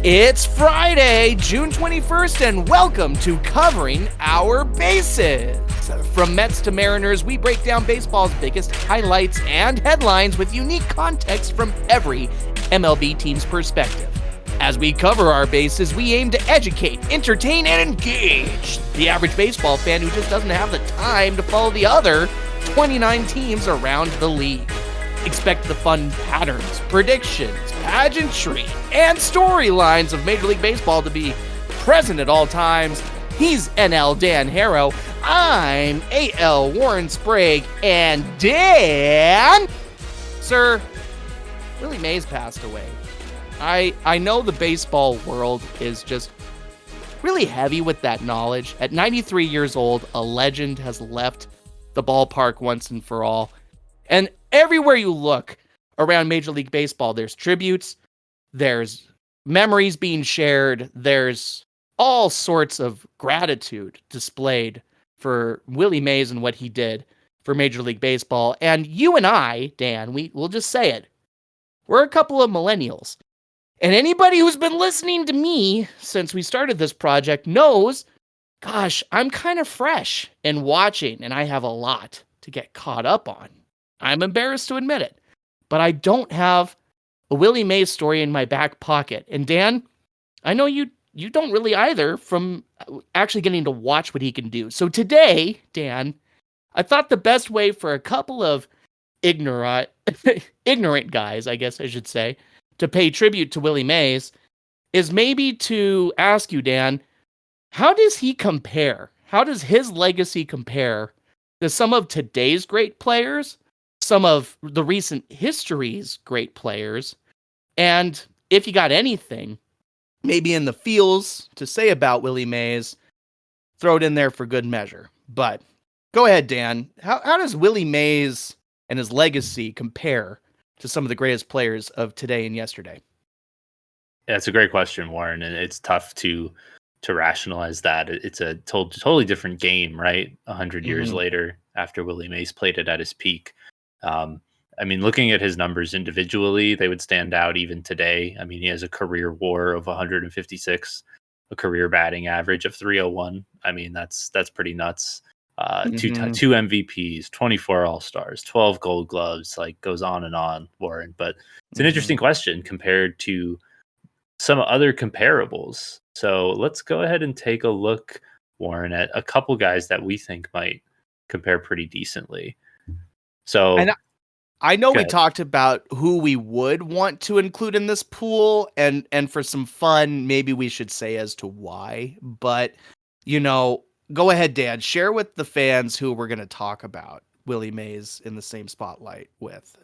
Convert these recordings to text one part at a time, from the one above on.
It's Friday, June 21st, and welcome to Covering Our Bases. From Mets to Mariners, we break down baseball's biggest highlights and headlines with unique context from every MLB team's perspective. As we cover our bases, we aim to educate, entertain, and engage the average baseball fan who just doesn't have the time to follow the other 29 teams around the league. Expect the fun patterns, predictions, pageantry, and storylines of Major League Baseball to be present at all times. He's NL Dan Harrow. I'm AL Warren Sprague. And Dan, sir, Willie Mays passed away. I know the baseball world is just really heavy with that knowledge. At 93 years old, a legend has left the ballpark once and for all. And everywhere you look around Major League Baseball, there's tributes, there's memories being shared, there's all sorts of gratitude displayed for Willie Mays and what he did for Major League Baseball. And you and I, Dan, we'll just say it, we're a couple of millennials. And anybody who's been listening to me since we started this project knows, gosh, I'm kind of fresh and watching, and I have a lot to get caught up on. I'm embarrassed to admit it, but I don't have a Willie Mays story in my back pocket. And Dan, I know you don't really either, from actually getting to watch what he can do. So today, Dan, I thought the best way for a couple of ignorant guys, I guess I should say, to pay tribute to Willie Mays is maybe to ask you, Dan, how does he compare? How does his legacy compare to some of today's great players, some of the recent history's great players, and if you got anything, maybe in the feels to say about Willie Mays, throw it in there for good measure. But go ahead, Dan. How does Willie Mays and his legacy compare to some of the greatest players of today and yesterday? Yeah, it's a great question, Warren, and it's tough to rationalize that. It's a totally different game, right? 100 years later, after Willie Mays played it at his peak. I mean, looking at his numbers individually, they would stand out even today. I mean, he has a career WAR of 156, a career batting average of 301. I mean, that's pretty nuts. Two MVPs, 24 All-Stars, 12 Gold Gloves, like goes on and on, Warren. But it's an interesting question compared to some other comparables. So let's go ahead and take a look, Warren, at a couple guys that we think might compare pretty decently. So, and I know we talked about who we would want to include in this pool, and for some fun, maybe we should say as to why. But, go ahead, Dan. Share with the fans who we're going to talk about Willie Mays in the same spotlight with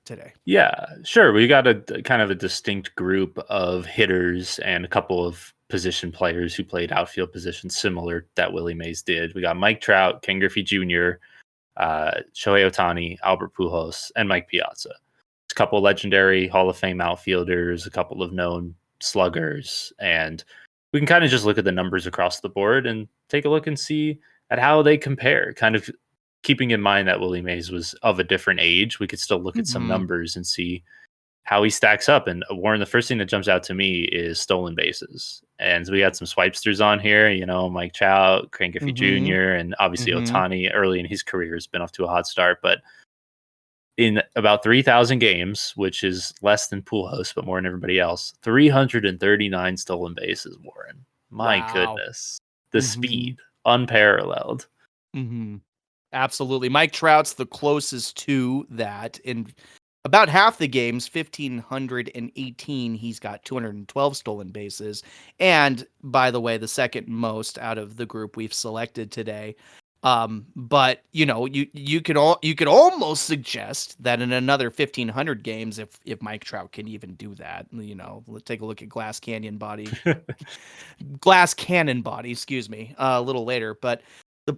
today. Yeah, sure. We got a kind of a distinct group of hitters and a couple of position players who played outfield positions similar that Willie Mays did. We got Mike Trout, Ken Griffey Jr., Shohei Ohtani, Albert Pujols, and Mike Piazza. A couple legendary Hall of Fame outfielders, a couple of known sluggers, and we can kind of just look at the numbers across the board and take a look and see at how they compare, kind of keeping in mind that Willie Mays was of a different age. We could still look at some numbers and see how he stacks up. And Warren, the first thing that jumps out to me is stolen bases. And so we got some swipesters on here, Mike Trout, Ken Griffey Jr., and obviously Ohtani early in his career has been off to a hot start. But in about 3,000 games, which is less than Pujols, but more than everybody else, 339 stolen bases, Warren. My goodness. The speed, unparalleled. Absolutely. Mike Trout's the closest to that. In about half the games, 1,518, he's got 212 stolen bases. And, by the way, the second most out of the group we've selected today. But, you could almost suggest that in another 1,500 games, if Mike Trout can even do that, let's take a look at Glass Cannon Body, excuse me, a little later. But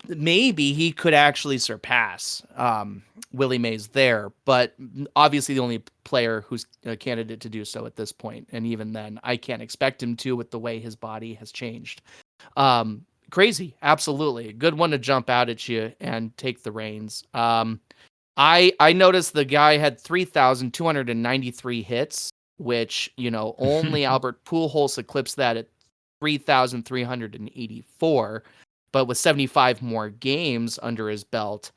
maybe he could actually surpass Willie Mays there, but obviously the only player who's a candidate to do so at this point. And even then, I can't expect him to with the way his body has changed. Crazy. Absolutely. Good one to jump out at you and take the reins. I noticed the guy had 3,293 hits which, only Albert Pujols eclipsed that at 3,384, but with 75 more games under his belt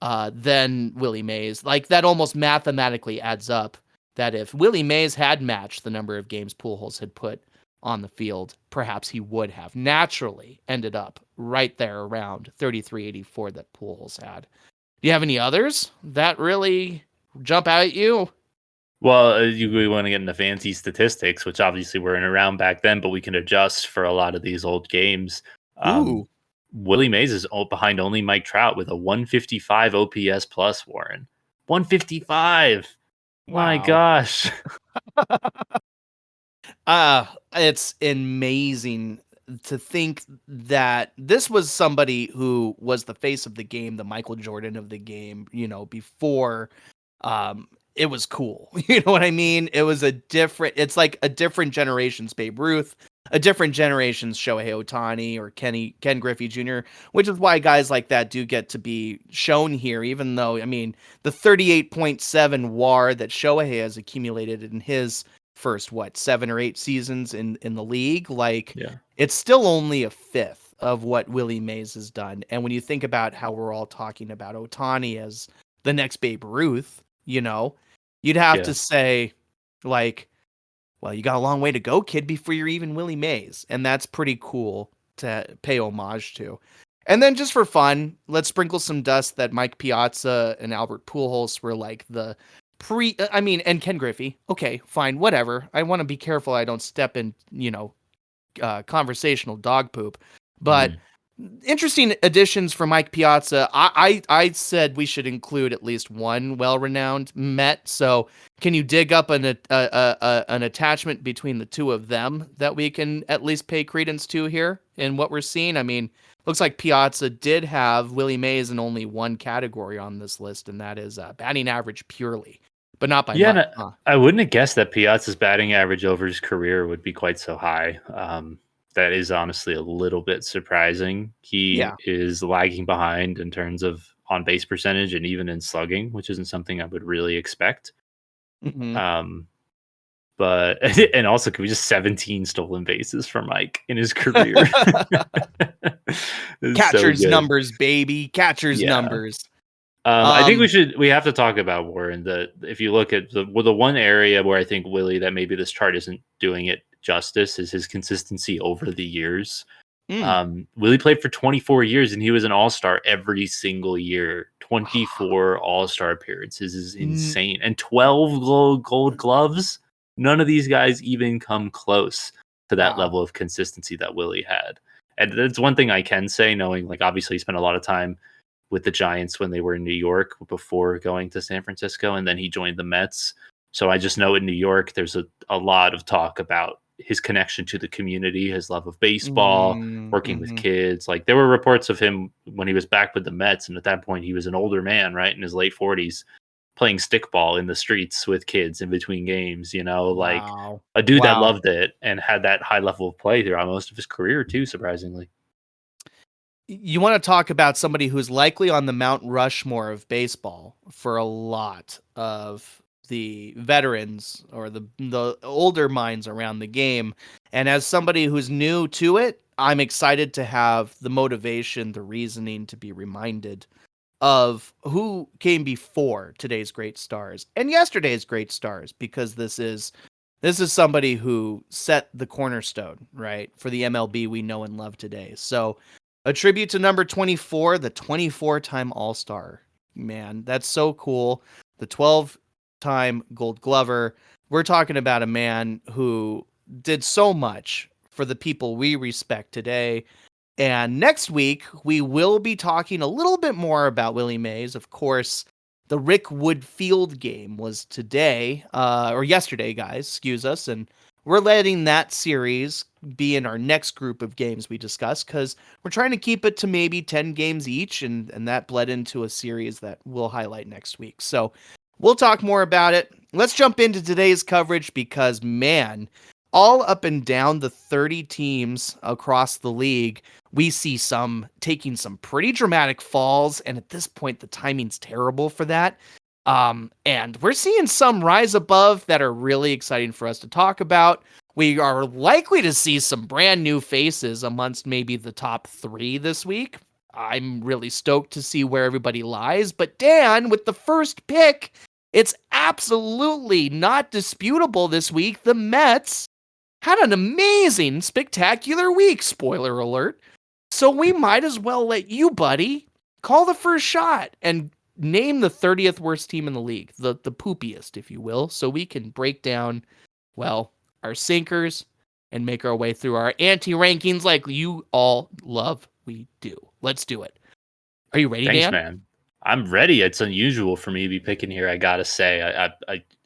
than Willie Mays. Like, that almost mathematically adds up that if Willie Mays had matched the number of games Pujols had put on the field, perhaps he would have naturally ended up right there around 3,384 that Pujols had. Do you have any others that really jump out at you? Well, we want to get into fancy statistics, which obviously weren't around back then, but we can adjust for a lot of these old games. Ooh. Willie Mays is behind only Mike Trout with a 155 OPS plus, Warren. 155. My Wow. gosh. It's amazing to think that this was somebody who was the face of the game, the Michael Jordan of the game, before it was cool. You know what I mean? It's like a different generation's Babe Ruth, a different generation's Shohei Ohtani or Ken Griffey Jr., which is why guys like that do get to be shown here, even though, I mean, the 38.7 WAR that Shohei has accumulated in his first, 7 or 8 seasons in the league, it's still only a fifth of what Willie Mays has done. And when you think about how we're all talking about Ohtani as the next Babe Ruth, you'd have to say, well, you got a long way to go, kid, before you're even Willie Mays. And that's pretty cool to pay homage to. And then just for fun, let's sprinkle some dust that Mike Piazza and Albert Pujols were like the and Ken Griffey. Okay, fine, whatever. I want to be careful I don't step in, conversational dog poop. But interesting additions for Mike Piazza. I said we should include at least one well-renowned Met. So can you dig up an attachment between the two of them that we can at least pay credence to here in what we're seeing? I mean, looks like Piazza did have Willie Mays in only one category on this list, and that is batting average purely, but not by much. I wouldn't have guessed that Piazza's batting average over his career would be quite so high. That is honestly a little bit surprising. He is lagging behind in terms of on-base percentage and even in slugging, which isn't something I would really expect. Mm-hmm. But and also, could we just 17 stolen bases for Mike in his career? Catcher's numbers, baby. Catcher's numbers. I think we have to talk about Warren. If you look at the one area where I think Willie, that maybe this chart isn't doing it justice, is his consistency over the years. Willie played for 24 years and he was an all-star every single year. 24 all-star appearances is insane. And 12 gold gloves. None of these guys even come close to that level of consistency that Willie had. And that's one thing I can say, knowing, obviously he spent a lot of time with the Giants when they were in New York before going to San Francisco, and then he joined the Mets. So I just know in New York, there's a lot of talk about his connection to the community, his love of baseball, working with kids. There were reports of him when he was back with the Mets, and at that point he was an older man, right, in his late 40s, playing stickball in the streets with kids in between games, a dude that loved it and had that high level of play throughout most of his career too, surprisingly. You want to talk about somebody who's likely on the Mount Rushmore of baseball for a lot of the veterans or the older minds around the game. And as somebody who's new to it, I'm excited to have the motivation, the reasoning to be reminded of who came before today's great stars and yesterday's great stars, because this is somebody who set the cornerstone, right, for the MLB we know and love today. So a tribute to number 24, the 24-time All-Star. Man, that's so cool. The 12-time Gold Glover. We're talking about a man who did so much for the people we respect today. And next week, we will be talking a little bit more about Willie Mays. Of course, the Rick Wood Field game was today, or yesterday, guys, excuse us. And we're letting that series be in our next group of games we discuss, because we're trying to keep it to maybe 10 games each, and that bled into a series that we'll highlight next week. So we'll talk more about it. Let's jump into today's coverage, because, man, all up and down the 30 teams across the league, we see some taking some pretty dramatic falls, and at this point, the timing's terrible for that. And we're seeing some rise above that are really exciting for us to talk about. We are likely to see some brand new faces amongst maybe the top 3 this week. I'm really stoked to see where everybody lies. But Dan, with the first pick, it's absolutely not disputable this week. The Mets had an amazing, spectacular week, spoiler alert. So we might as well let you, buddy, call the first shot and name the 30th worst team in the league, the poopiest, if you will, so we can break down, well, our sinkers and make our way through our anti-rankings like you all love we do. Let's do it. Are you ready, Thanks, Dan? man. I'm ready. It's unusual for me to be picking here. I gotta say,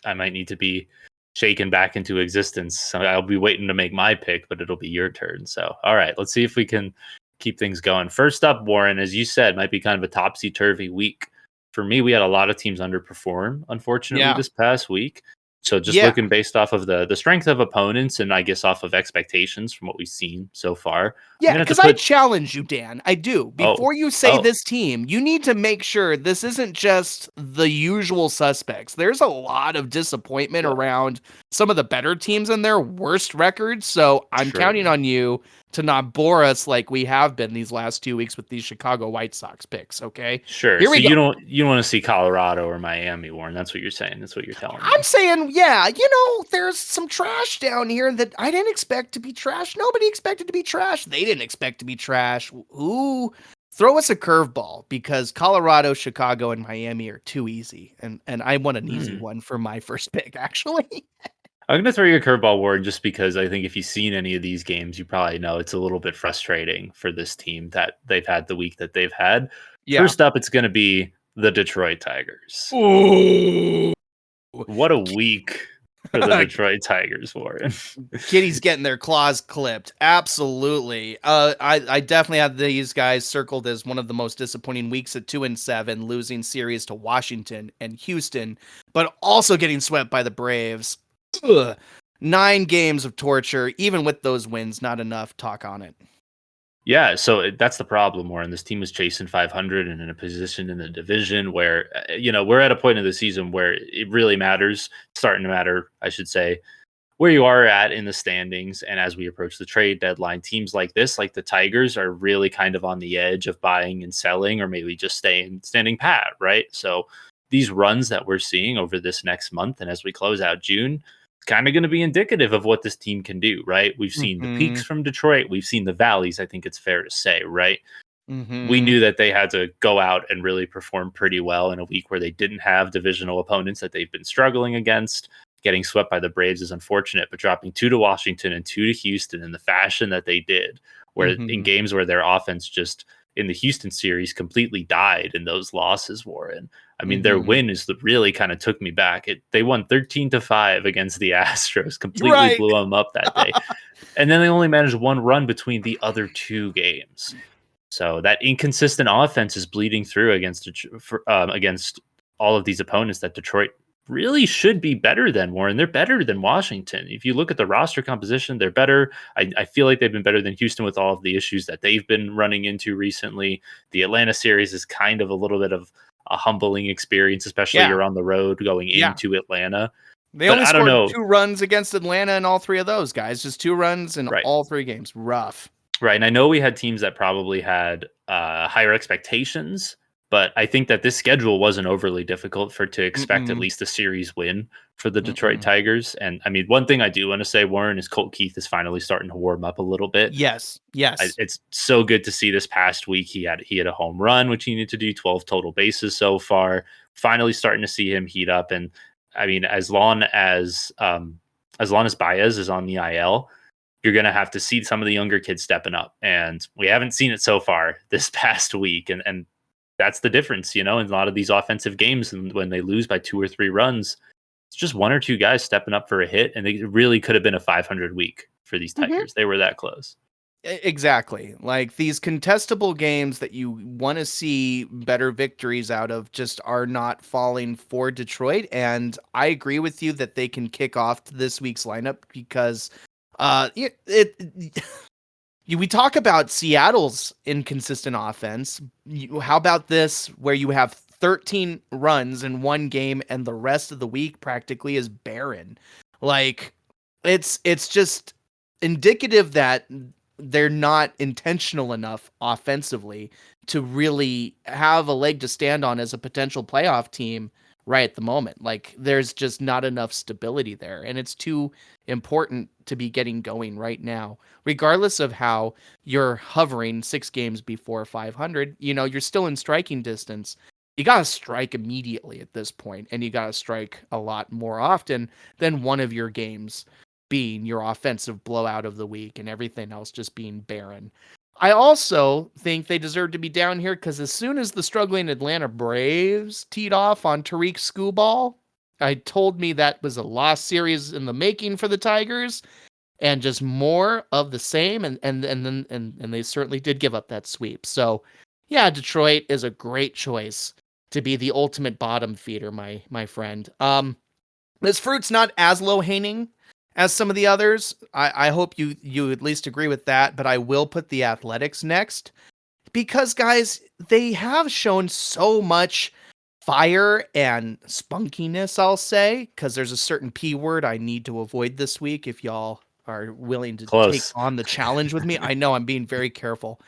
I might need to be shaken back into existence. So I'll be waiting to make my pick, but it'll be your turn. So, all right, let's see if we can keep things going. First up, Warren, as you said, might be kind of a topsy-turvy week. For me, we had a lot of teams underperform, unfortunately, this past week. So just looking based off of the strength of opponents and I guess off of expectations from what we've seen so far. Yeah, because I challenge you, Dan. I do. Before you say this team, you need to make sure this isn't just the usual suspects. There's a lot of disappointment around some of the better teams and their worst records. So I'm counting on you to not bore us like we have been these last 2 weeks with these Chicago White Sox picks, okay? Sure. Here we go. You don't want to see Colorado or Miami, Warren. That's what you're saying. That's what you're telling me. I'm saying, there's some trash down here that I didn't expect to be trash. Nobody expected to be trash. They didn't expect to be trash. Ooh, throw us a curveball because Colorado, Chicago, and Miami are too easy. And I want an easy one for my first pick, actually. I'm going to throw you a curveball, Warren, just because I think if you've seen any of these games, you probably know it's a little bit frustrating for this team that they've had the week that they've had. Yeah. First up, it's going to be the Detroit Tigers. Ooh. What a week for the Detroit Tigers, Warren. Kitty's getting their claws clipped. Absolutely. I definitely have these guys circled as one of the most disappointing weeks at 2-7, losing series to Washington and Houston, but also getting swept by the Braves. Ugh. 9 games of torture. Even with those wins, not enough talk on it. Yeah, so that's the problem, Warren. This team is chasing 500 and in a position in the division where, we're at a point in the season where it really matters, starting to matter, I should say, where you are at in the standings. And as we approach the trade deadline, teams like this, like the Tigers, are really kind of on the edge of buying and selling or maybe just standing pat, right? So these runs that we're seeing over this next month and as we close out June, kind of going to be indicative of what this team can do, right? We've seen the peaks from Detroit. We've seen the valleys, I think it's fair to say, right? We knew that they had to go out and really perform pretty well in a week where they didn't have divisional opponents that they've been struggling against. Getting swept by the Braves is unfortunate, but dropping 2 to Washington and 2 to Houston in the fashion that they did, where in games where their offense just in the Houston series completely died in those losses, Warren. I mean, their win is that really kind of took me back. They won 13-5 against the Astros, completely blew them up that day. And then they only managed 1 run between the other 2 games. So that inconsistent offense is bleeding through against all of these opponents that Detroit really should be better than, Warren. They're better than Washington. If you look at the roster composition, they're better. I feel like they've been better than Houston with all of the issues that they've been running into recently. The Atlanta series is kind of a little bit of a humbling experience, especially you're on the road going into Atlanta. They only scored 2 runs against Atlanta in all 3 of those, guys. Just 2 runs in all 3 games. Rough. Right. And I know we had teams that probably had higher expectations, but I think that this schedule wasn't overly difficult to expect at least a series win for the Detroit Tigers. And I mean, one thing I do want to say, Warren, is Colt Keith is finally starting to warm up a little bit. Yes. It's so good to see this past week. He had a home run, which he needed to do, 12 total bases so far. Finally starting to see him heat up. And I mean, as long as Baez is on the IL, you're going to have to see some of the younger kids stepping up. And we haven't seen it so far this past week. And that's the difference, in a lot of these offensive games. And when they lose by 2 or 3 runs, it's just 1 or 2 guys stepping up for a hit. And it really could have been a 500 week for these Tigers. They were that close. Exactly. Like these contestable games that you want to see better victories out of just are not falling for Detroit. And I agree with you that they can kick off this week's lineup because we talk about Seattle's inconsistent offense. How about this, where you have 13 runs in one game, and the rest of the week practically is barren. Like, it's just indicative that they're not intentional enough offensively to really have a leg to stand on as a potential playoff team right at the moment. Like, there's just not enough stability there, and it's too important to be getting going right now. Regardless of how you're hovering 6 games before 500, you're still in striking distance. You got to strike immediately at this point, and you got to strike a lot more often than one of your games being your offensive blowout of the week and everything else just being barren. I also think they deserve to be down here because as soon as the struggling Atlanta Braves teed off on Tariq Skubal, I told me that was a lost series in the making for the Tigers, and just more of the same. And they certainly did give up that sweep. So yeah, Detroit is a great choice to be the ultimate bottom feeder, my friend. This fruit's not as low hanging as some of the others. I hope you at least agree with that, but I will put the Athletics next because, guys, they have shown so much fire and spunkiness, I'll say, because there's a certain P word I need to avoid this week if y'all are willing to take Close. on the challenge with me. I know I'm being very careful.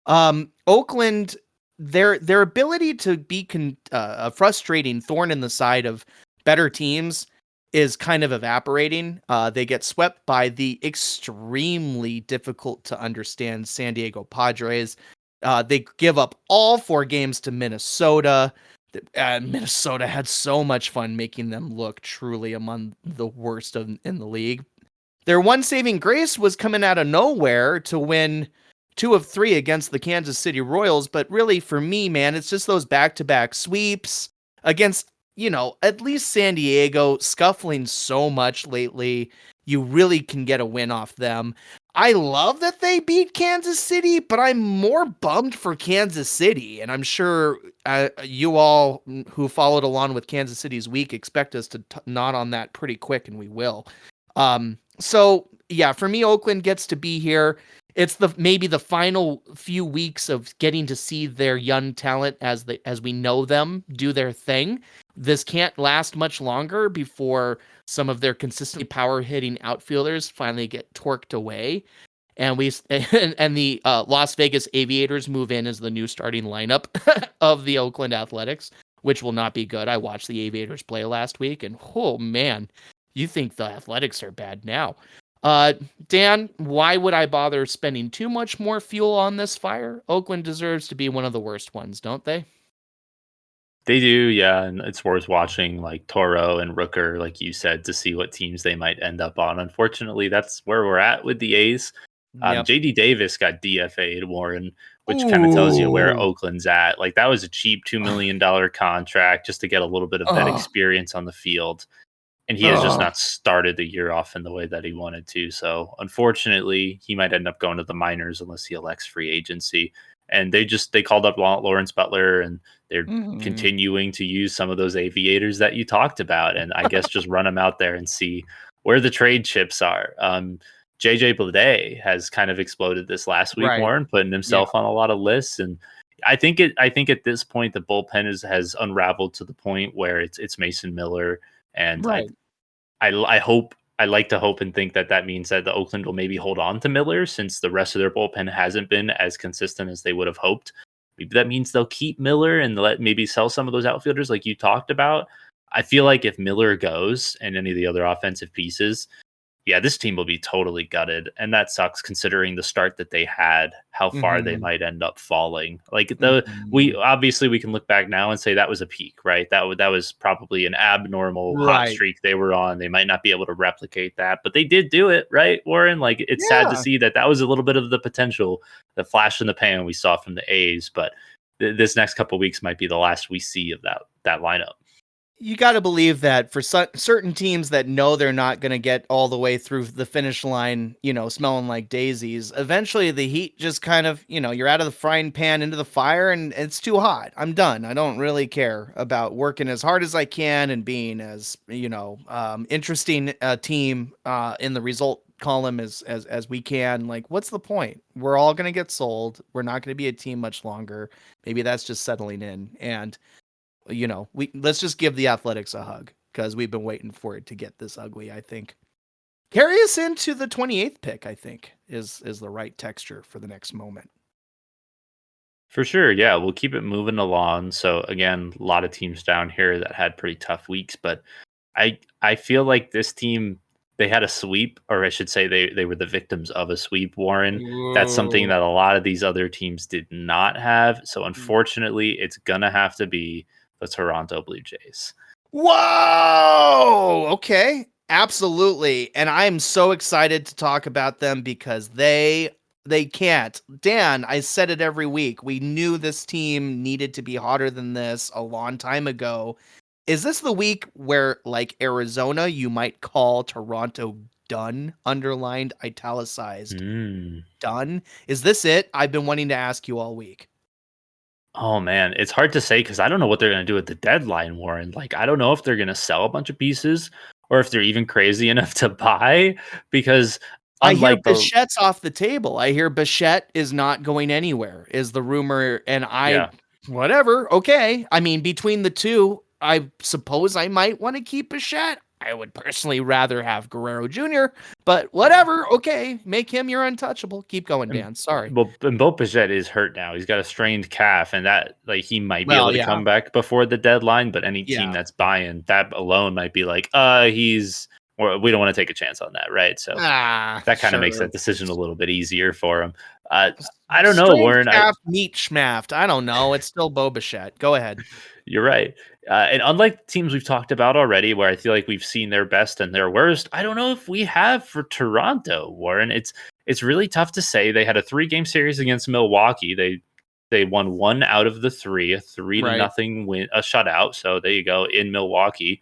Oakland, their ability to be a frustrating thorn in the side of better teams is kind of evaporating. They get swept by the extremely difficult to understand San Diego Padres. They give up all 4 games to Minnesota. Minnesota had so much fun making them look truly among the worst in the league. Their one saving grace was coming out of nowhere to win 2 of 3 against the Kansas City Royals. But really, for me, man, it's just those back-to-back sweeps against, at least San Diego, scuffling so much lately. You really can get a win off them. I love that they beat Kansas City, but I'm more bummed for Kansas City. And I'm sure you all who followed along with Kansas City's week expect us to nod on that pretty quick, and we will. So yeah, for me, Oakland gets to be here. It's maybe the final few weeks of getting to see their young talent as we know them do their thing. This can't last much longer before some of their consistently power hitting outfielders finally get torqued away, and the Las Vegas Aviators move in as the new starting lineup of the Oakland Athletics, which will not be good. I watched the Aviators play last week, and oh man, you think the Athletics are bad now. Dan, why would I bother spending too much more fuel on this fire? Oakland deserves to be one of the worst ones, don't they? They do, yeah, and it's worth watching like Toro and Rooker, like you said, to see what teams they might end up on. Unfortunately, that's where we're at with the A's. Yep. JD Davis got DFA'd, Warren, which kind of tells you where Oakland's at. Like, that was a cheap $2 million contract just to get a little bit of that experience on the field. And he has just not started the year off in the way that he wanted to. So unfortunately, he might end up going to the minors unless he elects free agency. And they called up Lawrence Butler, and they're continuing to use some of those aviators that you talked about. And I guess just run them out there and see where the trade chips are. JJ Bleday has kind of exploded this last week, Right. Warren, putting himself on a lot of lists. And I think at this point, the bullpen has unraveled to the point where it's Mason Miller. And Right. I like to hope and think that means that the Oakland will maybe hold on to Miller, since the rest of their bullpen hasn't been as consistent as they would have hoped. Maybe that means they'll keep Miller and maybe sell some of those outfielders like you talked about. I feel like if Miller goes and any of the other offensive pieces, yeah, this team will be totally gutted. And that sucks considering the start that they had, how far they might end up falling. Like, we can look back now and say that was a peak, right? That was probably an abnormal hot streak they were on. They might not be able to replicate that, but they did do it, right, Warren? Like, it's sad to see that was a little bit of the potential, the flash in the pan we saw from the A's, but this next couple of weeks might be the last we see of that lineup. You got to believe that for certain teams that know they're not going to get all the way through the finish line, smelling like daisies, eventually the heat just kind of, you're out of the frying pan into the fire and it's too hot. I'm done. I don't really care about working as hard as I can and being as, interesting a team in the result column as we can. Like, what's the point? We're all going to get sold. We're not going to be a team much longer. Maybe that's just settling in. And let's just give the Athletics a hug because we've been waiting for it to get this ugly, I think. Carry us into the 28th pick, I think, is the right texture for the next moment. For sure, yeah, we'll keep it moving along. So again, a lot of teams down here that had pretty tough weeks, but I feel like this team, they had a sweep, or I should say they were the victims of a sweep, Warren. That's something Whoa. that a lot of these other teams did not have. So unfortunately, it's gonna have to be the Toronto Blue Jays. Whoa! Okay. Absolutely. And I'm so excited to talk about them because they can't. Dan, I said it every week. We knew this team needed to be hotter than this a long time ago. Is this the week where, like Arizona, you might call Toronto done, underlined, italicized, Mm. done? Is this it? I've been wanting to ask you all week. Oh man, it's hard to say because I don't know what they're going to do at the deadline, Warren. Like, I don't know if they're going to sell a bunch of pieces or if they're even crazy enough to buy. Because I hear unlike the Bichette's off the table. I hear Bichette is not going anywhere, is the rumor. And yeah, whatever. Okay. I mean, between the two, I suppose I might want to keep Bichette. I would personally rather have Guerrero Jr., but whatever. Okay. Make him your untouchable. Keep going, and Dan. Sorry. and Bo Bichette is hurt now. He's got a strained calf, and that like he might be able Well, to yeah. come back before the deadline. But any team Yeah. that's buying that alone might be like, or we don't want to take a chance on that, right? So that kind of makes Sure. that decision a little bit easier for him. I don't know, Strained Warren. calf, meat schmaft. I don't know. It's still Bo Bichette. Go ahead. You're right. And unlike teams we've talked about already, where I feel like we've seen their best and their worst, I don't know if we have for Toronto, Warren. It's really tough to say. They had a 3-game series against Milwaukee. They won 1 out of the 3, a 3 to Right. nothing win, a shutout. So there you go in Milwaukee.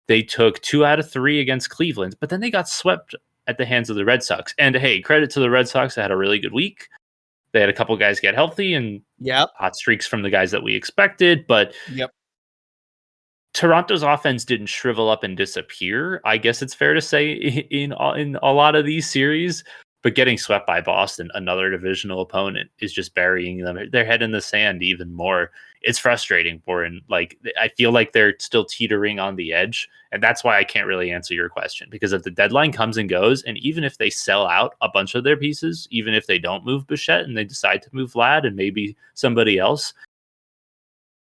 They took 2 out of 3 against Cleveland, but then they got swept at the hands of the Red Sox. And hey, credit to the Red Sox. They had a really good week. They had a couple guys get healthy and Yep. hot streaks from the guys that we expected, but Yep. Toronto's offense didn't shrivel up and disappear. I guess it's fair to say in a lot of these series, but getting swept by Boston, another divisional opponent, is just burying them their head in the sand even more. It's frustrating, Warren. Like I feel like they're still teetering on the edge, and that's why I can't really answer your question because if the deadline comes and goes, and even if they sell out a bunch of their pieces, even if they don't move Bichette and they decide to move Vlad and maybe somebody else,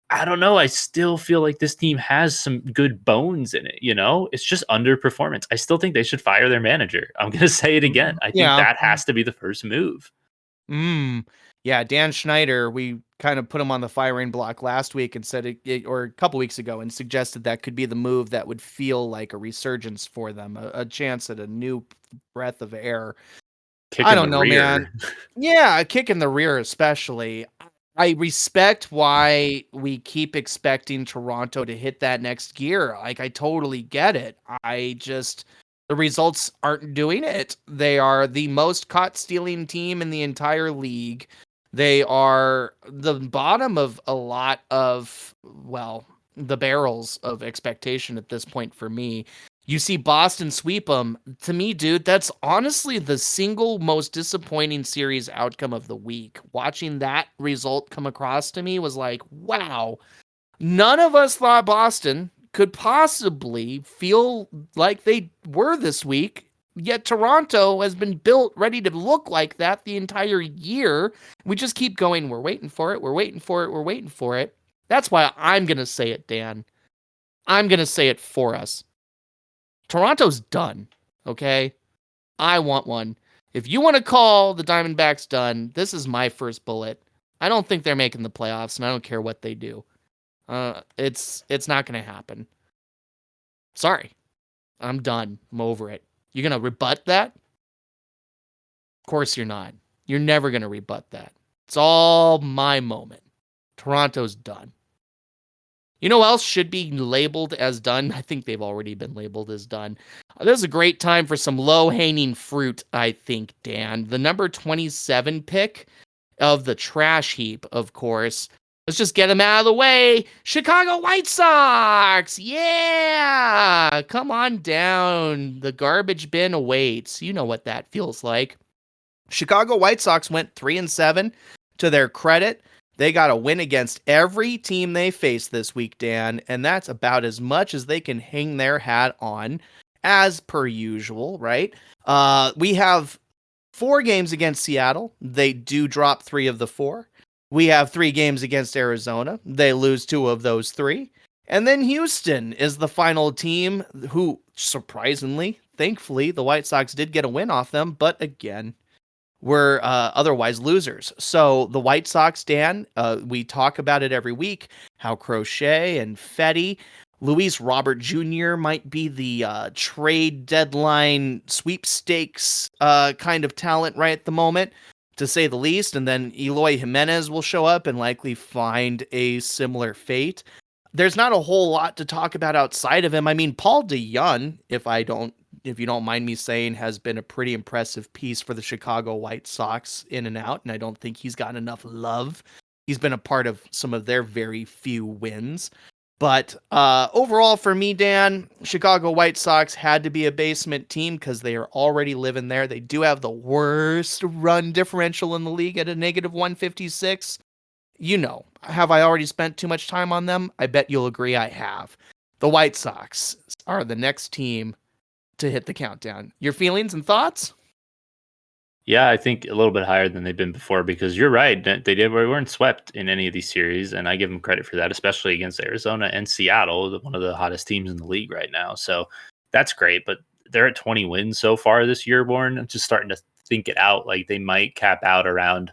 I don't know. I still feel like this team has some good bones in it. It's just underperformance. I still think they should fire their manager. I'm going to say it again. I think Yeah. that has to be the first move. Yeah, Dan Schneider, we kind of put him on the firing block last week and said or a couple weeks ago and suggested that could be the move that would feel like a resurgence for them, a chance at a new breath of air. Kick I in don't the know, man. rear. Yeah, a kick in the rear especially. I respect why we keep expecting Toronto to hit that next gear. Like, I totally get it. The results aren't doing it. They are the most caught stealing team in the entire league. They are the bottom of a lot of, well, the barrels of expectation at this point for me. You see Boston sweep them. To me, dude, that's honestly the single most disappointing series outcome of the week. Watching that result come across to me was like, wow, none of us thought Boston could possibly feel like they were this week. Yet Toronto has been built ready to look like that the entire year. We just keep going. We're waiting for it. We're waiting for it. We're waiting for it. That's why I'm going to say it, Dan. I'm going to say it for us. Toronto's done, okay? I want one. If you want to call the Diamondbacks done, this is my first bullet. I don't think they're making the playoffs, and I don't care what they do. It's not going to happen. Sorry. I'm done. I'm over it. You're going to rebut that? Of course you're not. You're never going to rebut that. It's all my moment. Toronto's done. You know what else should be labeled as done? I think they've already been labeled as done. This is a great time for some low-hanging fruit, I think, Dan. The number 27 pick of the trash heap, of course. Let's just get him out of the way. Chicago White Sox! Yeah! Come on down. The garbage bin awaits. You know what that feels like. Chicago White Sox went 3-7. To their credit, They got a win against every team they faced this week, Dan, and that's about as much as they can hang their hat on, as per usual, right? We have 4 games against Seattle. They do drop 3 of the 4. We have 3 games against Arizona. They lose 2 of those 3. And then Houston is the final team who, surprisingly, thankfully, the White Sox did get a win off them, but again, were otherwise losers. So the White Sox, Dan, we talk about it every week, how Crochet and Fetty, Luis Robert Jr. might be the trade deadline sweepstakes kind of talent right at the moment, to say the least. And then Eloy Jimenez will show up and likely find a similar fate. There's not a whole lot to talk about outside of him. I mean, Paul DeYoung, if you don't mind me saying, has been a pretty impressive piece for the Chicago White Sox in and out, and I don't think he's gotten enough love. He's been a part of some of their very few wins. But overall for me, Dan, Chicago White Sox had to be a basement team because they are already living there. They do have the worst run differential in the league at a negative 156. You know, have I already spent too much time on them? I bet you'll agree I have. The White Sox are the next team to hit the countdown. Your feelings and thoughts? Yeah, I think a little bit higher than they've been before, because you're right. They weren't swept in any of these series, and I give them credit for that, especially against Arizona and Seattle, one of the hottest teams in the league right now. So that's great. But they're at 20 wins so far this year, Warren. I'm just starting to think it out. Like, they might cap out around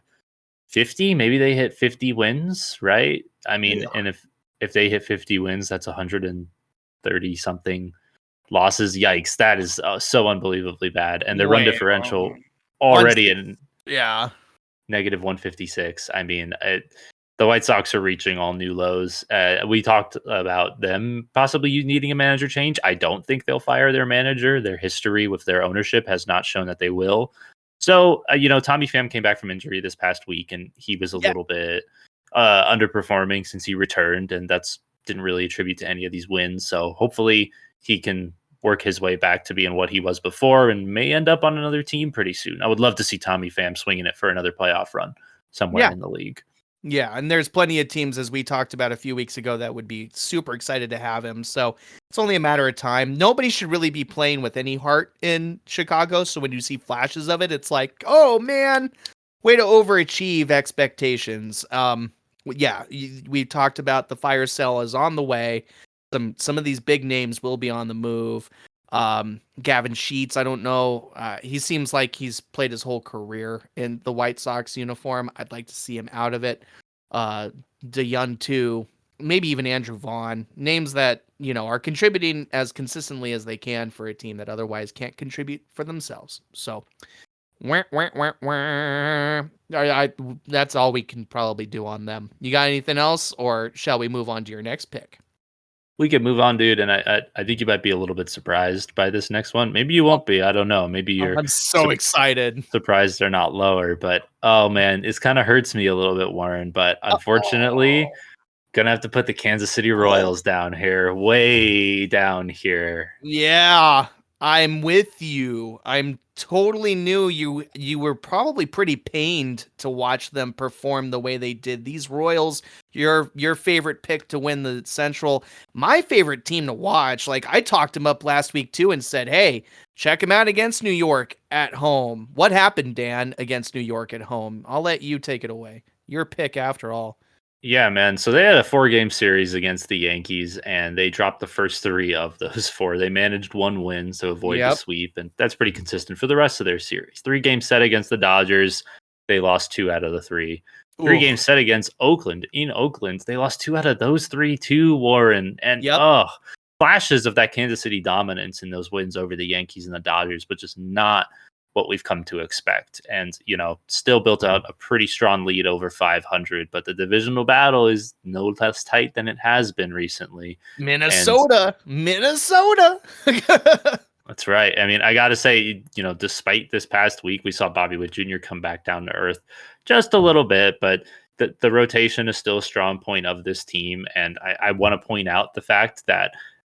50. Maybe they hit 50 wins, right? I mean, and if they hit 50 wins, that's 130 something losses. Yikes, that is so unbelievably bad. And their run differential already in negative 156. I mean, the White Sox are reaching all new lows. We talked about them possibly needing a manager change. I don't think they'll fire their manager. Their history with their ownership has not shown that they will. So, Tommy Pham came back from injury this past week, and he was a little bit underperforming since he returned, and that's didn't really attribute to any of these wins. So hopefully he can work his way back to being what he was before, and may end up on another team pretty soon. I would love to see Tommy Pham swinging it for another playoff run somewhere in the league. Yeah, and there's plenty of teams, as we talked about a few weeks ago, that would be super excited to have him. So it's only a matter of time. Nobody should really be playing with any heart in Chicago. So when you see flashes of it, it's like, oh man, way to overachieve expectations. We talked about the fire sale is on the way. Some of these big names will be on the move. Gavin Sheets, I don't know. He seems like he's played his whole career in the White Sox uniform. I'd like to see him out of it. DeYoung too. Maybe even Andrew Vaughn. Names that, are contributing as consistently as they can for a team that otherwise can't contribute for themselves. So, that's all we can probably do on them. You got anything else, or shall we move on to your next pick? We could move on, dude, and I think you might be a little bit surprised by this next one. Maybe you won't be. I don't know. Maybe you're I'm so excited. Surprised they're not lower. But, oh, man, it kind of hurts me a little bit, Warren. But unfortunately, going to have to put the Kansas City Royals down here, way down here. Yeah, I'm with you. I'm totally new. You were probably pretty pained to watch them perform the way they did. These Royals, your favorite pick to win the Central, my favorite team to watch. Like, I talked them up last week too and said, hey, check them out against New York at home. What happened, Dan, against New York at home? I'll let you take it away. Your pick after all. Yeah, man. So they had a 4-game series against the Yankees, and they dropped the first 3 of those 4. They managed 1 win to avoid the sweep, and that's pretty consistent for the rest of their series. 3-game set against the Dodgers. They lost 2 out of the 3. 3-game set against Oakland. In Oakland, they lost 2 out of those 3 too, Warren. And flashes of that Kansas City dominance in those wins over the Yankees and the Dodgers, but just not what we've come to expect. And, still built out a pretty strong lead over 500, but the divisional battle is no less tight than it has been recently. Minnesota. That's right. I mean, I got to say, despite this past week, we saw Bobby Witt Jr. come back down to earth just a little bit, but the rotation is still a strong point of this team. And I want to point out the fact that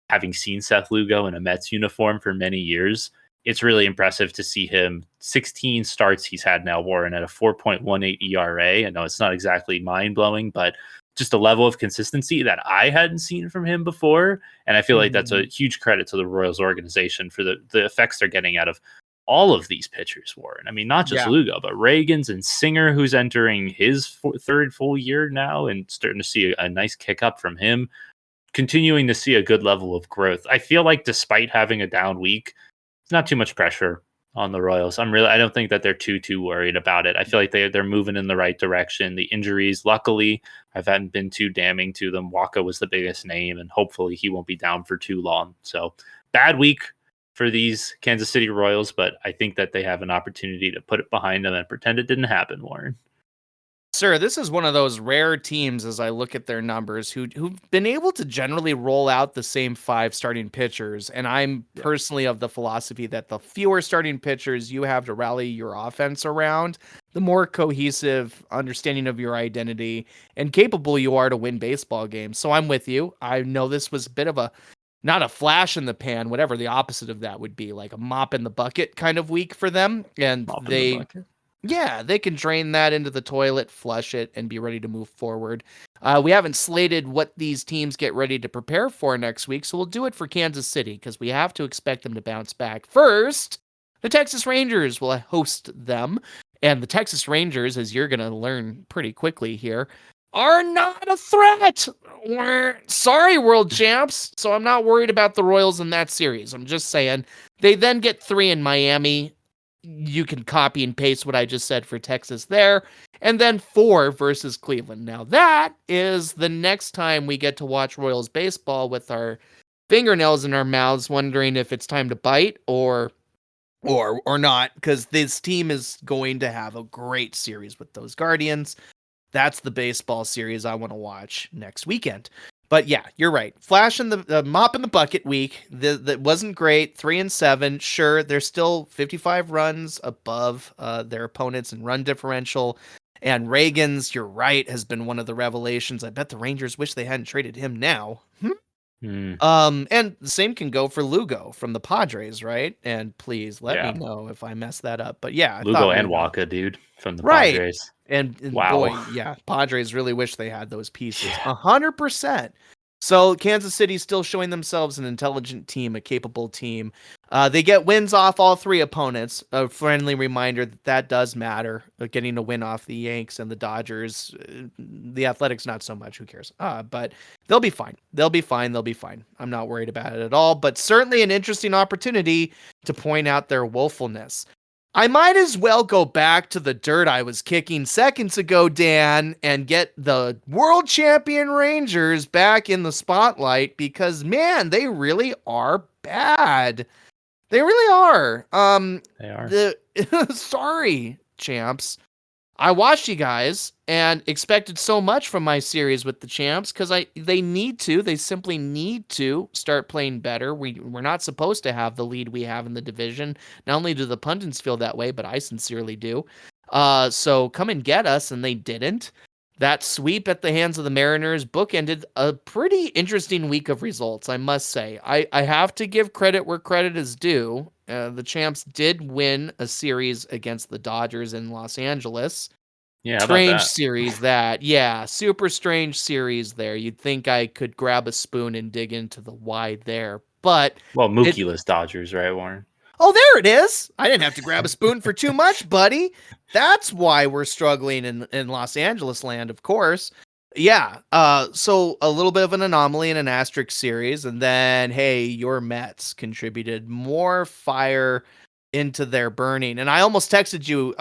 having seen Seth Lugo in a Mets uniform for many years, it's really impressive to see him 16 starts he's had now, Warren, at a 4.18 ERA. I know it's not exactly mind blowing, but just a level of consistency that I hadn't seen from him before. And I feel like that's a huge credit to the Royals organization for the effects they're getting out of all of these pitchers, Warren. I mean, not just Lugo, but Reagans and Singer, who's entering his third full year now and starting to see a nice kick up from him, continuing to see a good level of growth. I feel like despite having a down week, it's not too much pressure on the Royals. I don't think that they're too worried about it. I feel like they're moving in the right direction. The injuries, luckily, haven't been too damning to them. Waka was the biggest name, and hopefully he won't be down for too long. So bad week for these Kansas City Royals, but I think that they have an opportunity to put it behind them and pretend it didn't happen, Warren. Sir, this is one of those rare teams, as I look at their numbers, who've been able to generally roll out the same 5 starting pitchers. And I'm personally of the philosophy that the fewer starting pitchers you have to rally your offense around, the more cohesive understanding of your identity and capable you are to win baseball games. So I'm with you. I know this was a bit of not a flash in the pan, whatever the opposite of that would be, like a mop in the bucket kind of week for them. And they can drain that into the toilet, flush it, and be ready to move forward. We haven't slated what these teams get ready to prepare for next week, so we'll do it for Kansas City because we have to expect them to bounce back. First, the Texas Rangers will host them, and the Texas Rangers, as you're going to learn pretty quickly here, are not a threat. Sorry, world champs. So I'm not worried about the Royals in that series. I'm just saying they then get 3 in Miami. You can copy and paste what I just said for Texas there. And then 4 versus Cleveland. Now that is the next time we get to watch Royals baseball with our fingernails in our mouths, wondering if it's time to bite or not, because this team is going to have a great series with those Guardians. That's the baseball series I want to watch next weekend. But yeah, you're right. Flash in the mop in the bucket week. That wasn't great. 3-7. Sure, they're still 55 runs above their opponents in run differential. And Reagans, you're right, has been one of the revelations. I bet the Rangers wish they hadn't traded him now. And the same can go for Lugo from the Padres, right? And please let me know if I mess that up. But yeah, Lugo and Waka, dude, from the Padres. And boy, Padres really wish they had those pieces. 100%. So Kansas City's still showing themselves an intelligent team, a capable team. They get wins off all 3 opponents. A friendly reminder that does matter. Getting a win off the Yanks and the Dodgers. The Athletics, not so much. Who cares? But they'll be fine. They'll be fine. I'm not worried about it at all. But certainly an interesting opportunity to point out their woefulness. I might as well go back to the dirt I was kicking seconds ago, Dan, and get the world champion Rangers back in the spotlight because, man, they really are bad. They really are. They are. Sorry, champs. I watched you guys and expected so much from my series with the champs because they simply need to start playing better. We're not supposed to have the lead we have in the division. Not only do the pundits feel that way, but I sincerely do. So come and get us, and they didn't. That sweep at the hands of the Mariners bookended a pretty interesting week of results, I must say. I have to give credit where credit is due. The champs did win a series against the Dodgers in Los Angeles. Yeah, strange series that. Yeah, super strange series there. You'd think I could grab a spoon and dig into the why there. But Mookie-less Dodgers, right, Warren? Oh, there it is. I didn't have to grab a spoon for too much, buddy. That's why we're struggling in Los Angeles land, of course. Yeah. So a little bit of an anomaly in an asterisk series. And then, hey, your Mets contributed more fire into their burning. And I almost texted you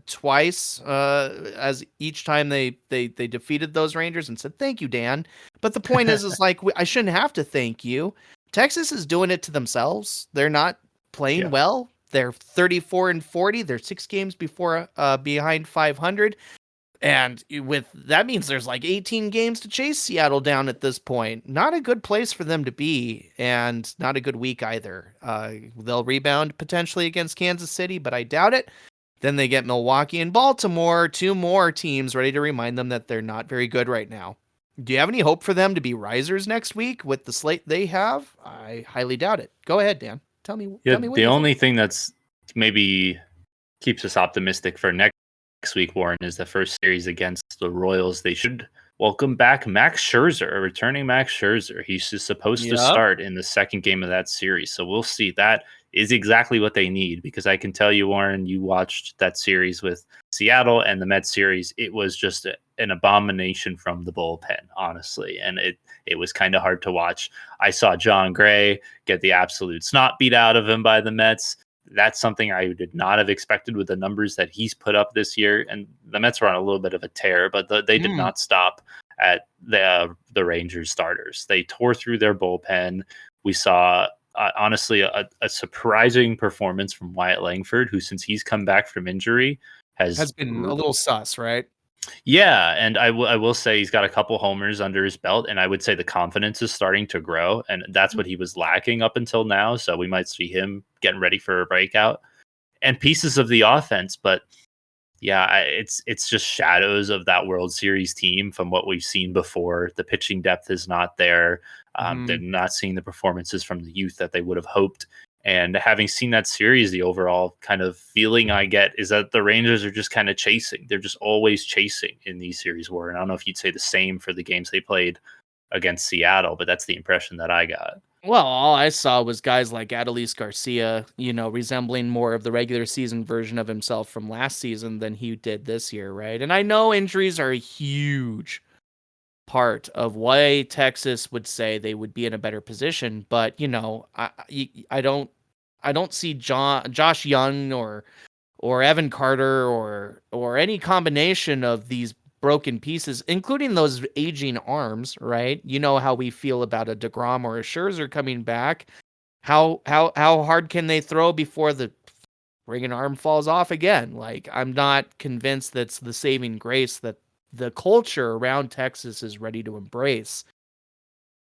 twice as each time they defeated those Rangers and said, thank you, Dan. But the point is like, I shouldn't have to thank you. Texas is doing it to themselves. They're not playing well. They're 34-40. They're 6 games behind 500. And that means there's like 18 games to chase Seattle down at this point. Not a good place for them to be, and not a good week either. They'll rebound potentially against Kansas City, but I doubt it. Then they get Milwaukee and Baltimore, 2 more teams ready to remind them that they're not very good right now. Do you have any hope for them to be risers next week with the slate they have? I highly doubt it. Go ahead, Dan. Tell me Yeah, what the you only think. thing that's maybe keeps us optimistic for next week, Warren, is the first series against the Royals. They should welcome back Max Scherzer, returning Max Scherzer. He's just supposed to Yep. start in the second game of that series. So we'll see. That is exactly what they need, because I can tell you, Warren, you watched that series with Seattle and the Mets series. It was just an abomination from the bullpen, honestly. And it was kind of hard to watch. I saw John Gray get the absolute snot beat out of him by the Mets. That's something I did not have expected with the numbers that he's put up this year. And the Mets were on a little bit of a tear, but they did not stop at the Rangers starters. They tore through their bullpen. We saw, honestly, a surprising performance from Wyatt Langford, who, since he's come back from injury, Has been a little sus, right? yeah, and I will say he's got a couple homers under his belt, and I would say the confidence is starting to grow, and that's what he was lacking up until now. So we might see him getting ready for a breakout and pieces of the offense. But yeah, it's just shadows of that World Series team from what we've seen before. The pitching depth is not there. They're not seeing the performances from the youth that they would have hoped. And having seen that series, the overall kind of feeling I get is that the Rangers are just kind of chasing. They're just always chasing in these series. Warren, I don't know if you'd say the same for the games they played against Seattle, but that's the impression that I got. Well, all I saw was guys like Adolis Garcia, resembling more of the regular season version of himself from last season than he did this year, right? And I know injuries are a huge part of why Texas would say they would be in a better position, but I don't see Josh Young or Evan Carter or any combination of these broken pieces, including those aging arms, right? You know how we feel about a DeGrom or a Scherzer coming back. How hard can they throw before the friggin' arm falls off again? Like, I'm not convinced that's the saving grace that the culture around Texas is ready to embrace.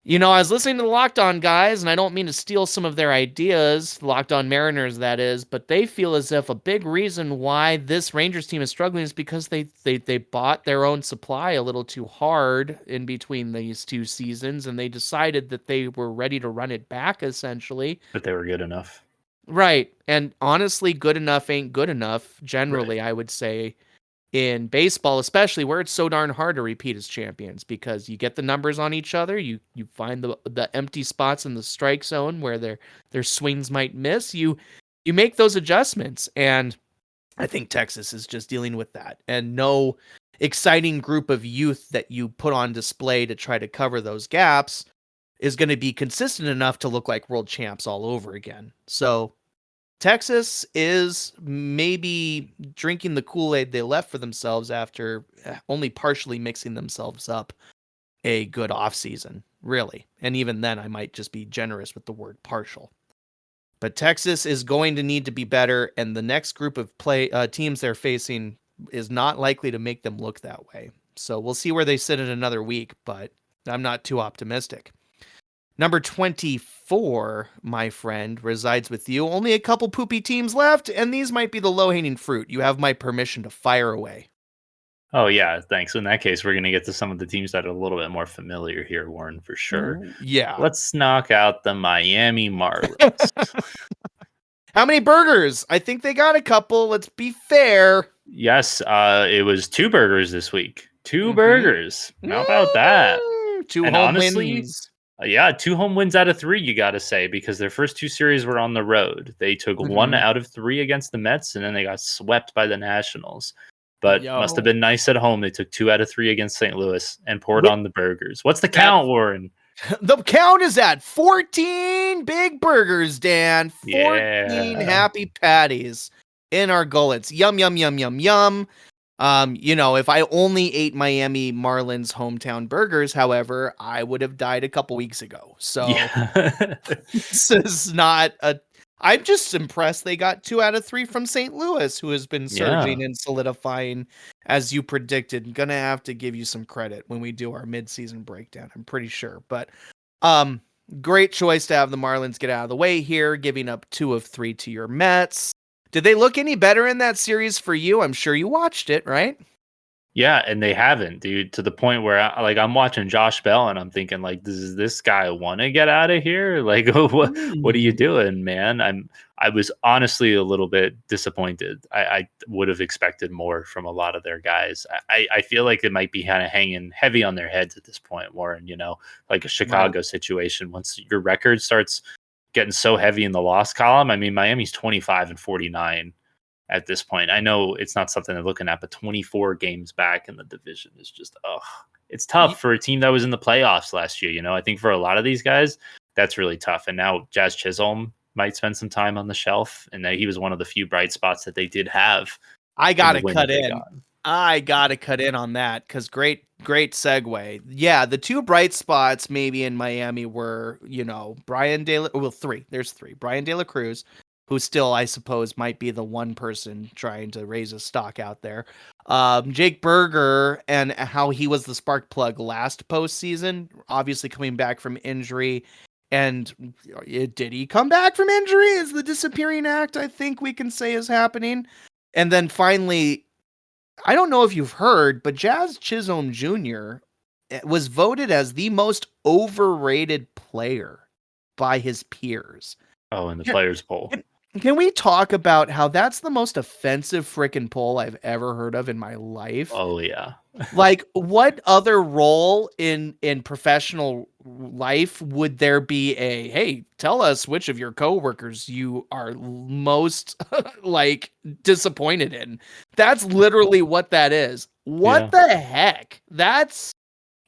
I was listening to the Locked On guys, and I don't mean to steal some of their ideas, Locked On Mariners, that is, but they feel as if a big reason why this Rangers team is struggling is because they bought their own supply a little too hard in between these two seasons, and they decided that they were ready to run it back, essentially. But they were good enough. Right. And honestly, good enough ain't good enough, Right. generally, I would say, in baseball, especially where it's so darn hard to repeat as champions, because you get the numbers on each other, you find the empty spots in the strike zone where their swings might miss, you make those adjustments, and I think Texas is just dealing with that, and no exciting group of youth that you put on display to try to cover those gaps is going to be consistent enough to look like world champs all over again. So Texas is maybe drinking the Kool-Aid they left for themselves after only partially mixing themselves up a good offseason, really. And even then, I might just be generous with the word partial. But Texas is going to need to be better, and the next group of teams they're facing is not likely to make them look that way. So we'll see where they sit in another week, but I'm not too optimistic. Number 24, my friend, resides with you. Only a couple poopy teams left, and these might be the low-hanging fruit. You have my permission to fire away. Oh, yeah. Thanks. In that case, we're going to get to some of the teams that are a little bit more familiar here, Warren, for sure. Yeah. Let's knock out the Miami Marlins. How many burgers? I think they got a couple. Let's be fair. Yes, it was 2 burgers this week. 2 burgers. How about that? 2 And home honestly, wins. yeah, 2 home wins out of 3, you got to say, because their first 2 series were on the road. They took 1 out of 3 against the Mets, and then they got swept by the Nationals. But must have been nice at home. They took 2 out of 3 against St. Louis and poured on the burgers. What's the count, Warren? The count is at 14 big burgers, Dan. 14 happy patties in our gullets. Yum, yum, yum, yum, yum. If I only ate Miami Marlins hometown burgers, however, I would have died a couple weeks ago. So this is not I'm just impressed they got 2 out of 3 from St. Louis, who has been surging and solidifying as you predicted. Gonna have to give you some credit when we do our midseason breakdown, I'm pretty sure. But great choice to have the Marlins get out of the way here, giving up 2 of 3 to your Mets. Did they look any better in that series for you? I'm sure you watched it, right? Yeah, and they haven't, dude, to the point where I'm watching Josh Bell and I'm thinking like, does this guy want to get out of here? Like, what are you Mm. doing, man? I was honestly a little bit disappointed. I would have expected more from a lot of their guys. I feel like it might be kind of hanging heavy on their heads at this point, Warren. Like a Right. Chicago situation. Once your record starts getting so heavy in the loss column, I mean, Miami's 25-49 at this point. I know it's not something they're looking at, but 24 games back in the division is just, it's tough for a team that was in the playoffs last year. I think for a lot of these guys, that's really tough. And now Jazz Chisholm might spend some time on the shelf, and that he was one of the few bright spots that they did have I in the gotta win cut that they in. got. I gotta cut in on that because great segue. Yeah, the two bright spots maybe in Miami were, Brian De La, well, three. There's three. Brian De La Cruz, who still, I suppose, might be the one person trying to raise a stock out there. Jake Berger and how he was the spark plug last postseason, obviously coming back from injury. And did he come back from injury? Is the disappearing act, I think we can say, is happening. And then finally, I don't know if you've heard, but Jazz Chisholm Jr. was voted as the most overrated player by his peers. Oh, in the Can, players poll. can we talk about how that's the most offensive freaking poll I've ever heard of in my life? Oh yeah. Like, what other role in professional life would there be hey, tell us which of your coworkers you are most like disappointed in? That's literally what that is. What Yeah. the heck? That's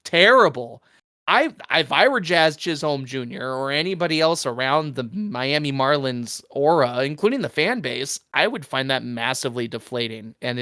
terrible. If I were Jazz Chisholm Jr. or anybody else around the Miami Marlins aura, including the fan base, I would find that massively deflating, and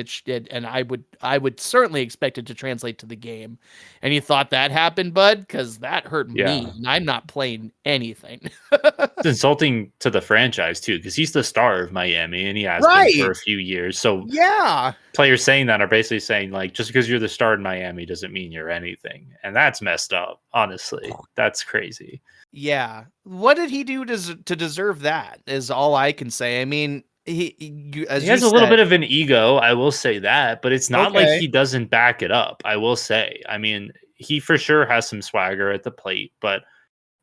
and I would certainly expect it to translate to the game. And you thought that happened, bud? Because that hurt me, Yeah. and I'm not playing anything. It's insulting to the franchise too, because he's the star of Miami and he has been for Right? a few years. So Yeah. players saying that are basically saying like, just because you're the star in Miami doesn't mean you're anything, and that's messed up. Honestly, that's crazy. Yeah. What did he do to deserve that? Is all I can say. I mean, He as you has a little said. bit of an ego, I will say that, but it's not like Okay. he doesn't back it up. I will say, I mean, he for sure has some swagger at the plate, but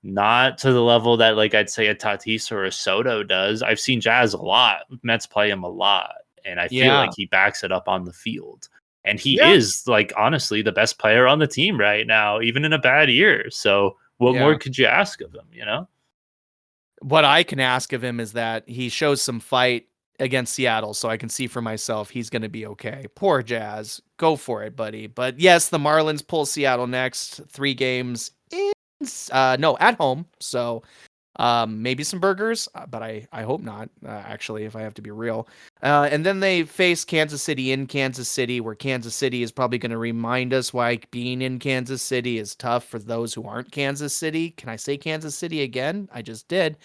not to the level that like I'd say a Tatis or a Soto does. I've seen Jazz a lot. Mets play him a lot, and I feel Yeah. like he backs it up on the field. And he Yeah. is like honestly the best player on the team right now, even in a bad year. So what more Yeah. could you ask of him? What I can ask of him is that he shows some fight against Seattle so I can see for myself he's going to be okay. Poor Jazz. Go for it, buddy. But yes, the Marlins pull Seattle next. 3 games no, at home. So maybe some burgers, but I hope not, actually, if I have to be real. And then they face Kansas City in Kansas City, where Kansas City is probably going to remind us why being in Kansas City is tough for those who aren't Kansas City. Can I say Kansas City again? I just did.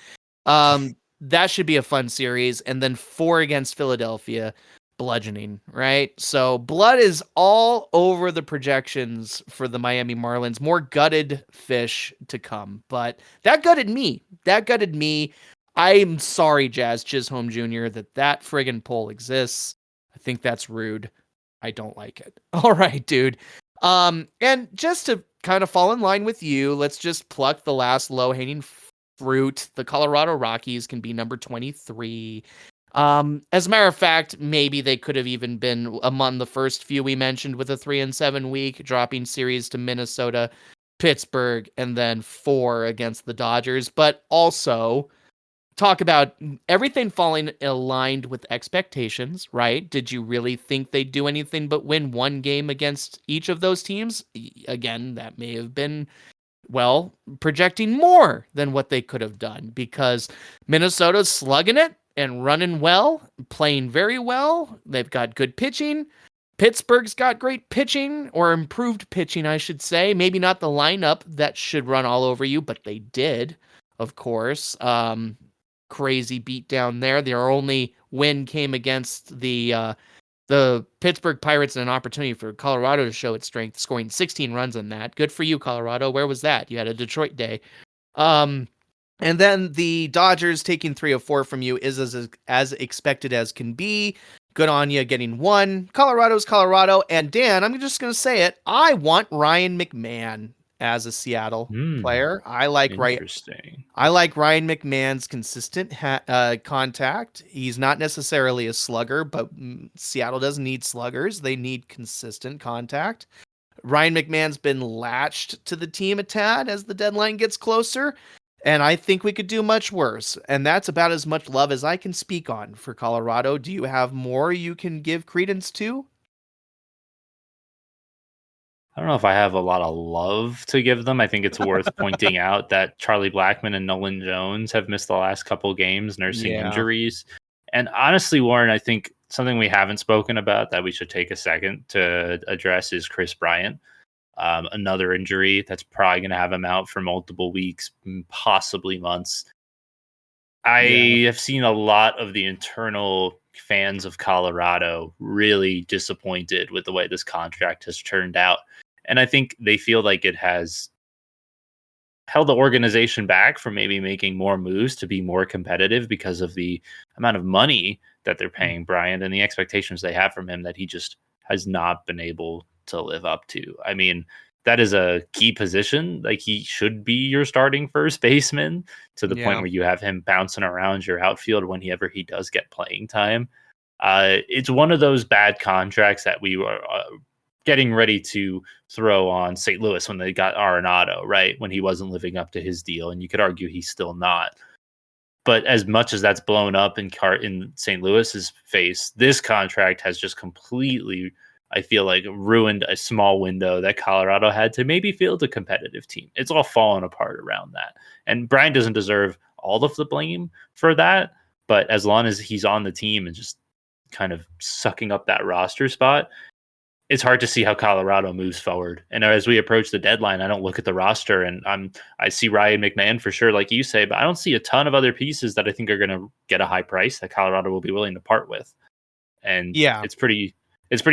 That should be a fun series. And then 4 against Philadelphia, bludgeoning, right? So blood is all over the projections for the Miami Marlins. More gutted fish to come, but that gutted me. I'm sorry, Jazz Chisholm Jr., that friggin' poll exists. I think that's rude. I don't like it. All right, dude. And just to kind of fall in line with you, let's just pluck the last low-hanging fruit. The Colorado Rockies can be number 23. As a matter of fact, maybe they could have even been among the first few we mentioned with a 3-7 week, dropping series to Minnesota, Pittsburgh, and then 4 against the Dodgers. But also talk about everything falling aligned with expectations, right? Did you really think they'd do anything but win 1 game against each of those teams? Again, that may have been, well, projecting more than what they could have done, because Minnesota's slugging it and running well, playing very well. They've got good pitching. Pittsburgh's got great pitching, or improved pitching, I should say. Maybe not the lineup that should run all over you, but they did, of course. Crazy beat down there. Their only win came against the Pittsburgh Pirates, and an opportunity for Colorado to show its strength, scoring 16 runs on that. Good for you, Colorado. Where was that? You had a Detroit day. And then the Dodgers taking 3 of 4 from you is as expected as can be. Good on you getting one. Colorado's Colorado. And Dan, I'm just going to say it. I want Ryan McMahon as a Seattle player. Interesting. I like Ryan McMahon's consistent contact. He's not necessarily a slugger, but Seattle doesn't need sluggers. They need consistent contact. Ryan McMahon's been latched to the team a tad as the deadline gets closer, and I think we could do much worse. And that's about as much love as I can speak on for Colorado. Do you have more you can give credence to? I don't know if I have a lot of love to give them. I think it's worth pointing out that Charlie Blackmon and Nolan Jones have missed the last couple games nursing Yeah. injuries. And honestly, Warren, I think something we haven't spoken about that we should take a second to address is Chris Bryant. Another injury that's probably going to have him out for multiple weeks, possibly months. I have seen a lot of the internal fans of Colorado really disappointed with the way this contract has turned out. And I think they feel like it has held the organization back from maybe making more moves to be more competitive because of the amount of money that they're paying Bryant and the expectations they have from him that he just has not been able to live up to. I mean, that is a key position. Like, he should be your starting first baseman to the point Yeah. where you have him bouncing around your outfield whenever he does get playing time. It's one of those bad contracts that we were getting ready to throw on St. Louis when they got Arenado, right? When he wasn't living up to his deal. And you could argue he's still not. But as much as that's blown up in St. Louis's face, this contract has just completely, I feel like, ruined a small window that Colorado had to maybe field a competitive team. It's all fallen apart around that. And Brian doesn't deserve all of the blame for that. But as long as he's on the team and just kind of sucking up that roster spot, it's hard to see how Colorado moves forward. And as we approach the deadline, I don't look at the roster and I see Ryan McMahon for sure, like you say, but I don't see a ton of other pieces that I think are going to get a high price that Colorado will be willing to part with. And Yeah. it's pretty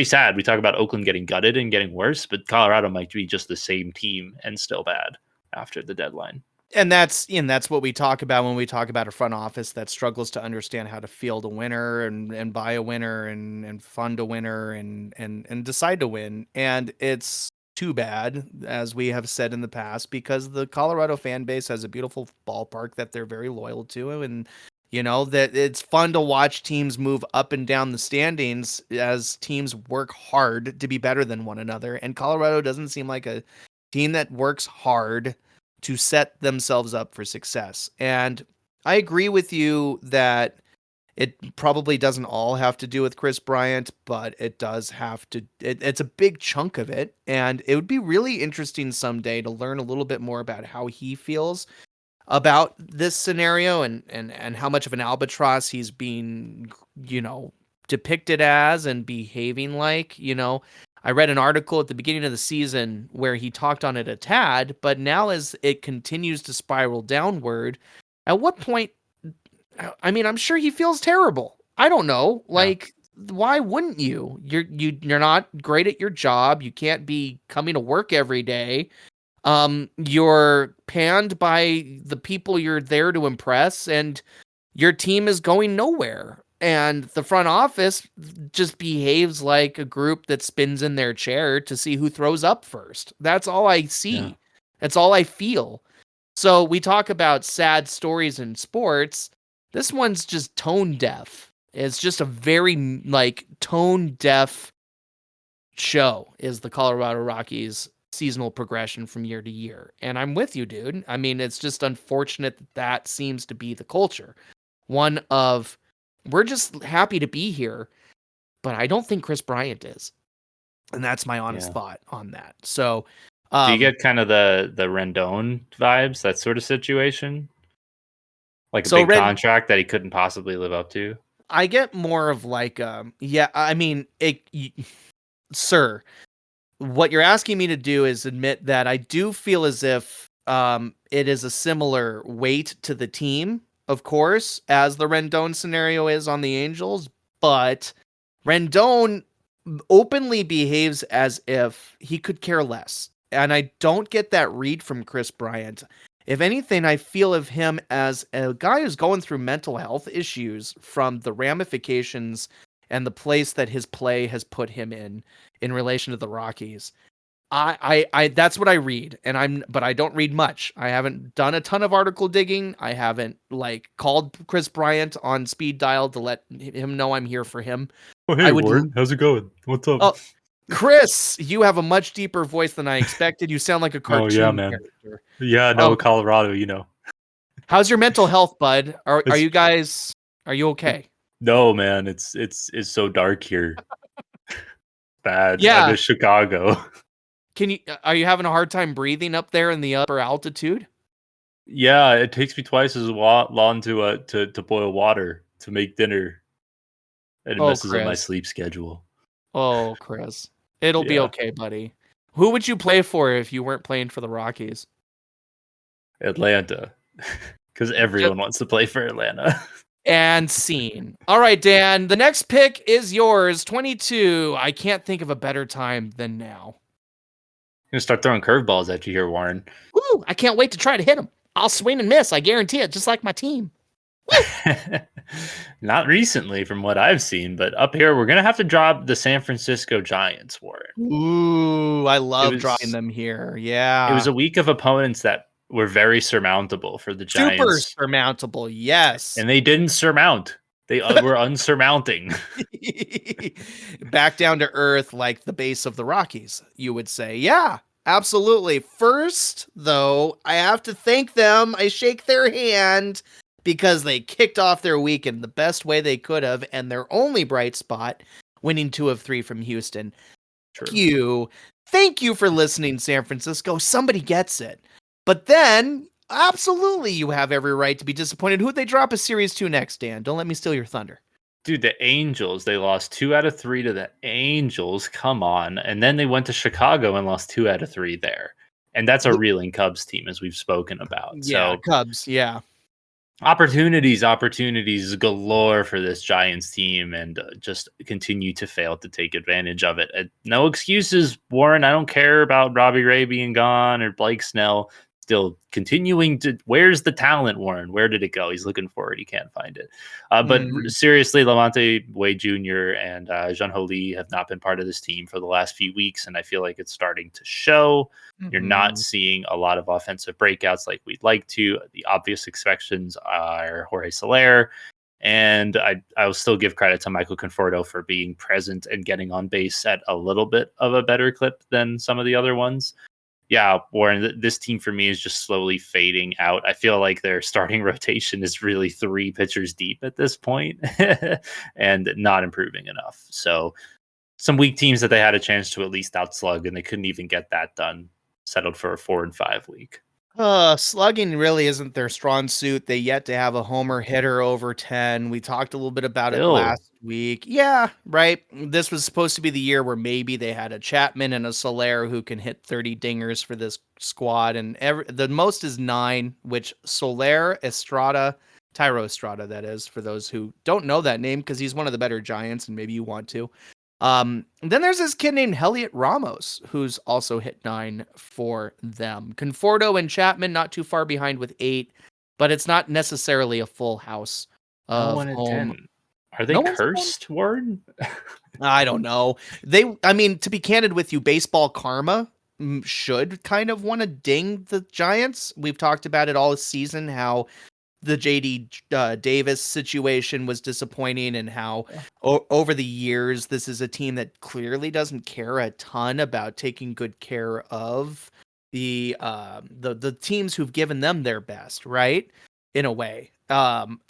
sad. We talk about Oakland getting gutted and getting worse, but Colorado might be just the same team and still bad after the deadline. And that's what we talk about when we talk about a front office that struggles to understand how to field a winner and buy a winner and fund a winner and decide to win. And it's too bad, as we have said in the past, because the Colorado fan base has a beautiful ballpark that they're very loyal to, and that it's fun to watch teams move up and down the standings as teams work hard to be better than one another. And Colorado doesn't seem like a team that works hard to set themselves up for success. And I agree with you that it probably doesn't all have to do with Chris Bryant, but it does have to. It's a big chunk of it. And it would be really interesting someday to learn a little bit more about how he feels about this scenario and how much of an albatross he's being, depicted as and behaving like. I read an article at the beginning of the season where he talked on it a tad, but now as it continues to spiral downward, at what point, I mean, I'm sure he feels terrible. I don't know. Like, why wouldn't you? You're not great at your job. You can't be coming to work every day. You're panned by the people you're there to impress, and your team is going nowhere. And the front office just behaves like a group that spins in their chair to see who throws up first. That's all I see. Yeah. That's all I feel. So we talk about sad stories in sports. This one's just tone deaf. It's just a very tone deaf show is the Colorado Rockies seasonal progression from year to year. And I'm with you, dude. I mean, it's just unfortunate that seems to be the culture. One of, we're just happy to be here, but I don't think Chris Bryant is. And that's my honest thought on that. So, do you get kind of the Rendon vibes, that sort of situation? Like a big contract that he couldn't possibly live up to? I get more of sir, what you're asking me to do is admit that I do feel as if it is a similar weight to the team, of course, as the Rendon scenario is on the Angels, but Rendon openly behaves as if he could care less. And I don't get that read from Chris Bryant. If anything, I feel of him as a guy who's going through mental health issues from the ramifications and the place that his play has put him in relation to the Rockies. I that's what I read, but I don't read much. I haven't done a ton of article digging. I haven't called Chris Bryant on speed dial to let him know I'm here for him. Oh, hey, Warren, how's it going? What's up? Oh, Chris, you have a much deeper voice than I expected. You sound like a cartoon Oh, yeah, man. character. Yeah, no, Colorado, How's your mental health, bud? Are It's- you okay? No, man, it's so dark here. Bad. Yeah. I'm in Chicago. Are you having a hard time breathing up there in the upper altitude? Yeah, it takes me twice as long to boil water to make dinner, and it messes up my Chris. sleep schedule. Oh, Chris. It'll be Yeah. okay, buddy. Who would you play for if you weren't playing for the Rockies? Atlanta, because everyone wants to play for Atlanta. And scene. All right, Dan, the next pick is yours, 22. I can't think of a better time than now. I'm gonna start throwing curveballs at you here, Warren. Woo! I can't wait to try to hit them. I'll swing and miss. I guarantee it, just like my team. Not recently, from what I've seen, but up here we're gonna have to drop the San Francisco Giants, Warren. Ooh, I love drawing them here. Yeah, it was a week of opponents that were very surmountable for the Giants. Super surmountable, yes. And they didn't surmount. They were unsurmounting. Back down to earth like the base of the Rockies, you would say. Yeah, absolutely. First, though, I have to thank them. I shake their hand because they kicked off their weekend the best way they could have, and their only bright spot, winning 2 of 3 from Houston. True. Thank you for listening, San Francisco. Somebody gets it. But then, absolutely, you have every right to be disappointed. Who'd they drop a Series 2 next, Dan? Don't let me steal your thunder. Dude, the Angels, they lost 2 out of 3 to the Angels. Come on. And then they went to Chicago and lost 2 out of 3 there. And that's a reeling Cubs team, as we've spoken about. Yeah, so Cubs, yeah. Opportunities galore for this Giants team, and just continue to fail to take advantage of it. No excuses, Warren. I don't care about Robbie Ray being gone or Blake Snell. Still continuing to. Where's the talent, Warren? Where did it go? He's looking for it. He can't find it. But seriously, Lavonte Wade Jr. and Jean-Ho Lee have not been part of this team for the last few weeks, and I feel like it's starting to show. You're not seeing a lot of offensive breakouts like we'd like to. The obvious exceptions are Jorge Soler, and I will still give credit to Michael Conforto for being present and getting on base at a little bit of a better clip than some of the other ones. Yeah, Warren, this team for me is just slowly fading out. I feel like their starting rotation is really 3 pitchers deep at this point and not improving enough. So some weak teams that they had a chance to at least outslug, and they couldn't even get that done. Settled for a 4-5 week. Slugging really isn't their strong suit. They yet to have a homer hitter over 10. We talked a little bit about it last week. Yeah, right. This was supposed to be the year where maybe they had a Chapman and a Soler who can hit 30 dingers for this squad. And the most is 9, which Soler, Thairo Estrada, that is, for those who don't know that name, because he's one of the better Giants, and maybe you want to. Then there's this kid named Heliot Ramos, who's also hit 9 for them. Conforto and Chapman not too far behind with 8, but it's not necessarily a full house of home. Are they cursed, Warren? I don't know. To be candid with you, baseball karma should kind of want to ding the Giants. We've talked about it all season, how the JD Davis situation was disappointing, and how over the years, this is a team that clearly doesn't care a ton about taking good care of the teams who've given them their best, right? In a way.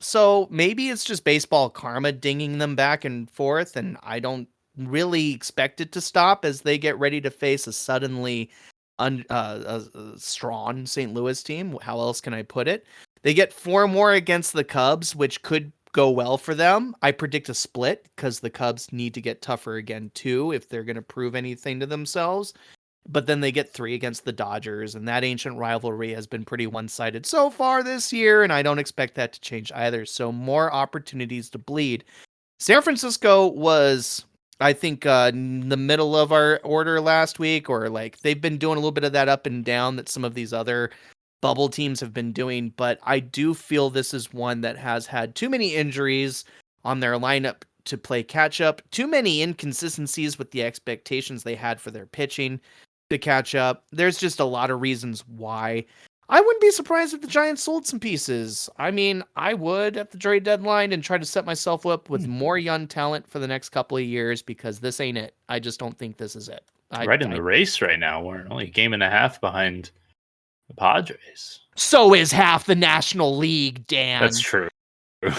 So maybe it's just baseball karma dinging them back and forth, and I don't really expect it to stop as they get ready to face a suddenly a strong St. Louis team. How else can I put it? They get 4 more against the Cubs, which could go well for them. I predict a split because the Cubs need to get tougher again, too, if they're going to prove anything to themselves. But then they get 3 against the Dodgers, and that ancient rivalry has been pretty one-sided so far this year, and I don't expect that to change either. So more opportunities to bleed. San Francisco was, I think, in the middle of our order last week, or they've been doing a little bit of that up and down that some of these other bubble teams have been doing, but I do feel this is one that has had too many injuries on their lineup to play catch up. Too many inconsistencies with the expectations they had for their pitching to catch up. There's just a lot of reasons why. I wouldn't be surprised if the Giants sold some pieces. I mean, I would at the trade deadline and try to set myself up with more young talent for the next couple of years, because this ain't it. I just don't think this is it. Right in the race right now. We're only a game and a half behind the Padres. So is half the National League, Dan. That's true.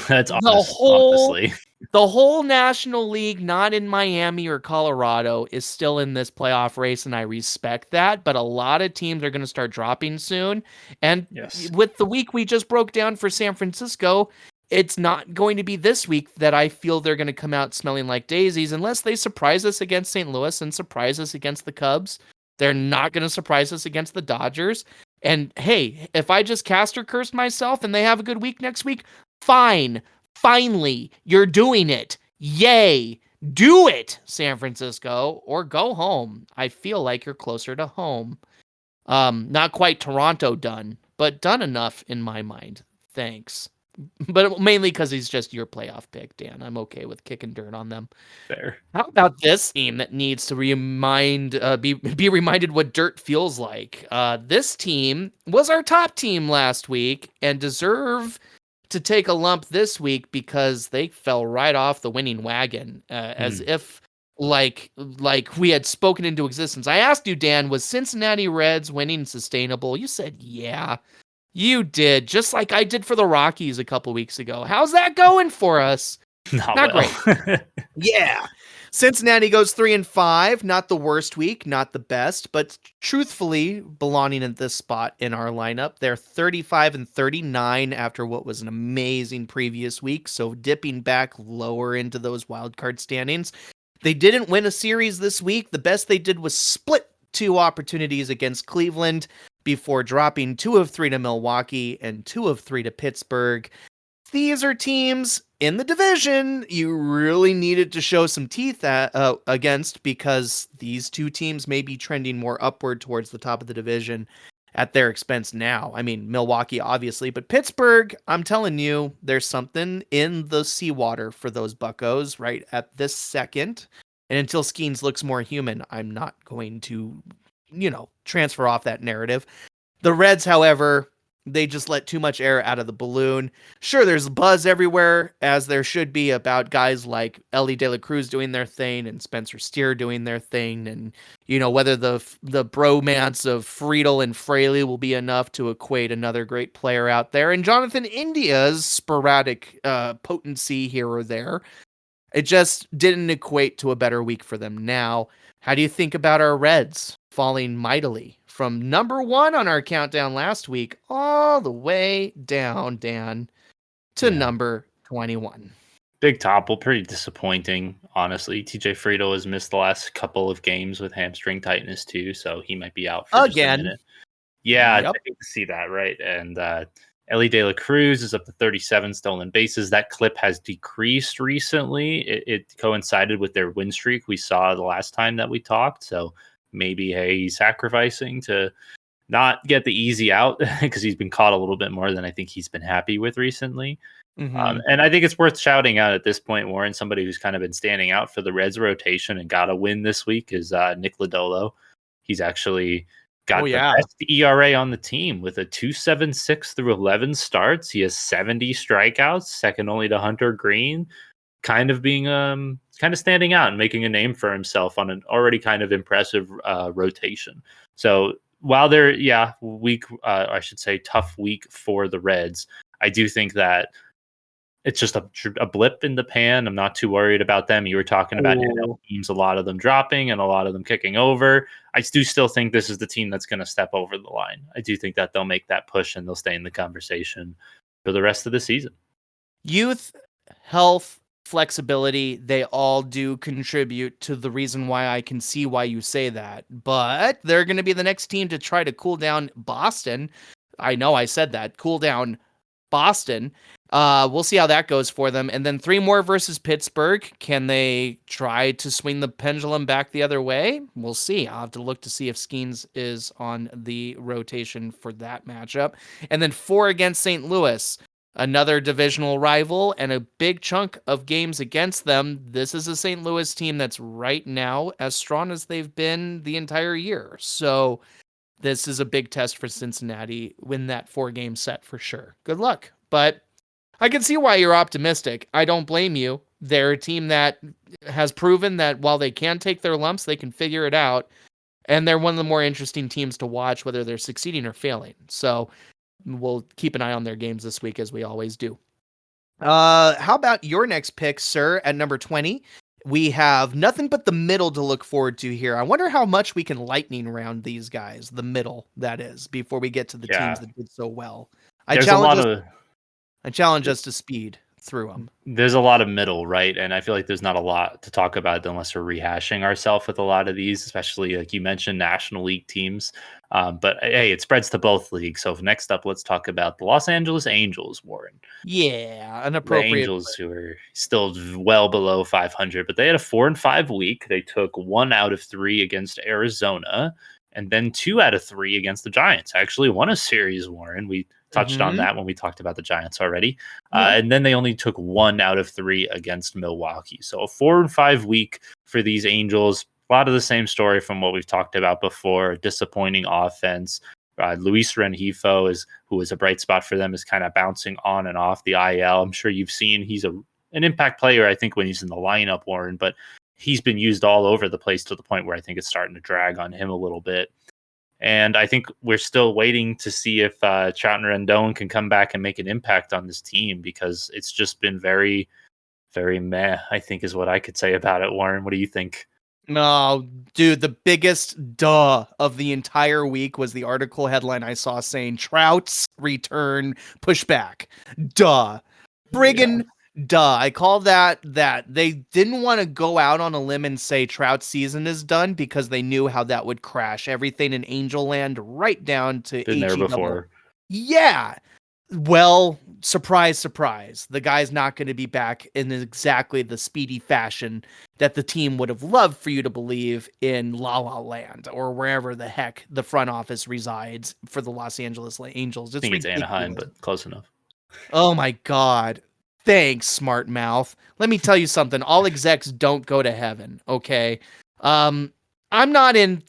That's honestly. The whole National League, not in Miami or Colorado, is still in this playoff race, and I respect that. But a lot of teams are going to start dropping soon. And with the week we just broke down for San Francisco, it's not going to be this week that I feel they're going to come out smelling like daisies, unless they surprise us against St. Louis and surprise us against the Cubs. They're not going to surprise us against the Dodgers. And hey, if I just cast or cursed myself and they have a good week next week, fine. Finally, you're doing it. Yay. Do it, San Francisco, or go home. I feel like you're closer to home. Not quite Toronto done, but done enough in my mind. Thanks. But mainly because he's just your playoff pick, Dan. I'm okay with kicking dirt on them. Fair. How about this team that needs to be reminded what dirt feels like? This team was our top team last week and deserve to take a lump this week because they fell right off the winning wagon, as if like we had spoken into existence. I asked you, Dan, was Cincinnati Reds winning sustainable? You said, yeah. You did, just like I did for the Rockies a couple weeks ago. How's that going for us? Not great. Yeah. Cincinnati goes 3-5. Not the worst week, not the best, but truthfully belonging at this spot in our lineup. They're 35-39 after what was an amazing previous week, so dipping back lower into those wildcard standings. They didn't win a series this week. The best they did was split 2 opportunities against Cleveland before dropping 2 of 3 to Milwaukee and 2 of 3 to Pittsburgh. These are teams in the division you really needed to show some teeth against, because these 2 teams may be trending more upward towards the top of the division at their expense now. I mean, Milwaukee, obviously, but Pittsburgh, I'm telling you, there's something in the seawater for those Buccos right at this second. And until Skeens looks more human, I'm not going to, transfer off that narrative. The Reds, however, they just let too much air out of the balloon. Sure, there's buzz everywhere, as there should be, about guys like Ellie De La Cruz doing their thing and Spencer Steer doing their thing, and whether the bromance of Friedel and Fraley will be enough to equate another great player out there, and Jonathan India's sporadic potency here or there. It just didn't equate to a better week for them. Now, how do you think about our Reds falling mightily from number 1 on our countdown last week all the way down, Dan, to number 21? Big topple, pretty disappointing, honestly. TJ Friedel has missed the last couple of games with hamstring tightness too, so he might be out for just a minute. Yeah, yep. I hate to see that, right? And Ellie De La Cruz is up to 37 stolen bases. That clip has decreased recently. It coincided with their win streak we saw the last time that we talked. So maybe, he's sacrificing to not get the easy out because he's been caught a little bit more than I think he's been happy with recently. Mm-hmm. And I think it's worth shouting out at this point, Warren, somebody who's kind of been standing out for the Reds rotation and got a win this week is Nick Lodolo. He's actually got the best ERA on the team with a 2.76 through 11 starts. He has 70 strikeouts, second only to Hunter Green, kind of being kind of standing out and making a name for himself on an already kind of impressive rotation. So while they're tough week for the Reds, I do think that it's just a blip in the pan. I'm not too worried about them. You were talking about NL teams, a lot of them dropping and a lot of them kicking over. I do still think this is the team that's going to step over the line. I do think that they'll make that push and they'll stay in the conversation for the rest of the season. Youth, health, flexibility, they all do contribute to the reason why I can see why you say that. But they're going to be the next team to try to cool down Boston. I know I said that. Cool down Boston. We'll see how that goes for them. And then 3 more versus Pittsburgh. Can they try to swing the pendulum back the other way? We'll see. I'll have to look to see if Skeens is on the rotation for that matchup. And then 4 against St. Louis. another divisional rival and a big chunk of games against them. This is a St. Louis team that's right now as strong as they've been the entire year. So this is a big test for Cincinnati. Win that 4-game set for sure. Good luck. But I can see why you're optimistic. I don't blame you. They're a team that has proven that while they can take their lumps, they can figure it out. And they're one of the more interesting teams to watch, whether they're succeeding or failing. So we'll keep an eye on their games this week, as we always do. How about your next pick, sir, at number 20? We have nothing but the middle to look forward to here. I wonder how much we can lightning round these guys, the middle, that is, before we get to the teams that did so well. I challenge us to speed through them. There's a lot of middle, right? And I feel like there's not a lot to talk about unless we're rehashing ourselves with a lot of these, especially like you mentioned, National League teams. But hey, it spreads to both leagues. So next up, let's talk about the Los Angeles Angels, Warren. Yeah, an appropriate. The Angels, who are still well below 500, but they had a 4-5 week. They took 1 out of 3 against Arizona, and then 2 out of 3 against the Giants. Actually won a series, Warren. We touched on that when we talked about the Giants already. And then they only took 1 out of 3 against Milwaukee. So a 4-5 week for these Angels. A lot of the same story from what we've talked about before. Disappointing offense. Luis Rengifo, who was a bright spot for them, is kind of bouncing on and off the IL. I'm sure you've seen he's an impact player, I think, when he's in the lineup, Warren, but he's been used all over the place to the point where I think it's starting to drag on him a little bit. And I think we're still waiting to see if Trout and Rendon can come back and make an impact on this team, because it's just been very, very meh, I think is what I could say about it. Warren, what do you think? No, dude, the biggest duh of the entire week was the article headline I saw saying Trout's return pushback. Duh. Friggin' duh. I call that they didn't want to go out on a limb and say Trout's season is done because they knew how that would crash everything in Angel Land right down to Been there before. Yeah. Well, surprise, surprise. The guy's not going to be back in exactly the speedy fashion that the team would have loved for you to believe in La La Land or wherever the heck the front office resides for the Los Angeles Angels. I think it's Anaheim, but close enough. Oh my God. Thanks, smart mouth. Let me tell you something. All execs don't go to heaven. Okay. I'm not in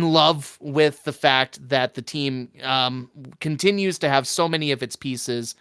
love with the fact that the team continues to have so many of its pieces.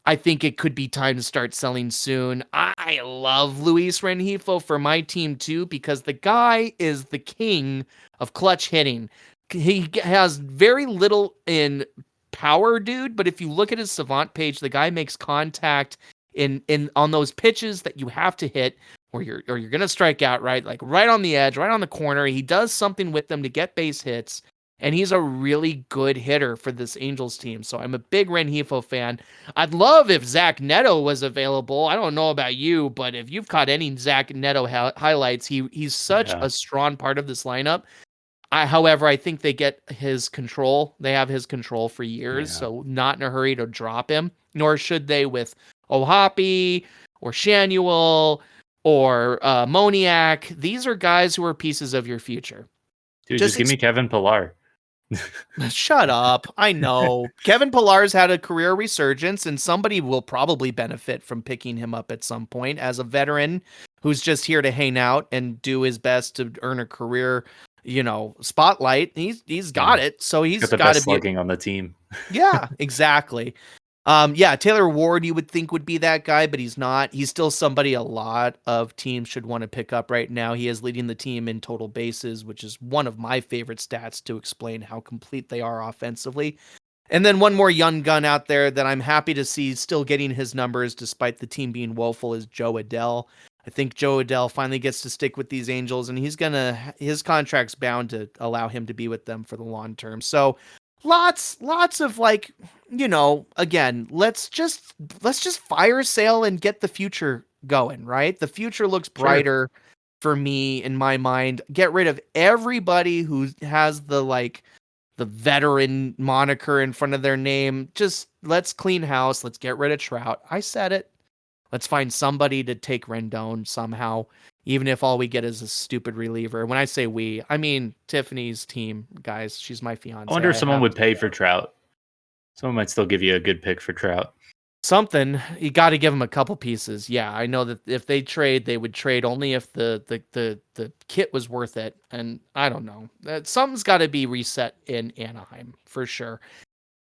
I think it could be time to start selling soon. I love Luis Rengifo for my team too, because the guy is the king of clutch hitting. He has very little in power, dude, but if you look at his Savant page, the guy makes contact in on those pitches that you have to hit, or you're gonna strike out, right? Like right on the edge, right on the corner. He does something with them to get base hits, and he's a really good hitter for this Angels team. So I'm a big Rengifo fan. I'd love if Zach Neto was available. I don't know about you, but if you've caught any Zach Neto highlights, he's such a strong part of this lineup. However, I think they get his control. They have his control for years, so not in a hurry to drop him, nor should they with Ohapi or Shanuel or Moniak. These are guys who are pieces of your future. Dude, just give me Kevin Pillar. Shut up. I know. Kevin Pillar's had a career resurgence, and somebody will probably benefit from picking him up at some point as a veteran who's just here to hang out and do his best to earn a career, spotlight. He's got it. So he's got the best slugging on the team. Yeah, exactly. Taylor Ward, you would think would be that guy, but he's not. He's still somebody a lot of teams should want to pick up right now. He is leading the team in total bases, which is one of my favorite stats to explain how complete they are offensively. And then one more young gun out there that I'm happy to see still getting his numbers despite the team being woeful is Joe Adell. I think Joe Adell finally gets to stick with these Angels, and his contract's bound to allow him to be with them for the long term. So lots of again, let's just fire sale and get the future going, right? The future looks brighter for me in my mind. Get rid of everybody who has the veteran moniker in front of their name. Just let's clean house. Let's get rid of Trout. I said it. Let's find somebody to take Rendon somehow, even if all we get is a stupid reliever. When I say we, I mean Tiffany's team, guys. She's my fiance. I wonder if someone would pay for Trout. Someone might still give you a good pick for Trout. Something, you got to give them a couple pieces. Yeah, I know that if they trade, they would trade only if the kit was worth it. And I don't know. Something's got to be reset in Anaheim for sure.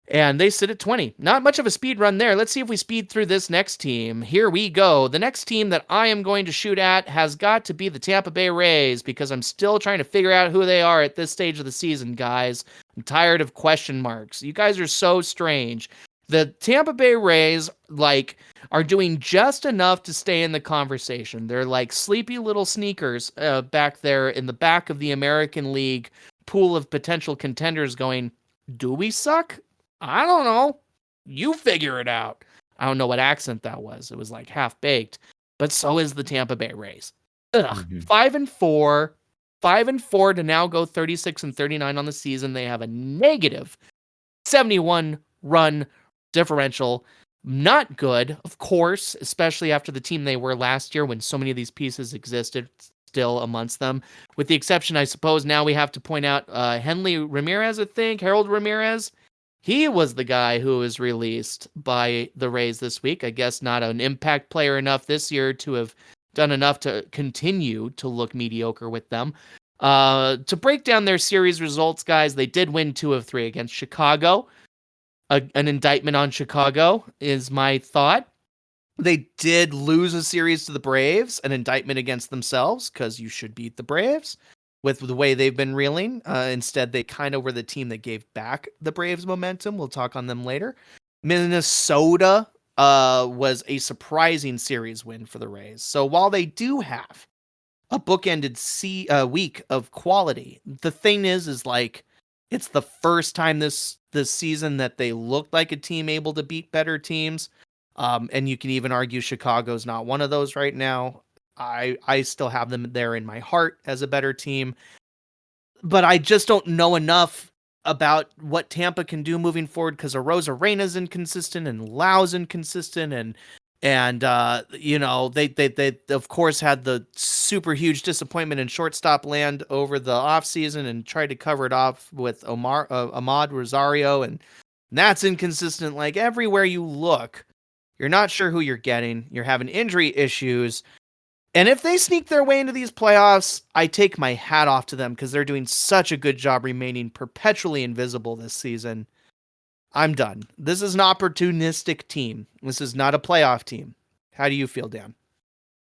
And they sit at 20. Not much of a speed run there. Let's see if we speed through this next team. Here we go. The next team that I am going to shoot at has got to be the Tampa Bay Rays because I'm still trying to figure out who they are at this stage of the season, guys. I'm tired of question marks. You guys are so strange. The Tampa Bay Rays, are doing just enough to stay in the conversation. They're like sleepy little sneakers back there in the back of the American League pool of potential contenders going, do we suck? I don't know. You figure it out. I don't know what accent that was. It was like half baked, but so is the Tampa Bay Rays. Ugh. 5-4, 5-4 to now go 36-39 on the season. They have a negative 71 run differential. Not good, of course, especially after the team they were last year when so many of these pieces existed still amongst them. With the exception, I suppose, now we have to point out Henley Ramirez, Harold Ramirez. He was the guy who was released by the Rays this week. I guess not an impact player enough this year to have done enough to continue to look mediocre with them. To break down their series results, guys, they did win 2 of 3 against Chicago. An indictment on Chicago is my thought. They did lose a series to the Braves, an indictment against themselves, because you should beat the Braves with the way they've been reeling. Instead, they kind of were the team that gave back the Braves momentum. We'll talk on them later. Minnesota was a surprising series win for the Rays. So while they do have a bookended week of quality, the thing is it's the first time this season that they looked like a team able to beat better teams. And you can even argue Chicago's not one of those right now. I still have them there in my heart as a better team, but I just don't know enough about what Tampa can do moving forward because Arozarena inconsistent and Lau's inconsistent and they of course had the super huge disappointment in shortstop land over the offseason and tried to cover it off with Ahmad Rosario, and that's inconsistent. Like everywhere you look, you're not sure who you're getting. You're having injury issues. And if they sneak their way into these playoffs, I take my hat off to them because they're doing such a good job remaining perpetually invisible this season. I'm done. This is an opportunistic team. This is not a playoff team. How do you feel, Dan?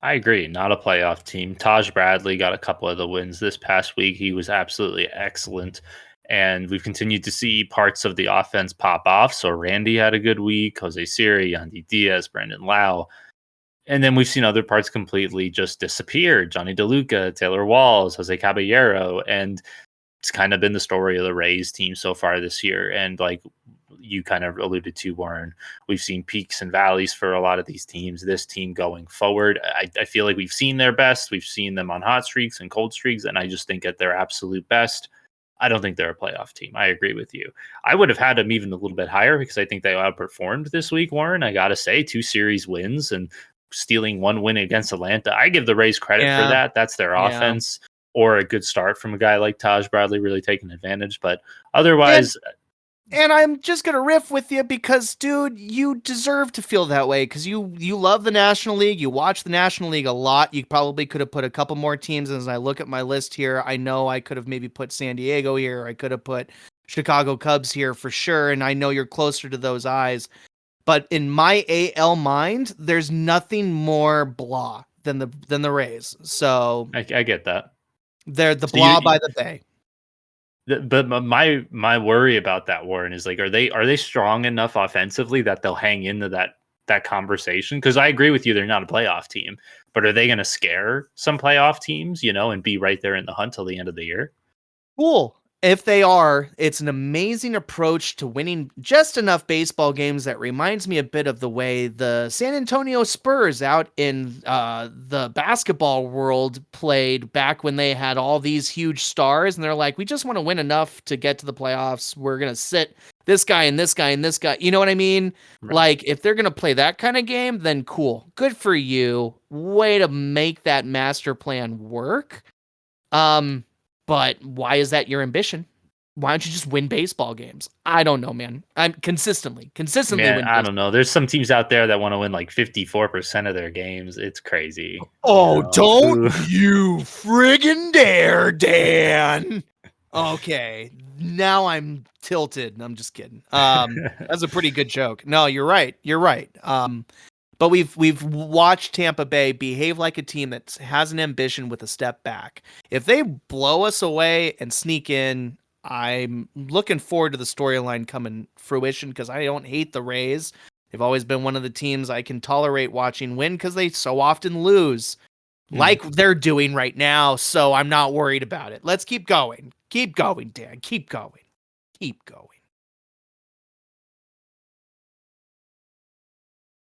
I agree. Not a playoff team. Taj Bradley got a couple of the wins this past week. He was absolutely excellent. And we've continued to see parts of the offense pop off. So Randy had a good week. Jose Siri, Yandy Diaz, Brandon Lau. And then we've seen other parts completely just disappear. Johnny DeLuca, Taylor Walls, Jose Caballero. And it's kind of been the story of the Rays team so far this year. And like you kind of alluded to, Warren, we've seen peaks and valleys for a lot of these teams. This team going forward, I feel like we've seen their best. We've seen them on hot streaks and cold streaks. And I just think at their absolute best, I don't think they're a playoff team. I agree with you. I would have had them even a little bit higher because I think they outperformed this week, Warren. I got to say, 2 series wins and stealing 1 win against Atlanta. I give the Rays credit for that. That's their offense or a good start from a guy like Taj Bradley really taking advantage. But otherwise... And I'm just going to riff with you because, dude, you deserve to feel that way because you love the National League. You watch the National League a lot. You probably could have put a couple more teams. As I look at my list here, I know I could have maybe put San Diego here. I could have put Chicago Cubs here for sure. And I know you're closer to those eyes. But in my AL mind, there's nothing more blah than the Rays. So I get that. They're the blah by the bay. But my worry about that, Warren, is like, are they strong enough offensively that they'll hang into that conversation? Because I agree with you, they're not a playoff team, but are they going to scare some playoff teams, and be right there in the hunt till the end of the year? Cool. If they are, it's an amazing approach to winning just enough baseball games that reminds me a bit of the way the San Antonio Spurs out in the basketball world played back when they had all these huge stars. And they're like, we just want to win enough to get to the playoffs. We're going to sit this guy and this guy and this guy. You know what I mean? Right. Like, if they're going to play that kind of game, then cool. Good for you. Way to make that master plan work. But why is that your ambition? Why don't you just win baseball games? I don't know, man. I'm consistently Man, win I don't baseball. know. There's some teams out there that want to win like 54% of their games. It's crazy. Oh, don't Who you friggin' dare, Dan. Okay, now I'm tilted. I'm just kidding. That's a pretty good joke. No, you're right. You're right. But we've watched Tampa Bay behave like a team that has an ambition with a step back. If they blow us away and sneak in, I'm looking forward to the storyline coming fruition because I don't hate the Rays. They've always been one of the teams I can tolerate watching win because they so often lose, Mhm. like they're doing right now. So I'm not worried about it. Let's keep going. Keep going, Dan. Keep going. Keep going.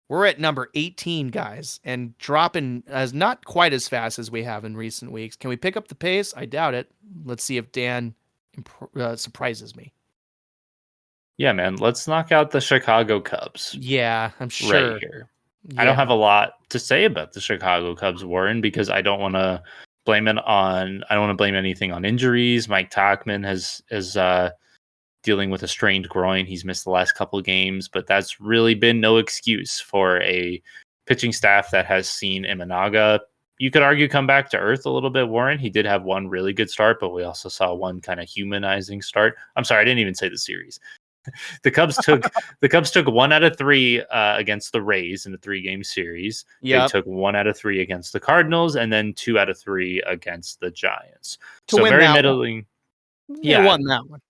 We're at number 18, guys, and dropping as not quite as fast as we have in recent weeks. Can we pick up the pace? I doubt it. Let's see if Dan surprises me. Yeah, man. Let's knock out the Chicago Cubs Yeah, I'm right sure. here. I don't Yeah. have a lot to say about the Chicago Cubs, Warren, because I don't want to blame it on. I don't want to blame anything on injuries. Mike Tachman has dealing with a strained groin. He's missed the last couple of games, but that's really been no excuse for a pitching staff that has seen Imanaga. You could argue come back to earth a little bit, Warren. He did have one really good start, but we also saw one kind of humanizing start. I'm sorry, I didn't even say the series. The Cubs took 1 out of 3 against the Rays in the 3-game series. They Yep. took 1 out of 3 against the Cardinals, and then 2 out of 3 against the Giants. To So win very that one. middling. They Yeah, won that one.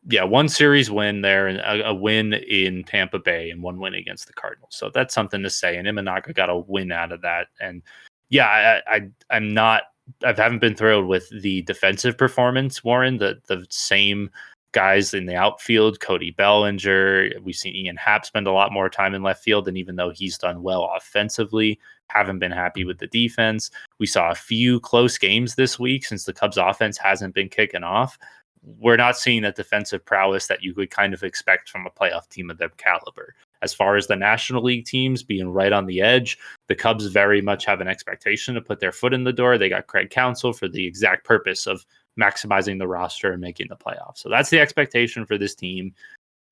yeah, one series win there and a win in Tampa Bay and one win against the Cardinals. So that's something to say. And Imanaga got a win out of that. And yeah, I'm not. I haven't been thrilled with the defensive performance, Warren. The same guys in the outfield, Cody Bellinger. We've seen Ian Happ spend a lot more time in left field, and even though he's done well offensively, haven't been happy with the defense. We saw a few close games this week since the Cubs offense hasn't been kicking off. We're not seeing that defensive prowess that you would kind of expect from a playoff team of their caliber. As far as the National League teams being right on the edge, the Cubs very much have an expectation to put their foot in the door. They got Craig Counsell for the exact purpose of maximizing the roster and making the playoffs. So that's the expectation for this team.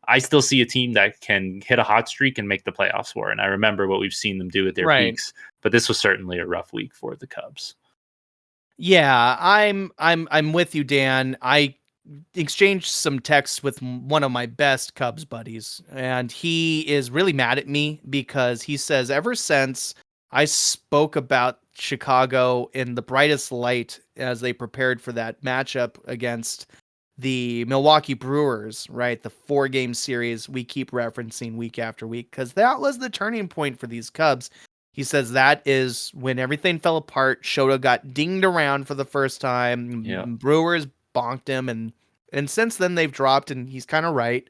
I still see a team that can hit a hot streak and make the playoffs for. And I remember what we've seen them do at their Right. peaks, but this was certainly a rough week for the Cubs. Yeah, I'm with you, Dan. I exchanged some texts with one of my best Cubs buddies, and he is really mad at me because he says ever since I spoke about Chicago in the brightest light as they prepared for that matchup against the Milwaukee Brewers, right? The 4-game series we keep referencing week after week because that was the turning point for these Cubs. He says that is when everything fell apart. Shota got dinged around for the first Yeah. time. Brewers bonked him, and since then they've dropped, and he's kind of right.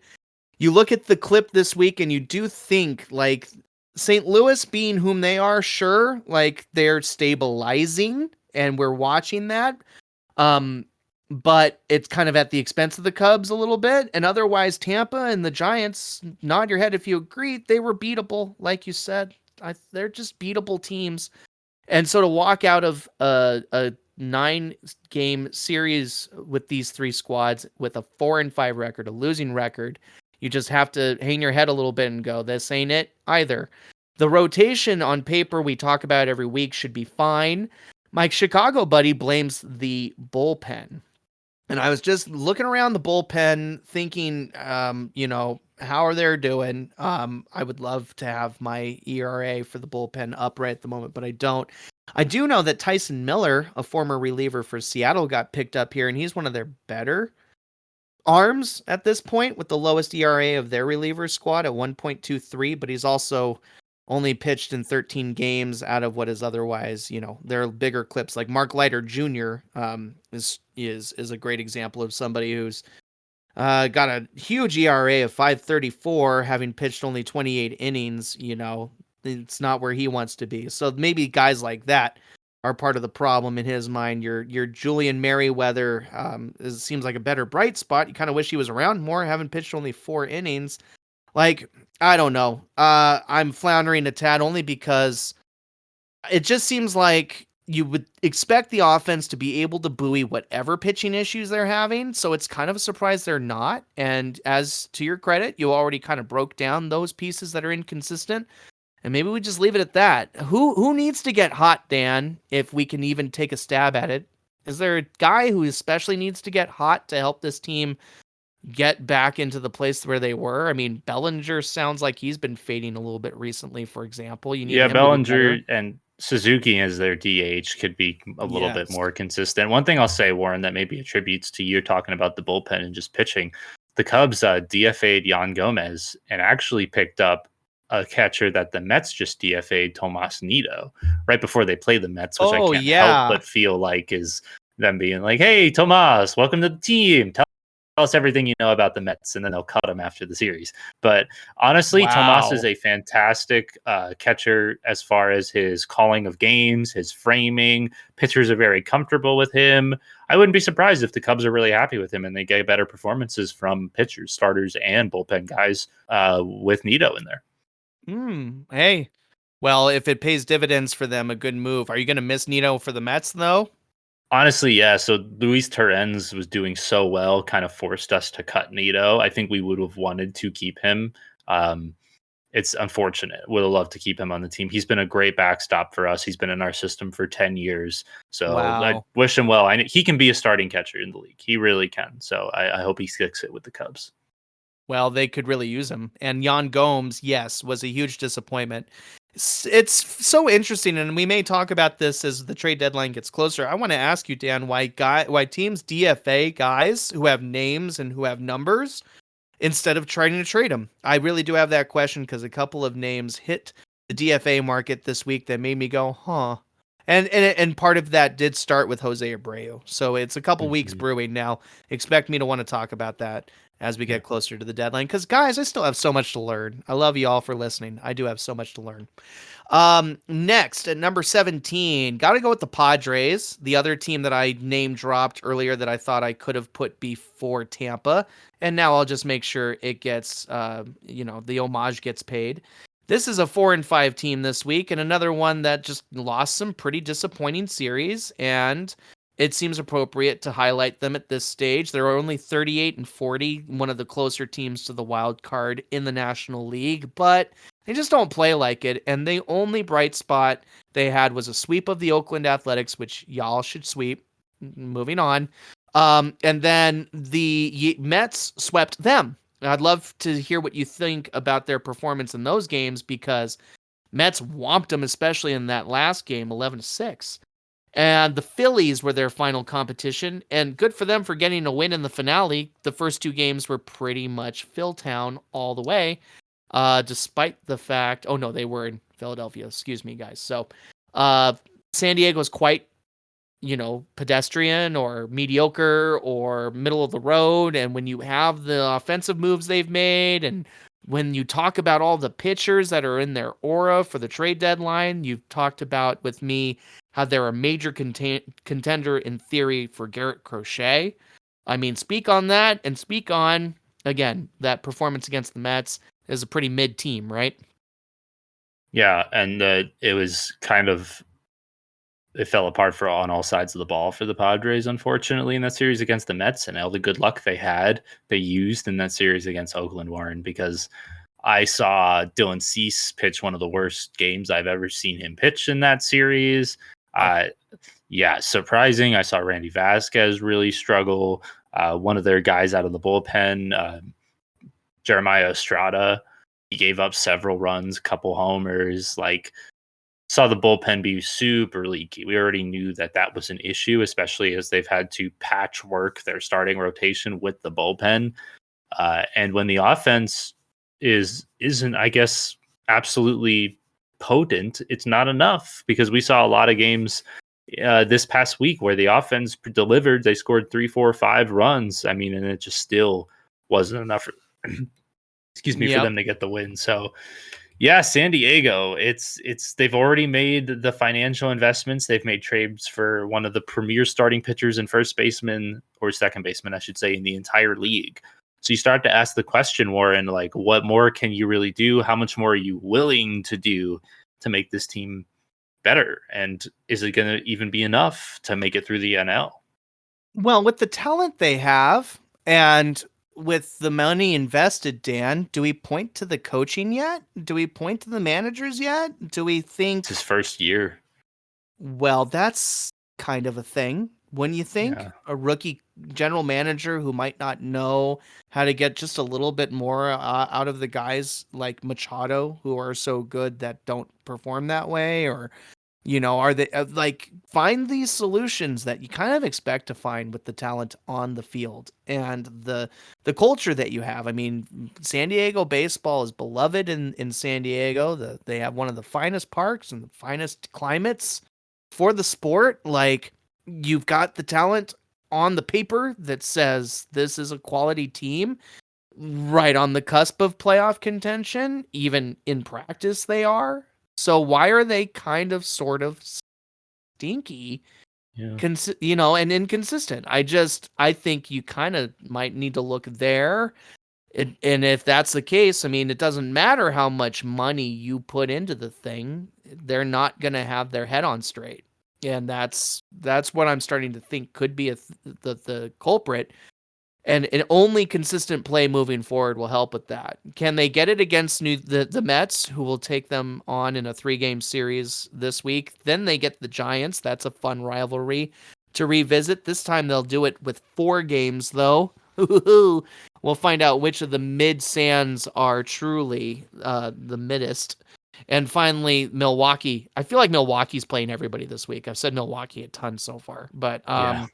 You look at the clip this week, and you do think like St. Louis, being whom they are, sure, like they're stabilizing, and we're watching that. But it's kind of at the expense of the Cubs a little bit, and otherwise Tampa and the Giants, nod your head if you agree, they were beatable, like you said. They're just beatable teams. And so to walk out of a 9-game series with these 3 squads with a 4-5 record, a losing record, you just have to hang your head a little bit and go, this ain't it either. The rotation on paper, we talk about every week, should be fine. My Chicago buddy blames the bullpen. And I was just looking around the bullpen thinking, how are they doing? I would love to have my ERA for the bullpen up right at the moment, but I don't. I do know that Tyson Miller, a former reliever for Seattle, got picked up here, and he's one of their better arms at this point with the lowest ERA of their reliever squad at 1.23, but he's also only pitched in 13 games out of what is otherwise, there are bigger clips like Mark Leiter Jr. Is a great example of somebody who's got a huge ERA of 5.34, having pitched only 28 innings. It's not where he wants to be. So maybe guys like that are part of the problem in his mind. Your Julian Merriweather seems like a better bright spot. You kind of wish he was around more, having pitched only 4 innings. Like, I don't know. I'm floundering a tad only because it just seems like you would expect the offense to be able to buoy whatever pitching issues they're having. So it's kind of a surprise they're not. And as to your credit, you already kind of broke down those pieces that are inconsistent. And maybe we just leave it at that. Who needs to get hot, Dan, if we can even take a stab at it? Is there a guy who especially needs to get hot to help this team get back into the place where they were? I mean, Bellinger sounds like he's been fading a little bit recently, for example. You need Yeah, him to do better. Bellinger and Suzuki as their DH could be a little bit Yes. more consistent. One thing I'll say, Warren, that maybe attributes to you talking about the bullpen and just pitching. The Cubs DFA'd Yan Gomez and actually picked up a catcher that the Mets just DFA'd, Tomas Nido, right before they played the Mets, which I Oh, can't help yeah. but feel like is them being like, "Hey, Tomas, welcome to the team. Tell us everything you know about the Mets," and then they'll cut him after the series. But honestly, Tomas is Wow. a fantastic catcher as far as his calling of games, his framing. Pitchers are very comfortable with him. I wouldn't be surprised if the Cubs are really happy with him and they get better performances from pitchers, starters, and bullpen guys with Nido in there. Hey. Well, if it pays dividends for them, a good move. Are you going to miss Nino for the Mets, though? Honestly, yeah. So Luis Torrens was doing so well, kind of forced us to cut Nido. I think we would have wanted to keep him. Um, it's unfortunate. Would have loved to keep him on the team. He's been a great backstop for us. He's been in our system for 10 years. So I Wow. wish him well. He can be a starting catcher in the league. He really can. So I hope he sticks it with the Cubs. Well, they could really use him. And Jan Gomes, yes, was a huge disappointment. It's so interesting, and we may talk about this as the trade deadline gets closer. I want to ask you, Dan, why teams DFA guys who have names and who have numbers instead of trying to trade them? I really do have that question because a couple of names hit the DFA market this week that made me go, huh. And part of that did start with Jose Abreu. So it's a couple weeks Mhm. brewing now. Expect me to want to talk about that as we Yeah. get closer to the deadline. Because guys, I still have so much to learn. I love you all for listening. I do have so much to learn. Next at number 17, got to go with the Padres, the other team that I name dropped earlier that I thought I could have put before Tampa. And now I'll just make sure it gets, the homage gets paid. This is a 4-5 team this week, and another one that just lost some pretty disappointing series. And it seems appropriate to highlight them at this stage. They're only 38-40, one of the closer teams to the wild card in the National League, but they just don't play like it. And the only bright spot they had was a sweep of the Oakland Athletics, which y'all should sweep. Moving on. And then the Mets swept them. I'd love to hear what you think about their performance in those games because Mets whomped them, especially in that last game, 11-6. And the Phillies were their final competition, and good for them for getting a win in the finale. The first two games were pretty much Philtown all the way, despite the fact, oh no, they were in Philadelphia. Excuse me, guys. So, San Diego's quite pedestrian or mediocre or middle of the road. And when you have the offensive moves they've made, and when you talk about all the pitchers that are in their aura for the trade deadline, you've talked about with me how they're a major contender in theory for Garrett Crochet. I mean, speak on that and speak on, again, that performance against the Mets is a pretty mid team, right? Yeah, and it was kind of it fell apart for on all sides of the ball for the Padres, unfortunately, in that series against the Mets, and all the good luck they used in that series against Oakland, Warren, because I saw Dylan Cease pitch one of the worst games I've ever seen him pitch in that series. Oh, Yeah, surprising. I saw Randy Vasquez really struggle. One of their guys out of the bullpen, Jeremiah Estrada, he gave up several runs, a couple homers. Like, saw the bullpen be super leaky. We already knew that was an issue, especially as they've had to patchwork their starting rotation with the bullpen. And when the offense isn't, I guess, absolutely potent, it's not enough because we saw a lot of games this past week where the offense delivered. They scored 3, 4, 5 runs. I mean, and it just still wasn't enough. Excuse me, for yep. them to get the win. So yeah, San Diego, it's they've already made the financial investments. They've made trades for one of the premier starting pitchers and first baseman or second baseman, I should say, in the entire league. So you start to ask the question, Warren, like, what more can you really do? How much more are you willing to do to make this team better? And is it going to even be enough to make it through the NL? Well, with the talent they have and with the money invested, Dan, do we point to the coaching yet? Do we point to the managers yet? Do we It's think, his first year. well, that's kind of a thing. When you think Yeah. a rookie general manager who might not know how to get just a little bit more out of the guys like Machado, who are so good that don't perform that way, or are they like find these solutions that you kind of expect to find with the talent on the field and the culture that you have. I mean, San Diego baseball is beloved in San Diego. They have one of the finest parks and the finest climates for the sport. Like, you've got the talent on the paper that says this is a quality team right on the cusp of playoff contention. Even in practice, they are. So why are they kind of sort of stinky, Yeah. and inconsistent? I think you kind of might need to look there. And if that's the case, I mean, it doesn't matter how much money you put into the thing, they're not going to have their head on straight. And that's what I'm starting to think could be the culprit. And only consistent play moving forward will help with that. Can they get it against the Mets, who will take them on in a 3-game series this week? Then they get the Giants. That's a fun rivalry to revisit. This time they'll do it with 4 games, though. We'll find out which of the mid-sands are truly the middest. And finally, Milwaukee. I feel like Milwaukee's playing everybody this week. I've said Milwaukee a ton so far. But Yeah.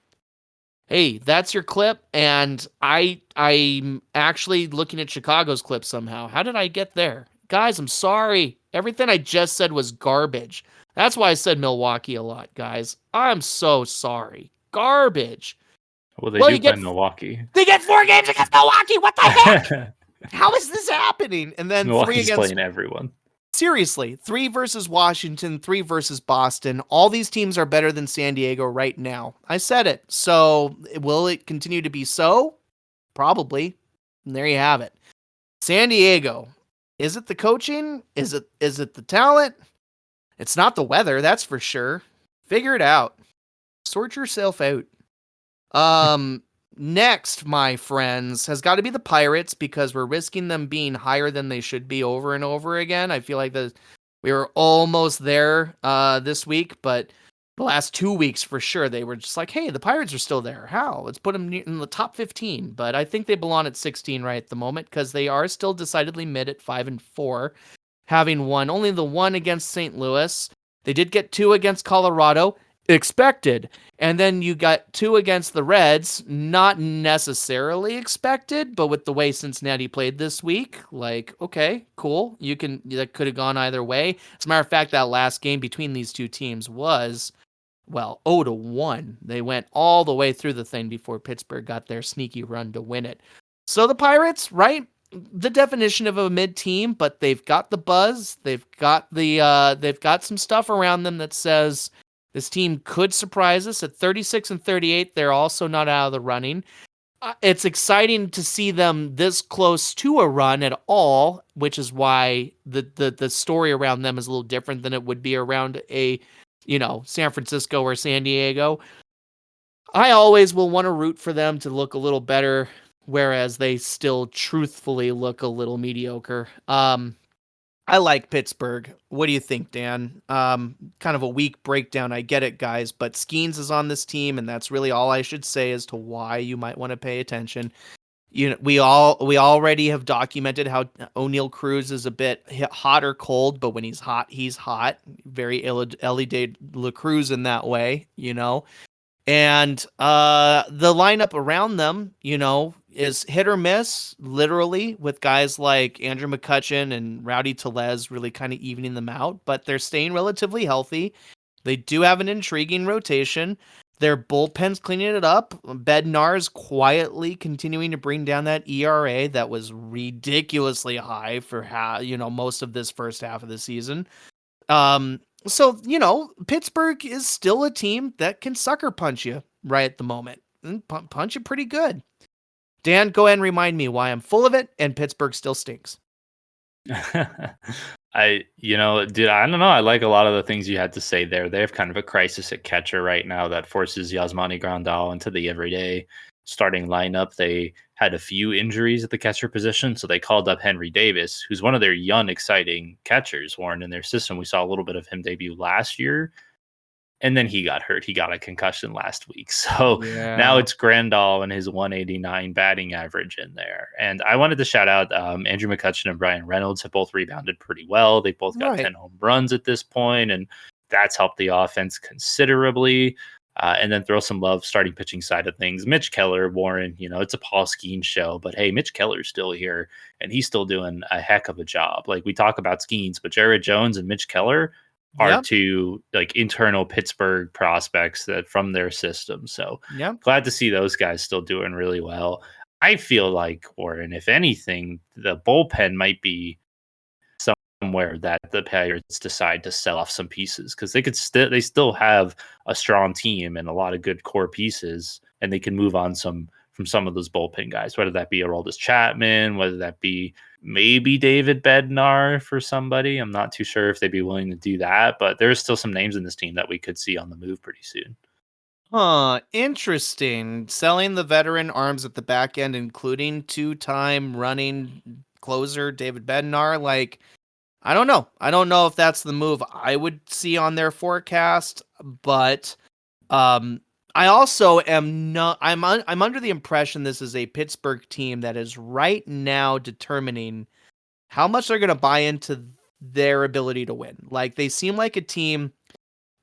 hey, that's your clip, and I'm actually looking at Chicago's clip somehow. How did I get there? Guys, I'm sorry. Everything I just said was garbage. That's why I said Milwaukee a lot, guys. I'm so sorry. Garbage. Well, they Well, do play Milwaukee. they get 4 games against Milwaukee. What the heck? How is this happening? And then 3 Milwaukee's against playing everyone. Seriously, 3 versus Washington, 3 versus Boston. All these teams are better than San Diego right now. I said it. So will it continue to be so? Probably. And there you have it. San Diego. Is it the coaching? Is it the talent? It's not the weather, that's for sure. Figure it out. Sort yourself out. Next, my friends, has got to be the Pirates, because we're risking them being higher than they should be over and over again. I feel like we were almost there this week, but the last 2 weeks for sure, they were just like, hey, the Pirates are still there. How? Let's put them in the top 15. But I think they belong at 16 right at the moment, because they are still decidedly mid at 5-4, having won only the 1 against St. Louis. They did get 2 against Colorado. Expected. And then you got 2 against the Reds, not necessarily expected, but with the way Cincinnati played this week, like, okay, cool. That could have gone either way. As a matter of fact, that last game between these two teams was, well, 0-1. They went all the way through the thing before Pittsburgh got their sneaky run to win it. So the Pirates, right? The definition of a mid team, but they've got the buzz. They've got some stuff around them that says this team could surprise us. At 36-38, they're also not out of the running. It's exciting to see them this close to a run at all, which is why the story around them is a little different than it would be around a, San Francisco or San Diego. I always will want to root for them to look a little better, whereas they still truthfully look a little mediocre. I like Pittsburgh. What do you think, Dan? Kind of a weak breakdown. I get it, guys, but Skeens is on this team, and that's really all I should say as to why you might want to pay attention. We already have documented how O'Neal Cruz is a bit hot or cold, but when he's hot. Very Ellie De La Cruz in that way, And the lineup around them, is hit or miss, literally, with guys like Andrew McCutchen and Rowdy Tellez really kind of evening them out, but they're staying relatively healthy. They do have an intriguing rotation. Their bullpen's cleaning it up. Bednar's quietly continuing to bring down that ERA that was ridiculously high for most of this first half of the season. So, Pittsburgh is still a team that can sucker punch you right at the moment and punch you pretty good. Dan, go ahead and remind me why I'm full of it and Pittsburgh still stinks. Dude, I don't know. I like a lot of the things you had to say there. They have kind of a crisis at catcher right now that forces Yasmani Grandal into the everyday starting lineup. They had a few injuries at the catcher position, so they called up Henry Davis, who's one of their young, exciting catchers, Warren, in their system. We saw a little bit of him debut last year, and then he got hurt. He got a concussion last week. So now Yeah. it's Grandal and his 189 batting average in there. And I wanted to shout out Andrew McCutcheon and Brian Reynolds have both rebounded pretty well. They both got Right. 10 home runs at this point, and that's helped the offense considerably. And then throw some love starting pitching side of things. Mitch Keller, Warren, it's a Paul Skeens show, but hey, Mitch Keller's still here and he's still doing a heck of a job. Like we talk about Skeens, but Jared Jones and Mitch Keller are Yep. two like internal Pittsburgh prospects that from their system. So Yep. glad to see those guys still doing really well. I feel like, Warren, if anything, the bullpen might be somewhere that the Pirates decide to sell off some pieces because they still have a strong team and a lot of good core pieces, and they can move on from some of those bullpen guys, whether that be Aroldis Chapman, whether that be maybe David Bednar for somebody. I'm not too sure if they'd be willing to do that, but there's still some names in this team that we could see on the move pretty soon. Huh, interesting. Selling the veteran arms at the back end, including two-time running closer David Bednar. Like, I don't know. I don't know if that's the move I would see on their forecast, but um, I also am not. I'm under the impression this is a Pittsburgh team that is right now determining how much they're going to buy into their ability to win. Like they seem like a team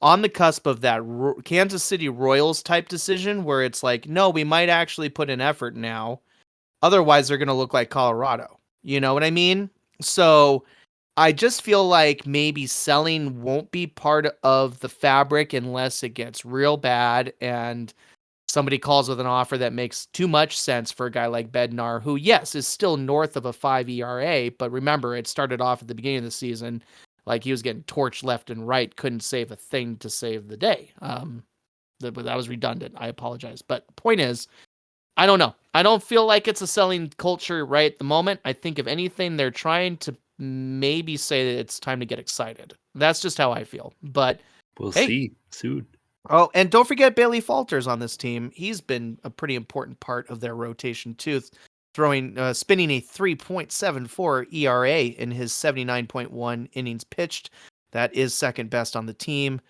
on the cusp of that Kansas City Royals type decision where it's like, no, we might actually put in effort now. Otherwise, they're going to look like Colorado. You know what I mean? So I just feel like maybe selling won't be part of the fabric unless it gets real bad and somebody calls with an offer that makes too much sense for a guy like Bednar, who, yes, is still north of a 5 ERA. But remember, it started off at the beginning of the season like he was getting torched left and right, couldn't save a thing to save the day. That was redundant. I apologize. But point is, I don't know. I don't feel like it's a selling culture right at the moment. I think if anything, they're trying to maybe say that it's time to get excited. That's just how I feel. But We'll hey, see soon. oh, and don't forget Bailey Falters on this team. He's been a pretty important part of their rotation too, spinning a 3.74 ERA in his 79.1 innings pitched. That is second best on the team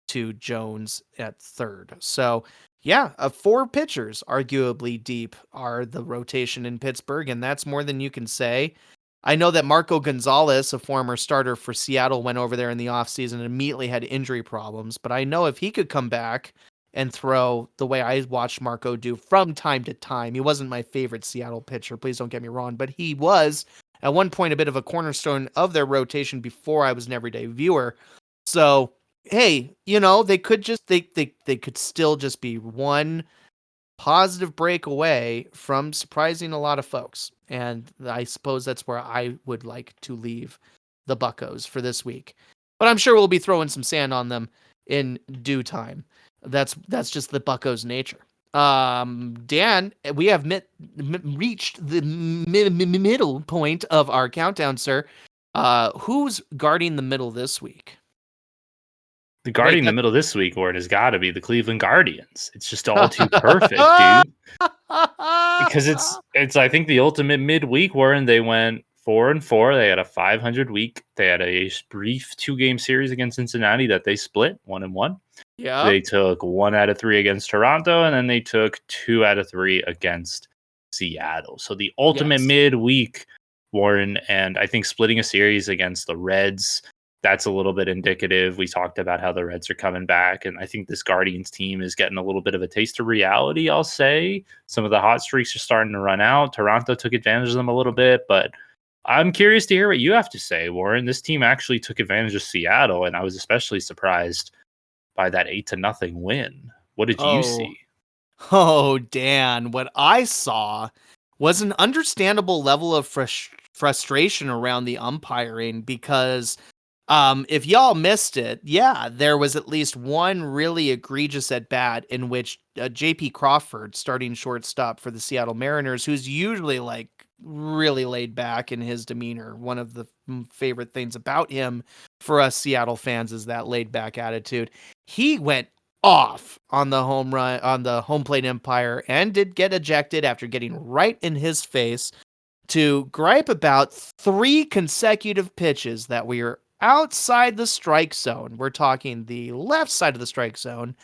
to Jones at third. So, yeah, 4 pitchers, arguably deep, are the rotation in Pittsburgh, and that's more than you can say. I know that Marco Gonzalez, a former starter for Seattle, went over there in the offseason and immediately had injury problems. But I know if he could come back and throw the way I watched Marco do from time to time, he wasn't my favorite Seattle pitcher, please don't get me wrong, but he was at one point a bit of a cornerstone of their rotation before I was an everyday viewer. So, hey, they could just they could still just be one positive break away from surprising a lot of folks. And I suppose that's where I would like to leave the Buccos for this week. But I'm sure we'll be throwing some sand on them in due time. That's just the Buccos' nature. Dan, we have reached the middle point of our countdown, sir. Who's guarding the middle this week? The Wait, guarding the middle this week, Ward, has got to be the Cleveland Guardians. It's just all too perfect, dude. Because it's I think the ultimate midweek wherein they went 4-4. They had a 500 week. They had a brief 2-game series against Cincinnati that they split 1-1. Yeah. They took 1 out of 3 against Toronto, and then they took 2 out of 3 against Seattle. So the ultimate midweek, Warren, and I think splitting a series against the Reds, that's a little bit indicative. We talked about how the Reds are coming back, and I think this Guardians team is getting a little bit of a taste of reality, I'll say. Some of the hot streaks are starting to run out. Toronto took advantage of them a little bit, but I'm curious to hear what you have to say, Warren. This team actually took advantage of Seattle, and I was especially surprised by that 8-0 win. What did you see? Oh, Dan, what I saw was an understandable level of frustration around the umpiring because if y'all missed it, yeah, there was at least one really egregious at bat in which J.P. Crawford, starting shortstop for the Seattle Mariners, who's usually like really laid back in his demeanor. One of the favorite things about him for us Seattle fans is that laid back attitude. He went off on the home plate umpire and did get ejected after getting right in his face to gripe about 3 consecutive pitches that we were outside the strike zone. We're talking the left side of the strike zone,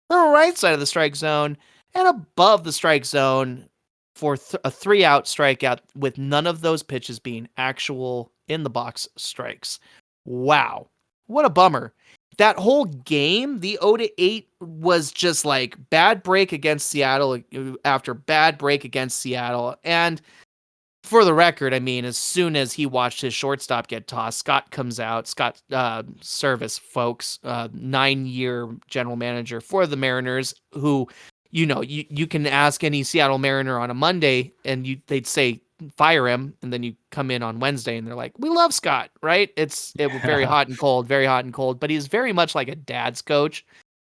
the right side of the strike zone, and above the strike zone for a 3-out strikeout with none of those pitches being actual in the box strikes. Wow. What a bummer. That whole game, the 0-8 was just like bad break against Seattle after bad break against Seattle. And for the record, I mean, as soon as he watched his shortstop get tossed, Scott comes out. Scott Service, folks, 9-year general manager for the Mariners, who, you can ask any Seattle Mariner on a Monday, and they'd say fire him, and then you come in on Wednesday, and they're like, we love Scott, right? It was very hot and cold, very hot and cold. But he's very much like a dad's coach.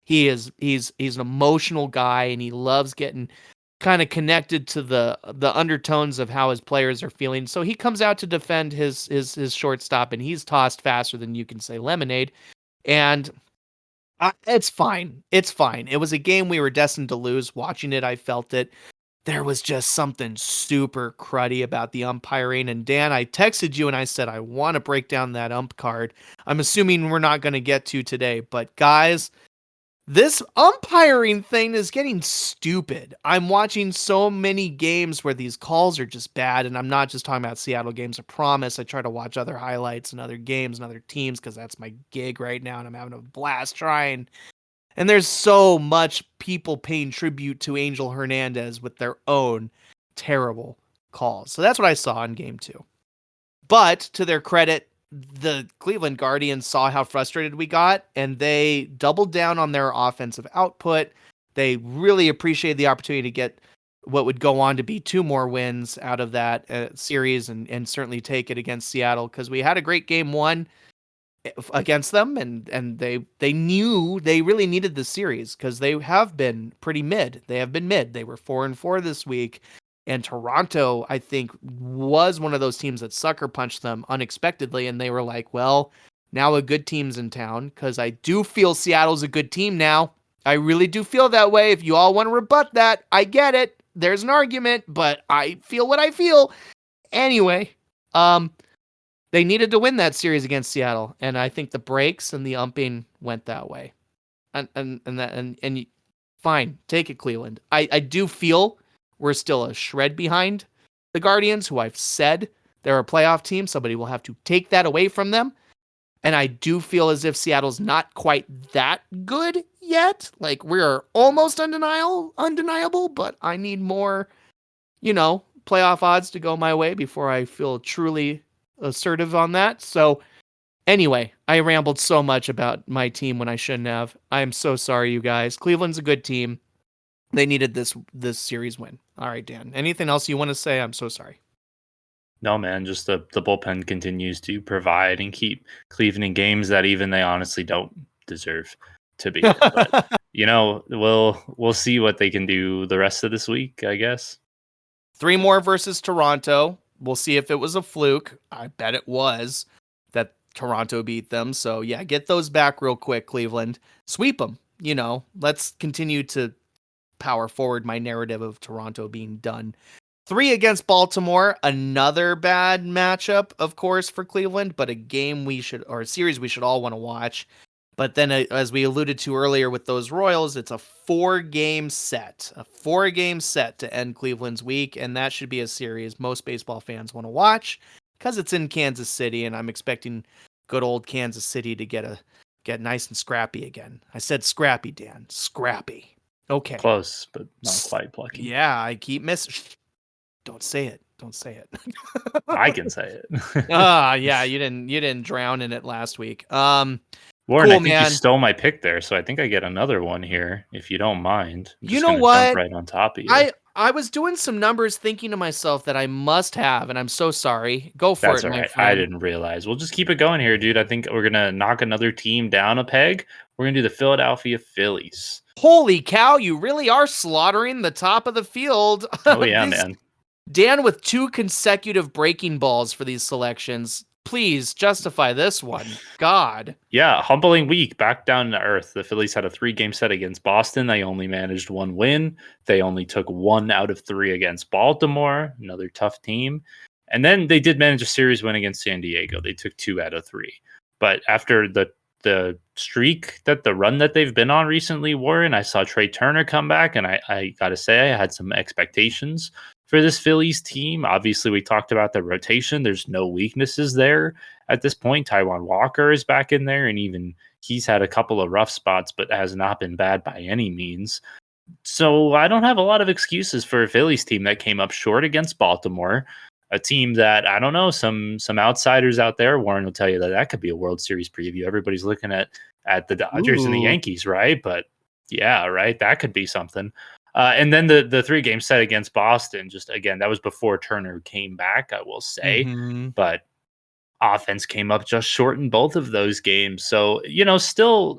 He's an emotional guy, and he loves getting kind of connected to the undertones of how his players are feeling. So he comes out to defend his shortstop, and he's tossed faster than you can say lemonade. And it's fine. It's fine. It was a game we were destined to lose. Watching it, I felt it. There was just something super cruddy about the umpiring. And Dan, I texted you and I said, I want to break down that ump card. I'm assuming we're not going to get to today, but guys, this umpiring thing is getting stupid. I'm watching so many games where these calls are just bad, and I'm not just talking about Seattle games, I promise. I try to watch other highlights and other games and other teams because that's my gig right now, and I'm having a blast trying. And there's so much people paying tribute to Angel Hernandez with their own terrible calls. So that's what I saw in game 2. But to their credit, the Cleveland Guardians saw how frustrated we got, and they doubled down on their offensive output. They really appreciated the opportunity to get what would go on to be 2 more wins out of that series, and certainly take it against Seattle, because we had a great game 1 against them, and they knew they really needed the series because they have been pretty mid. They have been mid. They were 4-4 this week. And Toronto, I think, was one of those teams that sucker punched them unexpectedly. And they were like, well, now a good team's in town, because I do feel Seattle's a good team now. I really do feel that way. If you all want to rebut that, I get it. There's an argument, but I feel what I feel. Anyway, they needed to win that series against Seattle. And I think the breaks and the umping went that way. And fine, take it, Cleveland. I do feel we're still a shred behind the Guardians, who I've said they're a playoff team. Somebody will have to take that away from them. And I do feel as if Seattle's not quite that good yet. Like, we're almost undeniable, but I need more, playoff odds to go my way before I feel truly assertive on that. So anyway, I rambled so much about my team when I shouldn't have. I'm so sorry, you guys. Cleveland's a good team. They needed this series win. All right, Dan. Anything else you want to say? I'm so sorry. No, man. Just the bullpen continues to provide and keep Cleveland in games that even they honestly don't deserve to be in. But we'll see what they can do the rest of this week, I guess. 3 more versus Toronto. We'll see if it was a fluke. I bet it was that Toronto beat them. So yeah, get those back real quick, Cleveland. Sweep them. Let's continue to power forward my narrative of Toronto being done. 3 against Baltimore, another bad matchup, of course, for Cleveland, but a series we should all want to watch. But then, as we alluded to earlier with those Royals, it's a 4-game set. A 4-game set to end Cleveland's week, and that should be a series most baseball fans want to watch, because it's in Kansas City, and I'm expecting good old Kansas City to get nice and scrappy again. I said scrappy, Dan. Scrappy. Okay. Close, but not quite plucky. Yeah, I keep missing. Don't say it. Don't say it. I can say it. Yeah, you didn't drown in it last week. Warren, cool, I think man. you stole my pick there, so I think I get another one here, if you don't mind. You know what? Jump right on top of you. I was doing some numbers, thinking to myself that I must have, and I'm so sorry. Go for That's it, all my right. friend. I didn't realize. We'll just keep it going here, dude. I think we're going to knock another team down a peg. We're going to do the Philadelphia Phillies. Holy cow, you really are slaughtering the top of the field. Oh, yeah, man. Dan with 2 consecutive breaking balls for these selections. Please justify this one. God. Yeah, humbling week, back down to earth. The Phillies had a 3-game set against Boston. They only managed 1 win. They only took 1 out of 3 against Baltimore, another tough team. And then they did manage a series win against San Diego. They took 2 out of 3. But after the streak, that the run that they've been on recently, Warren, I saw Trey Turner come back, and I got to say I had some expectations for this Phillies team. Obviously, we talked about the rotation. There's no weaknesses there at this point. Taijuan Walker is back in there, and even he's had a couple of rough spots, but has not been bad by any means. So I don't have a lot of excuses for a Phillies team that came up short against Baltimore, a team that, I don't know, some outsiders out there, Warren will tell you that could be a World Series preview. Everybody's looking at the Dodgers and the Yankees, right? But yeah, right, that could be something. And then the 3-game set against Boston, just again, that was before Turner came back, I will say. But offense came up just short in both of those games. So, still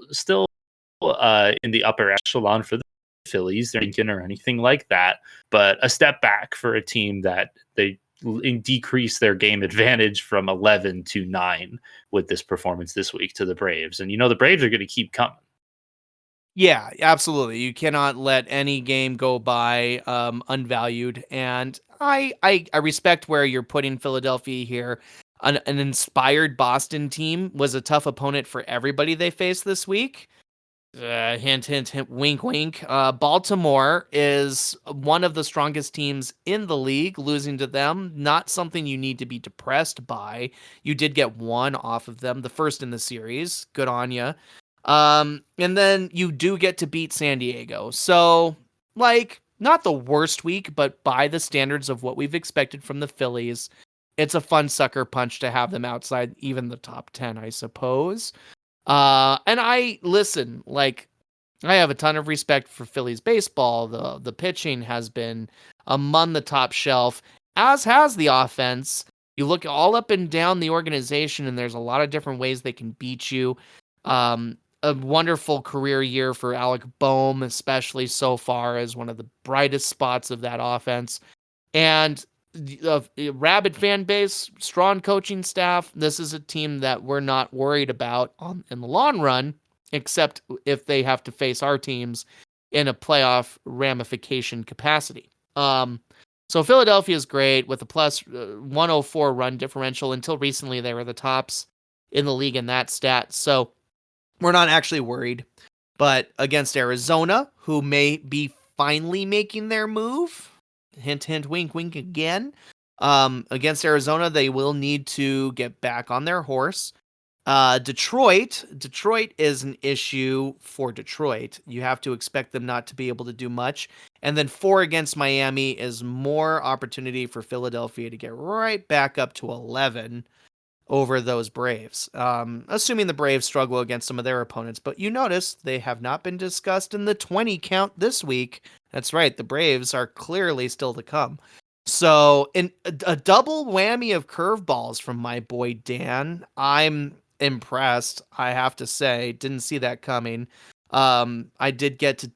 in the upper echelon for the Phillies, they're not or anything like that, but a step back for a team that they decrease their game advantage from 11 to 9 with this performance this week to the Braves. And the Braves are going to keep coming. Yeah, absolutely. You cannot let any game go by unvalued. And I respect where you're putting Philadelphia here. An inspired Boston team was a tough opponent for everybody they faced this week. Hint, hint, hint, wink, wink. Baltimore is one of the strongest teams in the league. Losing to them, not something you need to be depressed by. You did get 1 off of them, the first in the series. Good on you. And then you do get to beat San Diego. So, not the worst week, but by the standards of what we've expected from the Phillies, it's a fun sucker punch to have them outside even the top 10, I suppose. And I have a ton of respect for Phillies baseball. The pitching has been among the top shelf, as has the offense. You look all up and down the organization, and there's a lot of different ways they can beat you. A wonderful career year for Alec Boehm, especially so far, as one of the brightest spots of that offense. And a rabid fan base, strong coaching staff. This is a team that we're not worried about in the long run, except if they have to face our teams in a playoff ramification capacity. So Philadelphia is great with a plus 104 run differential. Until recently, they were the tops in the league in that stat. So we're not actually worried. But against Arizona, who may be finally making their move, hint, hint, wink, wink again. Against Arizona, they will need to get back on their horse. Detroit is an issue for Detroit. You have to expect them not to be able to do much. And then 4 against Miami is more opportunity for Philadelphia to get right back up to 11 over those Braves. Assuming the Braves struggle against some of their opponents. But you notice they have not been discussed in the 20 count this week. That's right. The Braves are clearly still to come. So in a double whammy of curveballs from my boy Dan. I'm impressed, I have to say. Didn't see that coming. I did get to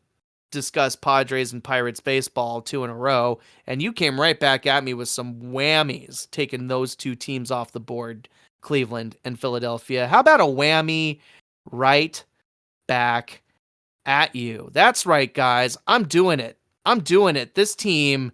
discuss Padres and Pirates baseball 2 in a row, and you came right back at me with some whammies, taking those 2 teams off the board, Cleveland and Philadelphia. How about a whammy right back at you? That's right, guys. I'm doing it. This team,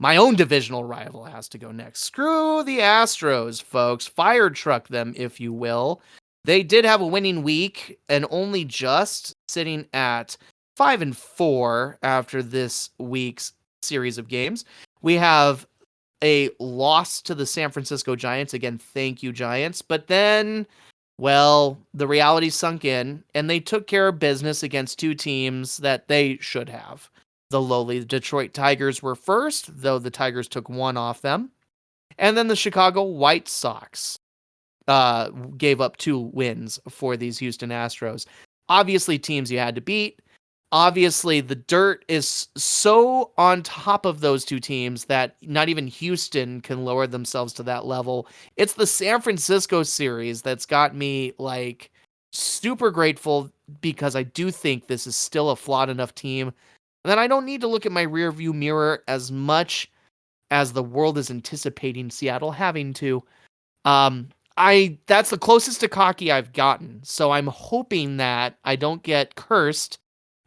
my own divisional rival, has to go next. Screw the Astros, folks. Fire truck them, if you will. They did have a winning week and only just sitting at 5-4 after this week's series of games. We have a loss to the San Francisco Giants. Again, thank you, Giants. But then, well, the reality sunk in, and they took care of business against 2 teams that they should have. The lowly Detroit Tigers were first, though the Tigers took 1 off them. And then the Chicago White Sox gave up 2 wins for these Houston Astros. Obviously, teams you had to beat. Obviously, the dirt is so on top of those 2 teams that not even Houston can lower themselves to that level. It's the San Francisco series that's got me super grateful, because I do think this is still a flawed enough team. And then I don't need to look at my rearview mirror as much as the world is anticipating Seattle having to. That's the closest to cocky I've gotten. So I'm hoping that I don't get cursed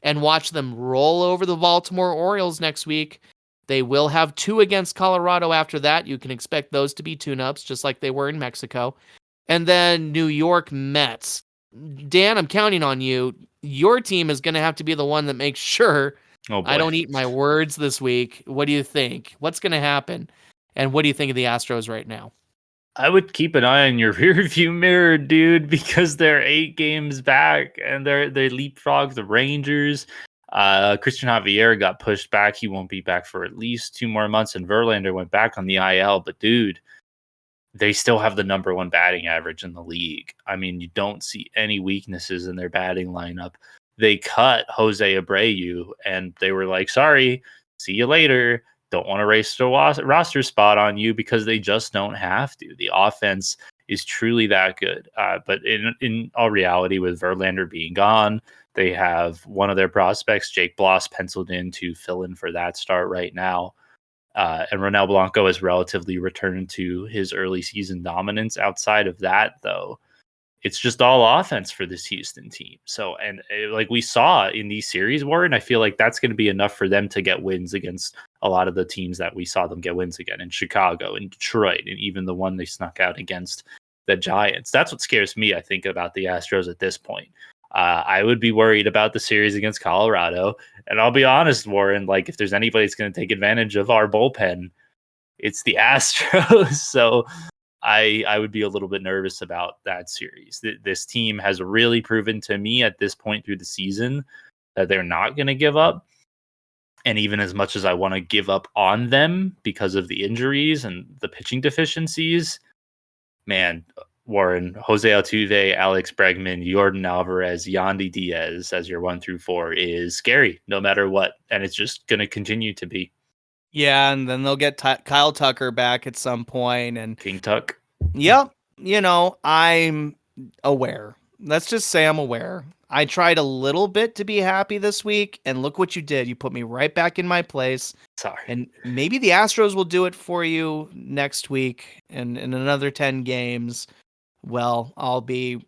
and watch them roll over the Baltimore Orioles next week. They will have 2 against Colorado after that. You can expect those to be tune-ups, just like they were in Mexico. And then New York Mets. Dan, I'm counting on you. Your team is going to have to be the one that makes sure I don't eat my words this week. What do you think? What's going to happen? And what do you think of the Astros right now? I would keep an eye on your rearview mirror, dude, because they're 8 games back and they leapfrog the Rangers. Christian Javier got pushed back. He won't be back for at least 2 more months, and Verlander went back on the IL. But dude, they still have the number 1 batting average in the league. I mean, you don't see any weaknesses in their batting lineup. They cut Jose Abreu, and they were like, "Sorry, see you later." Don't want to race the roster spot on you because they just don't have to. The offense is truly that good. But in all reality, with Verlander being gone, they have one of their prospects, Jake Bloss, penciled in to fill in for that start right now. And Ronel Blanco has relatively returned to his early season dominance. Outside of that, though, it's just all offense for this Houston team. So, like we saw in these series, Warren, I feel like that's going to be enough for them to get wins against a lot of the teams that we saw them get wins again in Chicago and Detroit, and even the one they snuck out against the Giants. That's what scares me, I think, about the Astros at this point. I would be worried about the series against Colorado. And I'll be honest, Warren, like if there's anybody that's going to take advantage of our bullpen, it's the Astros. So I would be a little bit nervous about that series. This team has really proven to me at this point through the season that they're not going to give up. And even as much as I want to give up on them because of the injuries and the pitching deficiencies, man, Warren, Jose Altuve, Alex Bregman, Jordan Alvarez, Yandy Diaz as your 1 through 4 is scary no matter what. And it's just going to continue to be. Yeah, and then they'll get Kyle Tucker back at some point, and King Tuck. Yep, I'm aware. Let's just say I'm aware. I tried a little bit to be happy this week, and look what you did. You put me right back in my place. Sorry. And maybe the Astros will do it for you next week, and in another 10 games, well, I'll be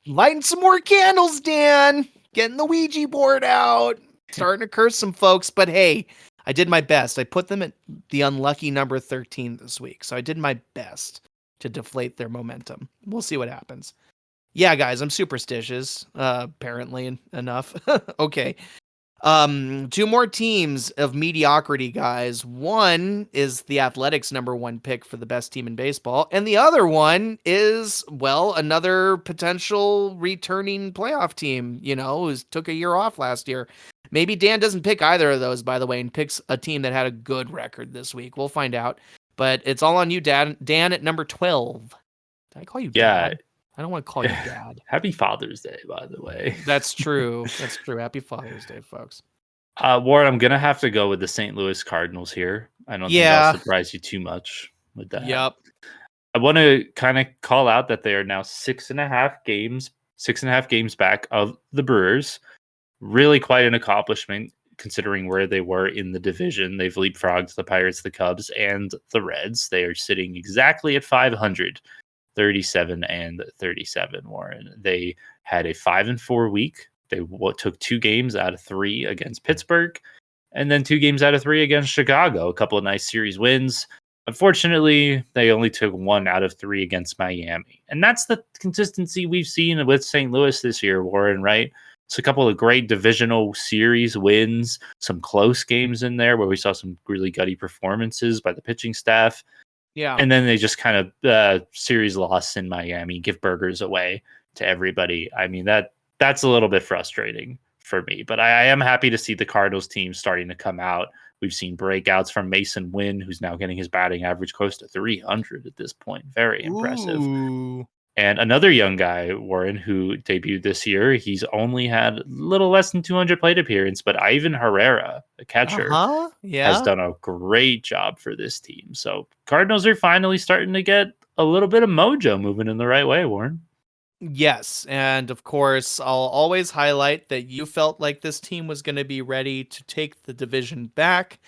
lighting some more candles, Dan, getting the Ouija board out, starting to curse some folks, but hey, I did my best. I put them at the unlucky number 13 this week. So I did my best to deflate their momentum. We'll see what happens. Yeah, guys, I'm superstitious, apparently enough. Okay. 2 more teams of mediocrity, guys. One is the Athletics' number 1 pick for the best team in baseball. And the other one is, well, another potential returning playoff team, who took a year off last year. Maybe Dan doesn't pick either of those, by the way, and picks a team that had a good record this week. We'll find out. But it's all on you, Dan at number 12. Did I call you Dad? I don't want to call you Dad. Happy Father's Day, by the way. That's true. That's true. Happy Father's Day, folks. Warren, I'm going to have to go with the St. Louis Cardinals here. I don't think I'll surprise you too much with that. Yep. I want to kind of call out that they are now 6.5 games back of the Brewers. Really quite an accomplishment considering where they were in the division. They've leapfrogged the Pirates, the Cubs, and the Reds. They are sitting exactly at 500. 37-37, Warren. They had a 5-4 week. They took 2 games out of 3 against Pittsburgh, and then 2 games out of 3 against Chicago. A couple of nice series wins. Unfortunately, they only took 1 out of 3 against Miami. And that's the consistency we've seen with St. Louis this year, Warren, right? It's a couple of great divisional series wins, some close games in there where we saw some really gutty performances by the pitching staff. Yeah. And then they just kind of series loss in Miami, give burgers away to everybody. I mean, that's a little bit frustrating for me, but I am happy to see the Cardinals team starting to come out. We've seen breakouts from Mason Wynn, who's now getting his batting average close to 300 at this point. Very impressive. Ooh. And another young guy, Warren, who debuted this year, he's only had a little less than 200 plate appearance, but Ivan Herrera, a catcher, has done a great job for this team. So Cardinals are finally starting to get a little bit of mojo moving in the right way, Warren. Yes, and of course, I'll always highlight that you felt like this team was going to be ready to take the division back.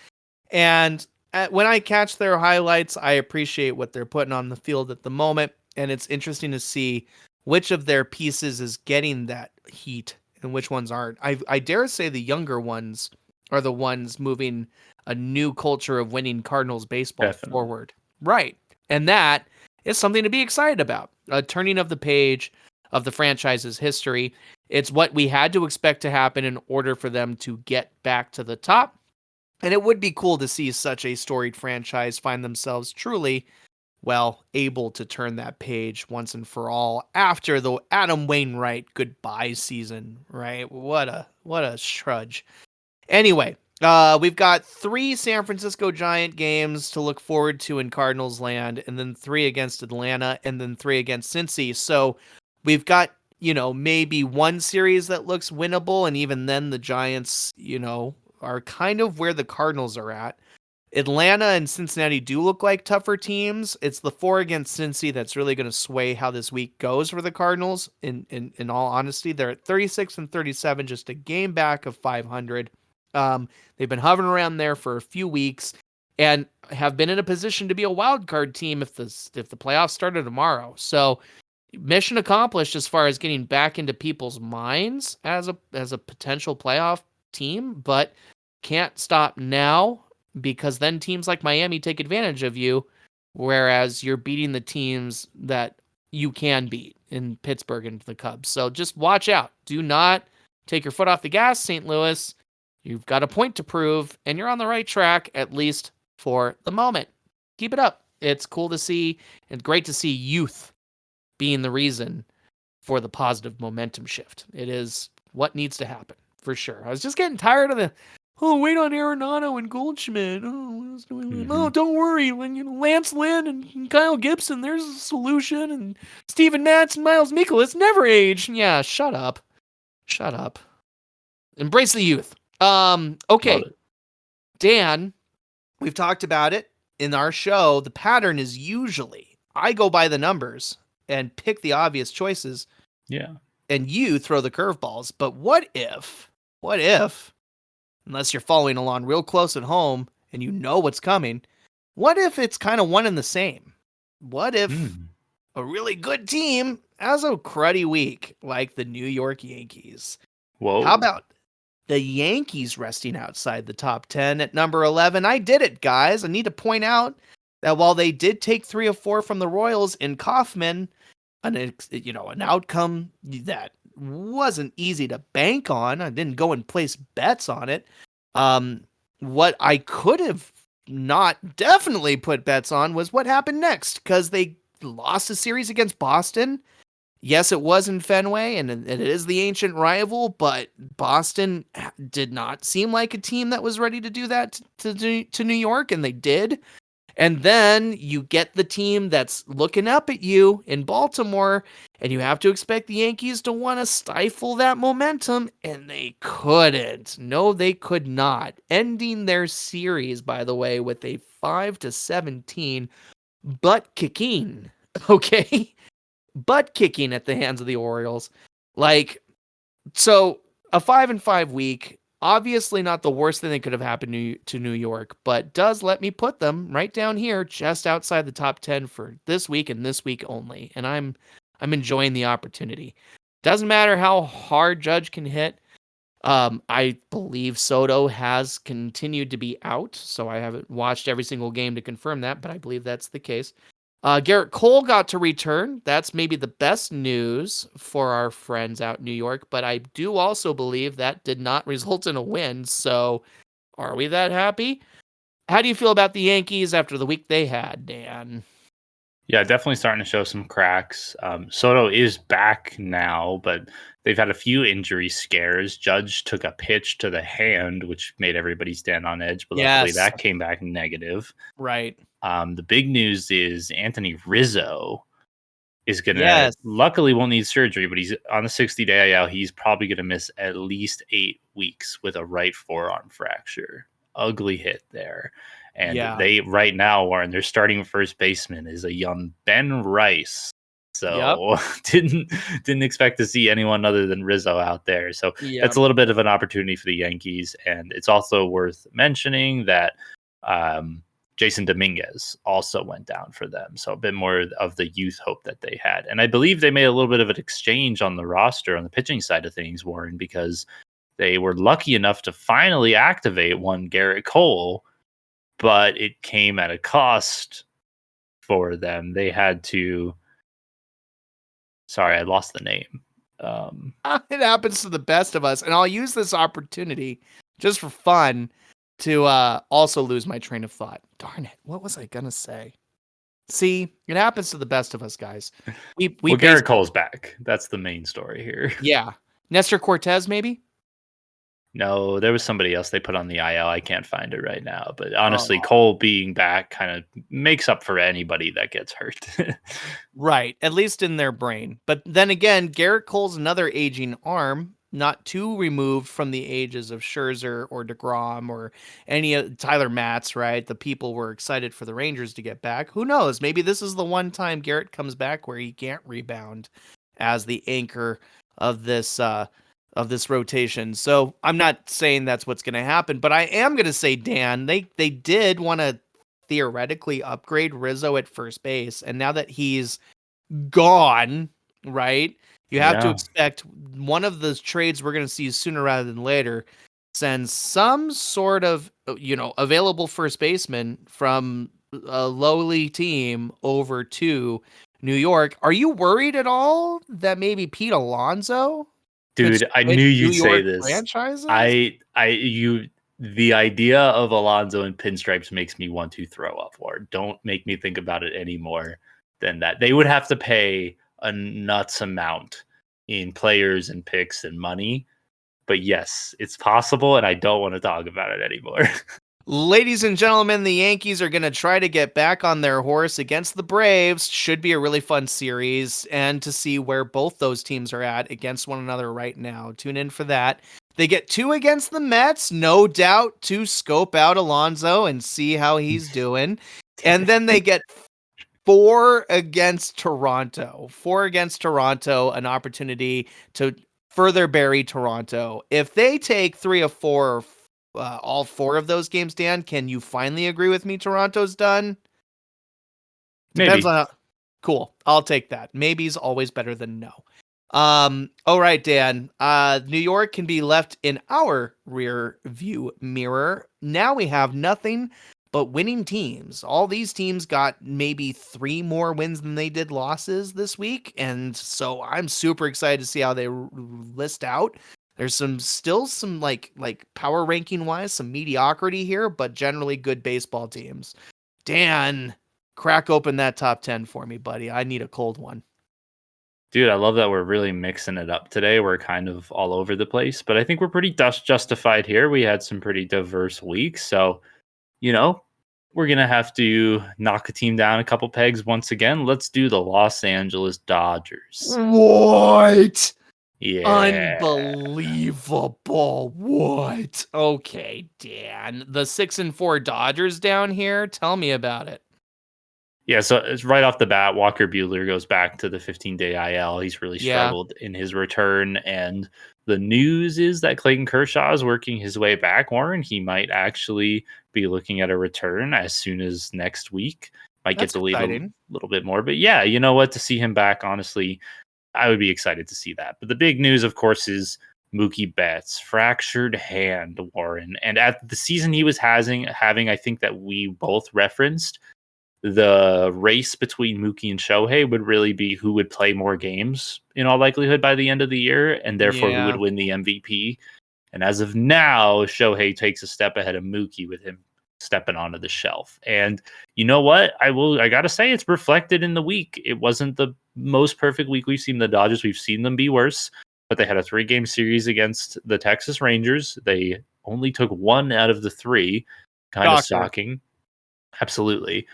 And when I catch their highlights, I appreciate what they're putting on the field at the moment, and it's interesting to see which of their pieces is getting that heat and which ones aren't. I dare say the younger ones are the ones moving a new culture of winning Cardinals baseball Definitely. forward. Right. And that is something to be excited about. A turning of the page of the franchise's history. It's what we had to expect to happen in order for them to get back to the top. And it would be cool to see such a storied franchise find themselves truly, well, able to turn that page once and for all after the Adam Wainwright goodbye season, right? What a trudge. Anyway, we've got 3 San Francisco Giant games to look forward to in Cardinals land, and then 3 against Atlanta, and then 3 against Cincy. So we've got, maybe one series that looks winnable, and even then the Giants, are kind of where the Cardinals are at. Atlanta and Cincinnati do look like tougher teams. It's the 4 against Cincy that's really going to sway how this week goes for the Cardinals. In all honesty, they're at 36 and 37, just a game back of 500. They've been hovering around there for a few weeks and have been in a position to be a wild card team if the playoffs started tomorrow. So mission accomplished as far as getting back into people's minds as a potential playoff team, but can't stop now because then teams like Miami take advantage of you, whereas you're beating the teams that you can beat in Pittsburgh and the Cubs. So just watch out. Do not take your foot off the gas, St. Louis. You've got a point to prove, and you're on the right track, at least for the moment. Keep it up. It's cool to see and great to see youth being the reason for the positive momentum shift. It is what needs to happen, for sure. I was just getting tired of wait on Arenado and Goldschmidt. Oh, don't worry. Lance Lynn and Kyle Gibson, there's a solution. And Steven Matz and Miles Mikolas never age. Yeah, shut up. Shut up. Embrace the youth. Okay. Dan, we've talked about it in our show. The pattern is usually I go by the numbers and pick the obvious choices. Yeah. And you throw the curveballs. But what if, unless you're following along real close at home and you know what's coming, what if it's kind of one and the same? What if a really good team has a cruddy week like the New York Yankees? Whoa. How about the Yankees resting outside the top 10 at number 11? I did it, guys. I need to point out that while they did take 3 of 4 from the Royals in Kauffman, an outcome that wasn't easy to bank on. I didn't go and place bets on it. What I could have not definitely put bets on was what happened next, because they lost a series against Boston. Yes, it was in Fenway, and it is the ancient rival, but Boston did not seem like a team that was ready to do that to New York, and they did. And then you get the team that's looking up at you in Baltimore, and you have to expect the Yankees to want to stifle that momentum, and they couldn't. No, they could not. Ending their series, by the way, with a 5-17 butt kicking. Okay? Butt kicking at the hands of the Orioles. So a 5-5 week. Obviously not the worst thing that could have happened to New York, but does let me put them right down here, just outside the top 10 for this week and this week only. And I'm enjoying the opportunity. Doesn't matter how hard Judge can hit. I believe Soto has continued to be out, so I haven't watched every single game to confirm that, but I believe that's the case. Garrett Cole got to return. That's maybe the best news for our friends out in New York, but I do also believe that did not result in a win. So are we that happy? How do you feel about the Yankees after the week they had, Dan? Yeah, definitely starting to show some cracks. Soto is back now, but they've had a few injury scares. Judge took a pitch to the hand, which made everybody stand on edge, but luckily that came back negative. Right. The big news is Anthony Rizzo is going to, luckily won't need surgery, but he's on the 60-day IL. He's probably going to miss at least 8 weeks with a right forearm fracture. Ugly hit there. And they right now are, and their starting first baseman is a young Ben Rice. So didn't expect to see anyone other than Rizzo out there. So that's a little bit of an opportunity for the Yankees. And it's also worth mentioning that Jason Dominguez also went down for them. So a bit more of the youth hope that they had. And I believe they made a little bit of an exchange on the roster on the pitching side of things, Warren, because they were lucky enough to finally activate one Garrett Cole, but it came at a cost for them. They had to. Sorry, I lost the name. It happens to the best of us, and I'll use this opportunity just for fun to also lose my train of thought. Darn it! What was I gonna say? See, it happens to the best of us, guys. Well, Garrett Cole's back. That's the main story here. Yeah, Nestor Cortez, maybe. No, there was somebody else they put on the IL. I can't find it right now. But honestly, Cole being back kind of makes up for anybody that gets hurt. Right, at least in their brain. But then again, Garrett Cole's another aging arm, not too removed from the ages of Scherzer or DeGrom or any Tyler Matz, right? The people were excited for the Rangers to get back. Who knows? Maybe this is the one time Garrett comes back where he can't rebound as the anchor of this rotation. So I'm not saying that's what's going to happen, but I am going to say, Dan, they did want to theoretically upgrade Rizzo at first base, and now that he's gone, right, you have to expect one of the trades we're going to see sooner rather than later send some sort of available first baseman from a lowly team over to New York. Are you worried at all that maybe Pete Alonso? Dude, I knew you'd say this. Franchises? The idea of Alonso in pinstripes makes me want to throw up, or don't make me think about it anymore than that. They would have to pay a nuts amount in players and picks and money. But yes, it's possible, and I don't want to talk about it anymore. Ladies and gentlemen, the Yankees are going to try to get back on their horse against the Braves. Should be a really fun series, and to see where both those teams are at against one another right now. Tune in for that. They get 2 against the Mets, no doubt, to scope out Alonso and see how he's doing. And then they get 4 against Toronto. 4 against Toronto, an opportunity to further bury Toronto. If they take 3 of 4 all 4 of those games, Dan, can you finally agree with me Toronto's done? Depends Maybe. on cool. I'll take that. Maybe's always better than no. All right, Dan. New York can be left in our rear view mirror. Now we have nothing but winning teams. All these teams got maybe 3 more wins than they did losses this week, and so I'm super excited to see how they list out. There's still some like power ranking wise, some mediocrity here, but generally good baseball teams. Dan, crack open that top 10 for me, buddy. I need a cold one. Dude, I love that we're really mixing it up today. We're kind of all over the place, but I think we're pretty justified here. We had some pretty diverse weeks. So, we're going to have to knock a team down a couple pegs once again. Let's do the Los Angeles Dodgers. What? Yeah. Unbelievable. What? Okay, Dan. The 6-4 Dodgers down here. Tell me about it. Yeah, so it's right off the bat, Walker Buehler goes back to the 15-day IL. He's really struggled in his return. And the news is that Clayton Kershaw is working his way back, Warren. He might actually be looking at a return as soon as next week. Might get to lead a little bit more. But yeah, you know what? To see him back, honestly, I would be excited to see that. But the big news, of course, is Mookie Betts, fractured hand, Warren. And at the season he was having, I think that we both referenced, the race between Mookie and Shohei would really be who would play more games in all likelihood by the end of the year, and therefore who would win the MVP. And as of now, Shohei takes a step ahead of Mookie with him stepping onto the shelf. And you know what? I got to say, it's reflected in the week. It wasn't the most perfect week we've seen the Dodgers. We've seen them be worse, but they had a 3-game series against the Texas Rangers. They only took 1 out of the 3. Kind of shocking. Absolutely.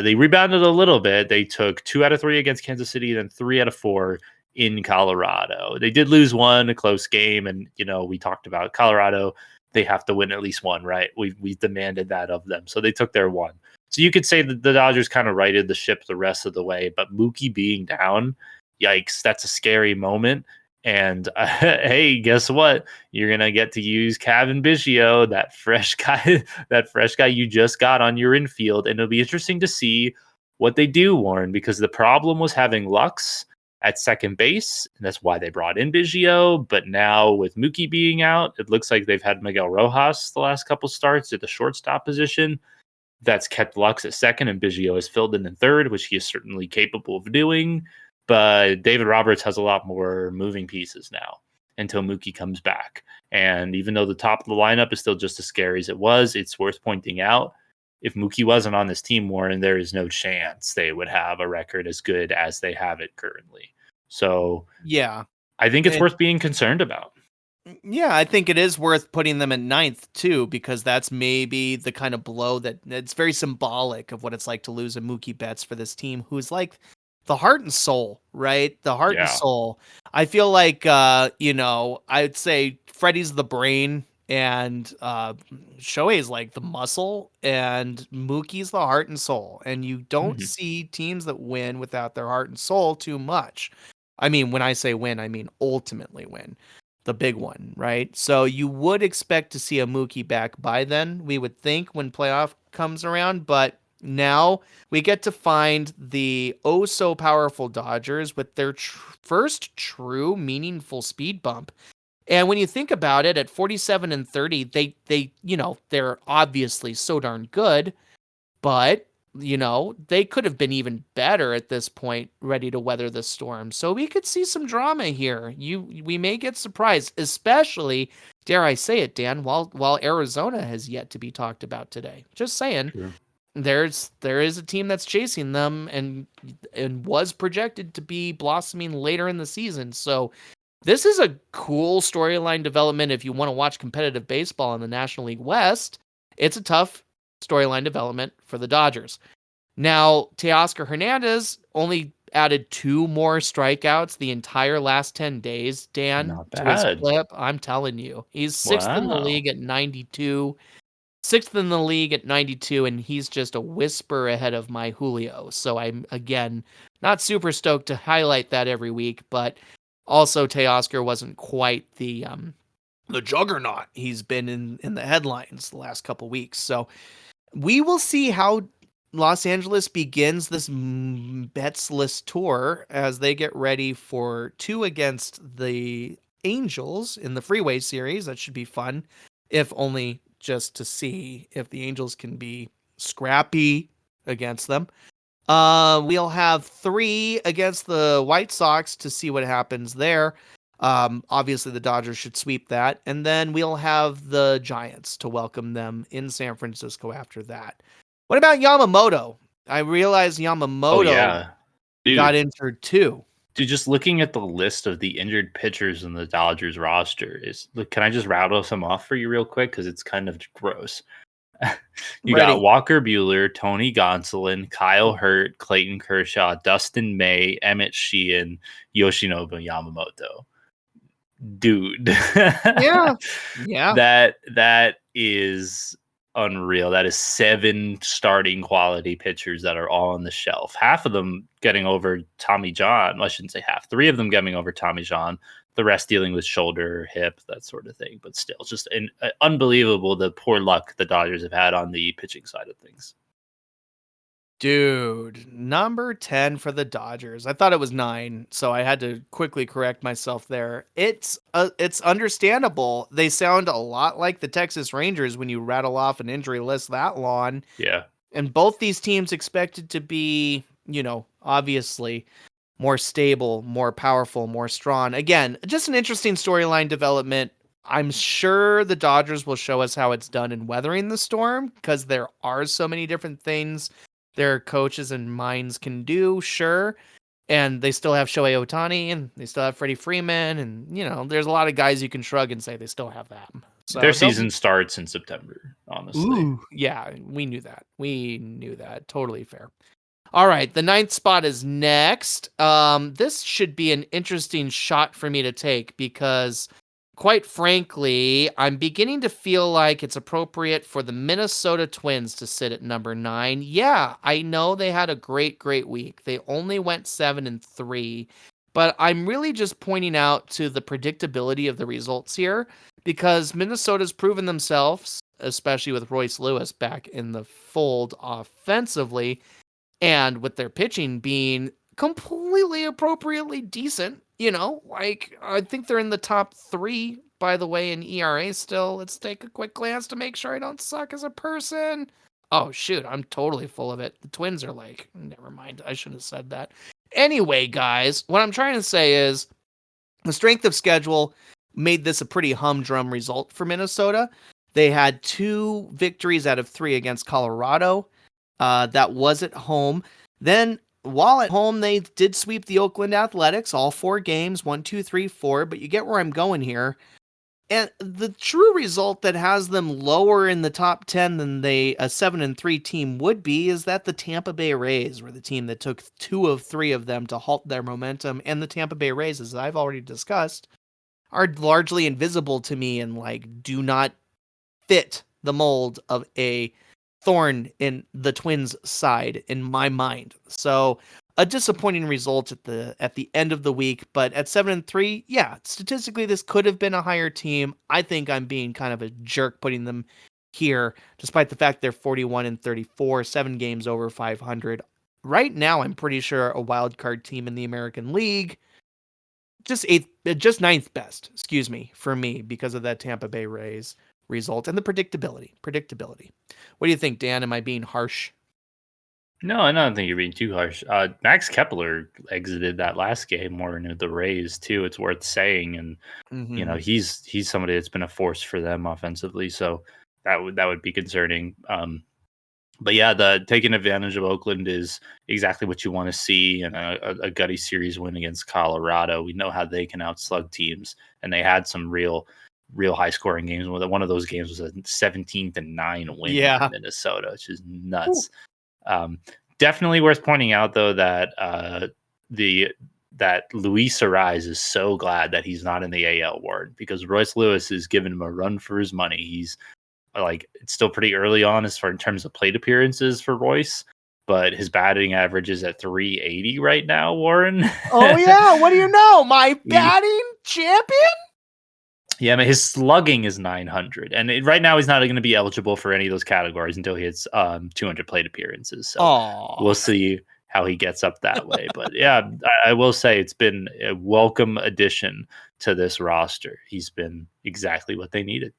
They rebounded a little bit. They took 2 out of 3 against Kansas City, then 3 out of 4 in Colorado. They did lose 1, a close game, and we talked about Colorado. They have to win at least 1, right? We demanded that of them, so they took their 1. So you could say that the Dodgers kind of righted the ship the rest of the way. But Mookie being down, yikes, that's a scary moment. And hey, guess what? You're gonna get to use Kevin Biggio, that fresh guy, that fresh guy you just got on your infield, and it'll be interesting to see what they do, Warren, because the problem was having Lux at second base, and that's why they brought in Biggio. But now with Mookie being out, it looks like they've had Miguel Rojas the last couple starts at the shortstop position. That's kept Lux at second, and Biggio has filled in third, which he is certainly capable of doing. But David Roberts has a lot more moving pieces now until Mookie comes back. And even though the top of the lineup is still just as scary as it was, it's worth pointing out, if Mookie wasn't on this team, Warren, there is no chance they would have a record as good as they have it currently. So Yeah. I think it's worth being concerned about. Yeah, I think it is worth putting them at ninth too, because that's maybe the kind of blow that it's very symbolic of what it's like to lose a Mookie Betts for this team, who's like the heart and soul, right? The heart and soul. I feel like, I'd say Freddie's the brain and Shohei's like the muscle and Mookie's the heart and soul. And you don't see teams that win without their heart and soul too much. I mean, when I say win, I mean ultimately win. The big one, right? So you would expect to see a Mookie back by then, we would think, when playoff comes around. But now we get to find the oh so powerful Dodgers with their first true meaningful speed bump. And when you think about it, at 47 and 30, they they're obviously so darn good, but they could have been even better at this point, ready to weather the storm. So we could see some drama here. We may get surprised, especially, dare I say it, Dan, while Arizona has yet to be talked about today. Just saying. True. There is a team that's chasing them and was projected to be blossoming later in the season. So this is a cool storyline development if you want to watch competitive baseball in the National League West. It's a tough storyline development for the Dodgers. Now, Teoscar Hernandez only added 2 more strikeouts the entire last 10 days, Dan, to his clip. I'm telling you. He's 6th in the league at 92. 6th in the league at 92, and he's just a whisper ahead of my Julio. So I'm, again, not super stoked to highlight that every week, but also Teoscar wasn't quite the juggernaut he's been in the headlines the last couple weeks. So we will see how Los Angeles begins this Betts-less tour as they get ready for 2 against the Angels in the Freeway Series. That should be fun, if only just to see if the Angels can be scrappy against them. We'll have 3 against the White Sox to see what happens there. Obviously the Dodgers should sweep that. And then we'll have the Giants to welcome them in San Francisco after that. What about Yamamoto? I realized Yamamoto got injured too. Dude, just looking at the list of the injured pitchers in the Dodgers roster can I just rattle some off for you real quick? Because it's kind of gross. You got Walker Buehler, Tony Gonsolin, Kyle Hurt, Clayton Kershaw, Dustin May, Emmett Sheehan, Yoshinobu Yamamoto. Dude. Yeah. That is unreal. That is 7 starting quality pitchers that are all on the shelf. Half of them getting over Tommy John. Well, I shouldn't say half. 3 of them getting over Tommy John. The rest dealing with shoulder, hip, that sort of thing. But still, just unbelievable the poor luck the Dodgers have had on the pitching side of things. Dude, number 10 for the Dodgers. I thought it was 9, so I had to quickly correct myself there. It's understandable. They sound a lot like the Texas Rangers when you rattle off an injury list that long. Yeah. And both these teams expected to be, obviously more stable, more powerful, more strong. Again, just an interesting storyline development. I'm sure the Dodgers will show us how it's done in weathering the storm, because there are so many different things their coaches and minds can do, sure. And they still have Shohei Ohtani, and they still have Freddie Freeman, and, there's a lot of guys you can shrug and say they still have that. So their season starts in September, honestly. Ooh, yeah, we knew that. Totally fair. All right, the 9th spot is next. This should be an interesting shot for me to take because, quite frankly, I'm beginning to feel like it's appropriate for the Minnesota Twins to sit at number 9. Yeah, I know they had a great week. They only went 7-3, But I'm really just pointing out to the predictability of the results here because Minnesota's proven themselves, especially with Royce Lewis back in the fold offensively, and with their pitching being completely appropriately decent. I think they're in the top 3, by the way, in ERA still. Let's take a quick glance to make sure I don't suck as a person. Oh, shoot, I'm totally full of it. The Twins are never mind, I shouldn't have said that. Anyway, guys, what I'm trying to say is the strength of schedule made this a pretty humdrum result for Minnesota. They had 2 victories out of 3 against Colorado. That was at home. Then, while at home, they did sweep the Oakland Athletics, all 4 games, 1, 2, 3, 4, but you get where I'm going here. And the true result that has them lower in the top 10 than a 7-3 team would be is that the Tampa Bay Rays were the team that took 2 of 3 of them to halt their momentum. And the Tampa Bay Rays, as I've already discussed, are largely invisible to me and do not fit the mold of a thorn in the Twins' side in my mind. So a disappointing result at the end of the week, but at 7-3, yeah, statistically this could have been a higher team. I think I'm being kind of a jerk putting them here, despite the fact they're 41-34, 7 games over 500. Right now, I'm pretty sure a wild card team in the American League, just 9th best, for me because of that Tampa Bay Rays result and the predictability. What do you think, Dan? Am I being harsh? No, I don't think you're being too harsh. Max Kepler exited that last game more into the Rays too. It's worth saying, and Mm-hmm. he's somebody that's been a force for them offensively. So that would be concerning. But yeah, the taking advantage of Oakland is exactly what you want to see, and a gutty series win against Colorado. We know how they can outslug teams, and they had some real high scoring games. One of those games was a 17-9 win Yeah. for Minnesota, which is nuts. Definitely worth pointing out though that that Luis Arise is so glad that he's not in the AL ward because Royce Lewis is giving him a run for his money. He's it's still pretty early on as far in terms of plate appearances for Royce, but his batting average is at 380 right now, Warren. Oh yeah, what do you know? My batting champion? Yeah, his slugging is 900, and right now he's not going to be eligible for any of those categories until he hits 200 plate appearances. So we'll see how he gets up that way. But yeah, I will say it's been a welcome addition to this roster. He's been exactly what they needed.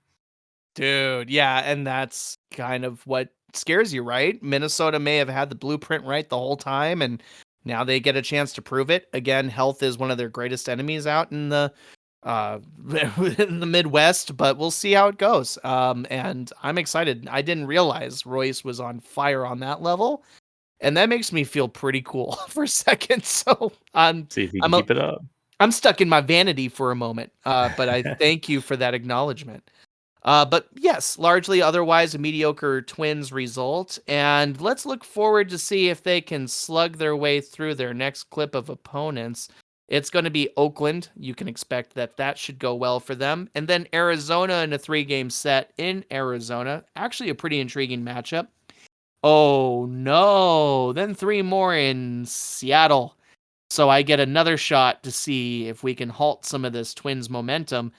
Dude, yeah, and that's kind of what scares you, right? Minnesota may have had the blueprint right the whole time, and now they get a chance to prove it. Again, health is one of their greatest enemies out in the in the Midwest, but we'll see how it goes. And I'm excited. I didn't realize Royce was on fire on that level, and that makes me feel pretty cool for a second. So See if he can keep it up. I'm stuck in my vanity for a moment, but I thank you for that acknowledgement. But yes, largely otherwise a mediocre Twins result. And let's look forward to see if they can slug their way through their next clip of opponents. It's going to be Oakland. You can expect that should go well for them. And then Arizona in a 3-game set in Arizona. Actually a pretty intriguing matchup. Oh no, then 3 more in Seattle. So I get another shot to see if we can halt some of this Twins momentum.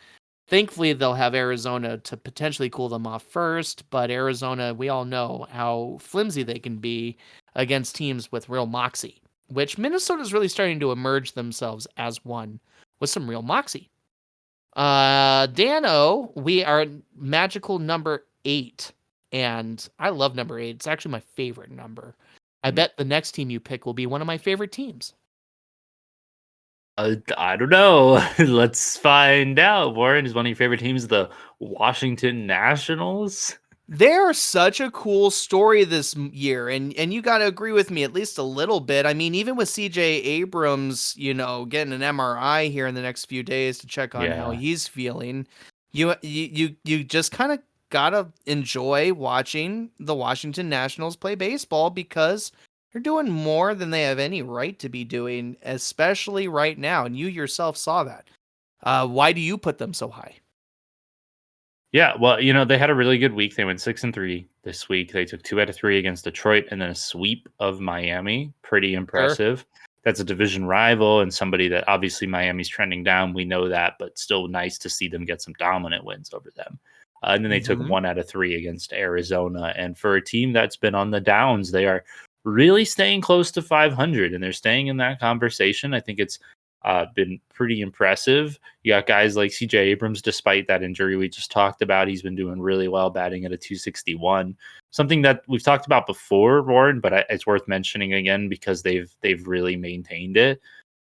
Thankfully, they'll have Arizona to potentially cool them off first, but Arizona, we all know how flimsy they can be against teams with real moxie, which Minnesota's really starting to emerge themselves as one with some real moxie. Dano, we are magical number 8, and I love number 8. It's actually my favorite number. I bet the next team you pick will be one of my favorite teams. I don't know. Let's find out. Warren, is one of your favorite teams the Washington Nationals? They're such a cool story this year, and you got to agree with me at least a little bit. I mean, even with CJ Abrams, getting an MRI here in the next few days to check on how he's feeling, you just kind of gotta enjoy watching the Washington Nationals play baseball because they're doing more than they have any right to be doing, especially right now. And you yourself saw that. Why do you put them so high? Yeah, well, they had a really good week. They went 6-3 this week. They took 2 out of 3 against Detroit and then a sweep of Miami. Pretty impressive. that's a division rival and somebody that obviously Miami's trending down. We know that, but still nice to see them get some dominant wins over them. And then they took Mhm. 1 out of 3 against Arizona. And for a team that's been on the downs, they are really staying close to 500 and they're staying in that conversation. I think it's been pretty impressive. You got guys like CJ Abrams, despite that injury we just talked about. He's been doing really well, batting at a 261. Something that we've talked about before, Warren, but it's worth mentioning again because they've really maintained it.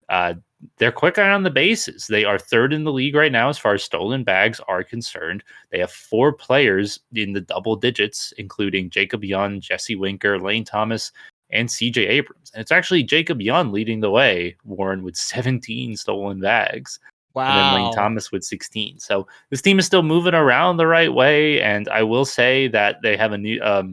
Uh, they're quick on the bases. They are third in the league right now as far as stolen bags are concerned. They have 4 players in the double digits, including Jacob Young, Jesse Winker, Lane Thomas, and CJ Abrams. And it's actually Jacob Young leading the way, Warren, with 17 stolen bags, and then Lane Wow. Thomas with 16. So this team is still moving around the right way. And I will say that they have a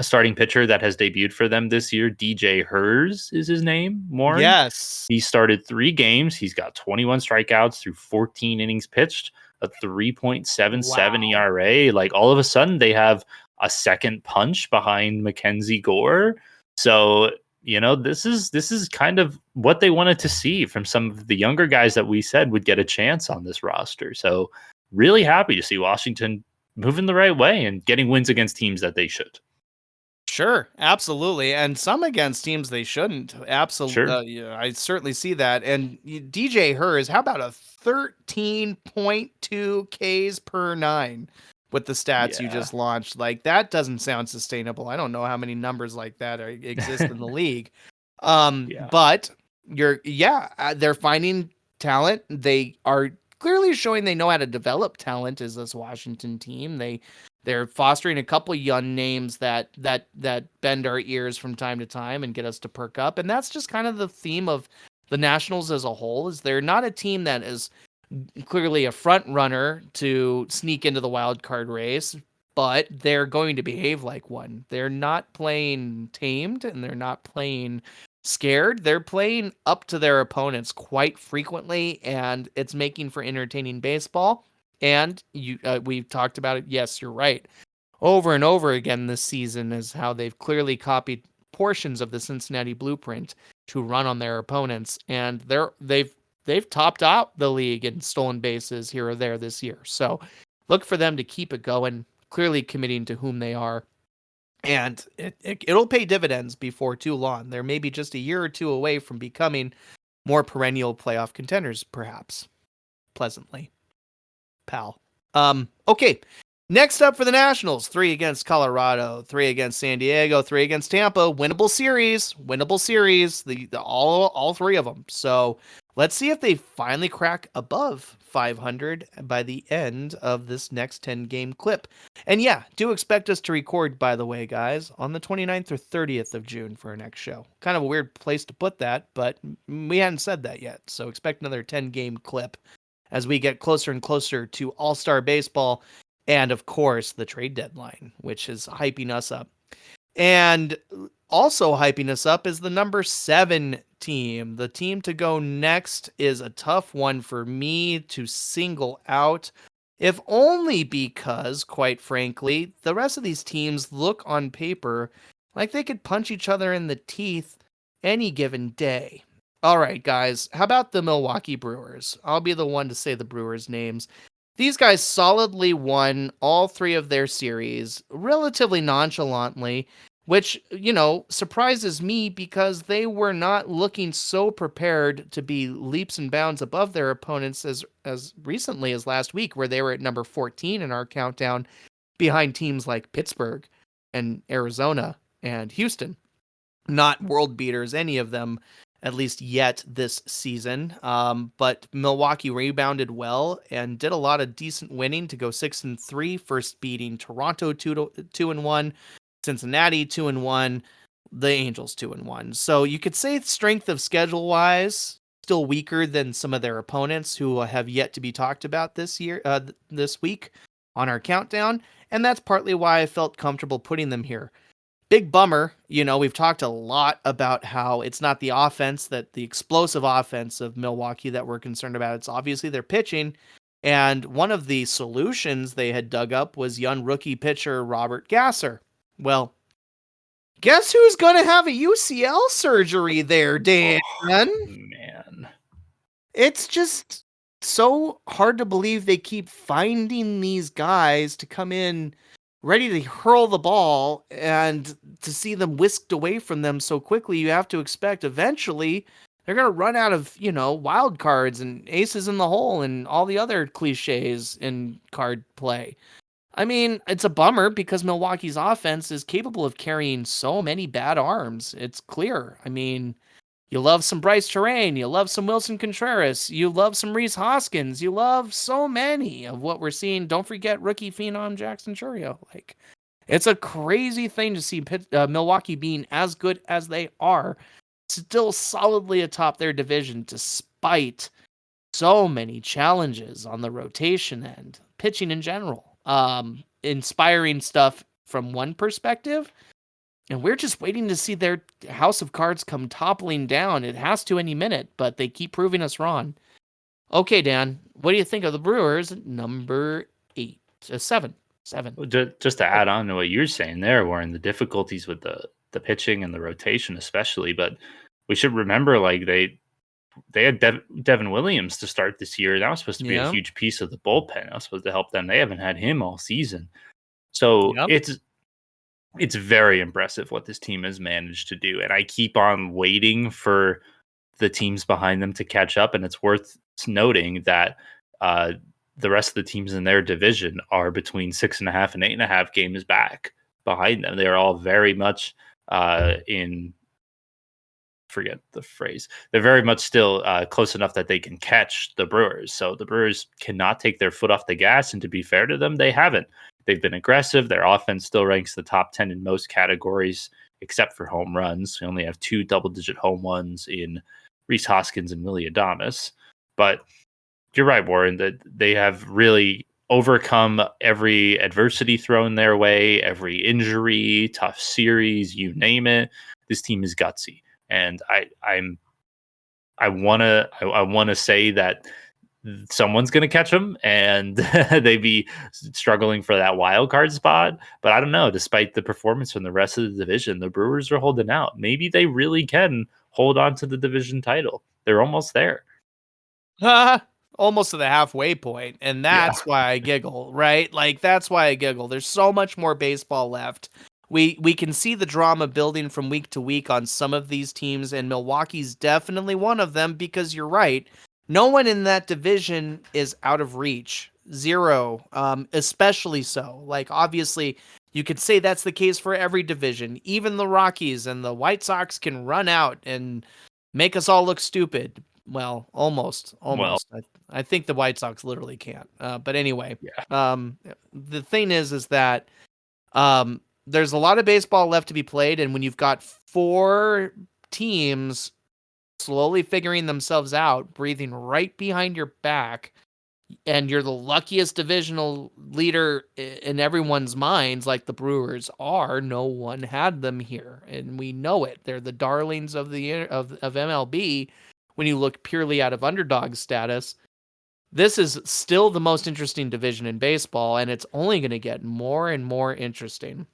starting pitcher that has debuted for them this year. DJ Hers is his name, Warren. Yes. He started 3 games. He's got 21 strikeouts through 14 innings pitched, a 3.77 Wow. ERA. Like all of a sudden, they have a second punch behind Mackenzie Gore. So, this is kind of what they wanted to see from some of the younger guys that we said would get a chance on this roster. So, really happy to see Washington moving the right way and getting wins against teams that they should. Sure, absolutely, and some against teams they shouldn't. Sure. Yeah, I certainly see that. And DJ Hers, how about a 13.2 Ks per 9 with the stats you Yeah. just launched? Like that doesn't sound sustainable. I don't know how many numbers like that exist in the league. Yeah. But they're finding talent. They are clearly showing they know how to develop talent as this Washington team. They're fostering a couple young names that bend our ears from time to time and get us to perk up. And that's just kind of the theme of the Nationals as a whole, is they're not a team that is clearly a front runner to sneak into the wild card race, but they're going to behave like one. They're not playing tamed and they're not playing scared. They're playing up to their opponents quite frequently, and it's making for entertaining baseball. And we've talked about it. Yes, you're right. Over and over again this season is how they've clearly copied portions of the Cincinnati blueprint to run on their opponents, and they've topped out the league in stolen bases here or there this year. So look for them to keep it going, clearly committing to whom they are. And it'll pay dividends before too long. They're maybe just a year or two away from becoming more perennial playoff contenders, perhaps. Pleasantly. Pal. Okay. Next up for the Nationals, 3 against Colorado, 3 against San Diego, 3 against Tampa. Winnable series. All 3 of them. So let's see if they finally crack above 500 by the end of this next 10-game clip. And yeah, do expect us to record, by the way, guys, on the 29th or 30th of June for our next show. Kind of a weird place to put that, but we hadn't said that yet. So expect another 10-game clip as we get closer and closer to All-Star Baseball and, of course, the trade deadline, which is hyping us up. And also hyping us up is the number 7 team. The team to go next is a tough one for me to single out, if only because, quite frankly, the rest of these teams look on paper like they could punch each other in the teeth any given day. All right, guys, how about the Milwaukee Brewers? I'll be the one to say the Brewers' names. These guys solidly won all 3 of their series relatively nonchalantly, which, surprises me because they were not looking so prepared to be leaps and bounds above their opponents as recently as last week, where they were at number 14 in our countdown, behind teams like Pittsburgh and Arizona and Houston. Not world beaters, any of them, at least yet this season. But Milwaukee rebounded well and did a lot of decent winning to go 6-3, first beating Toronto 2-1, Cincinnati 2-1, the Angels 2-1. So you could say strength of schedule wise, still weaker than some of their opponents who have yet to be talked about this week on our countdown. And that's partly why I felt comfortable putting them here. Big bummer, we've talked a lot about how it's not the offense, that the explosive offense of Milwaukee that we're concerned about. It's obviously their pitching. And one of the solutions they had dug up was young rookie pitcher Robert Gasser. Well, Guess who's going to have a UCL surgery there, Dan? Oh, man. It's just so hard to believe they keep finding these guys to come in ready to hurl the ball, and to see them whisked away from them so quickly, you have to expect eventually they're going to run out of, wild cards and aces in the hole and all the other cliches in card play. I mean, it's a bummer because Milwaukee's offense is capable of carrying so many bad arms. It's clear. I mean, you love some Bryce Terrain. You love some Wilson Contreras. You love some Reese Hoskins. You love so many of what we're seeing. Don't forget rookie phenom Jackson Chourio. Like, it's a crazy thing to see Milwaukee being as good as they are, still solidly atop their division despite so many challenges on the rotation end, pitching in general. Inspiring stuff from one perspective. And we're just waiting to see their house of cards come toppling down. It has to any minute, but they keep proving us wrong. Okay, Dan, what do you think of the Brewers at number 7? Just to add on to what you're saying there, Warren, the difficulties with the pitching and the rotation especially, but we should remember, like, they had Devin Williams to start this year. That was supposed to be a huge piece of the bullpen. That was supposed to help them. They haven't had him all season. So it's very impressive what this team has managed to do. And I keep on waiting for the teams behind them to catch up. And it's worth noting that the rest of the teams in their division are between 6.5 and 8.5 games back behind them. They're all very much forget the phrase. They're very much still close enough that they can catch the Brewers. So the Brewers cannot take their foot off the gas. And to be fair to them, they haven't. They've been aggressive. Their offense still ranks the top 10 in most categories, except for home runs. We only have 2 double-digit home runs in Reese Hoskins and Willie Adames. But you're right, Warren, that they have really overcome every adversity thrown their way, every injury, tough series, you name it. This team is gutsy. And I wanna say that someone's going to catch them and they'd be struggling for that wild card spot. But I don't know, despite the performance from the rest of the division, the Brewers are holding out. Maybe they really can hold on to the division title. They're almost there. Almost to the halfway point. And that's why I giggle, right? Like, that's why I giggle. There's so much more baseball left. We can see the drama building from week to week on some of these teams, and Milwaukee's definitely one of them, because you're right. No one in that division is out of reach. Zero, especially so. Like, obviously, you could say that's the case for every division. Even the Rockies and the White Sox can run out and make us all look stupid. Well, almost. Well, I think the White Sox literally can't. But anyway, the thing is that there's a lot of baseball left to be played, and when you've got 4 teams slowly figuring themselves out, breathing right behind your back, and you're the luckiest divisional leader in everyone's minds, like the Brewers are, no one had them here, and we know it. They're the darlings of MLB when you look purely out of underdog status. This is still the most interesting division in baseball, and it's only going to get more and more interesting.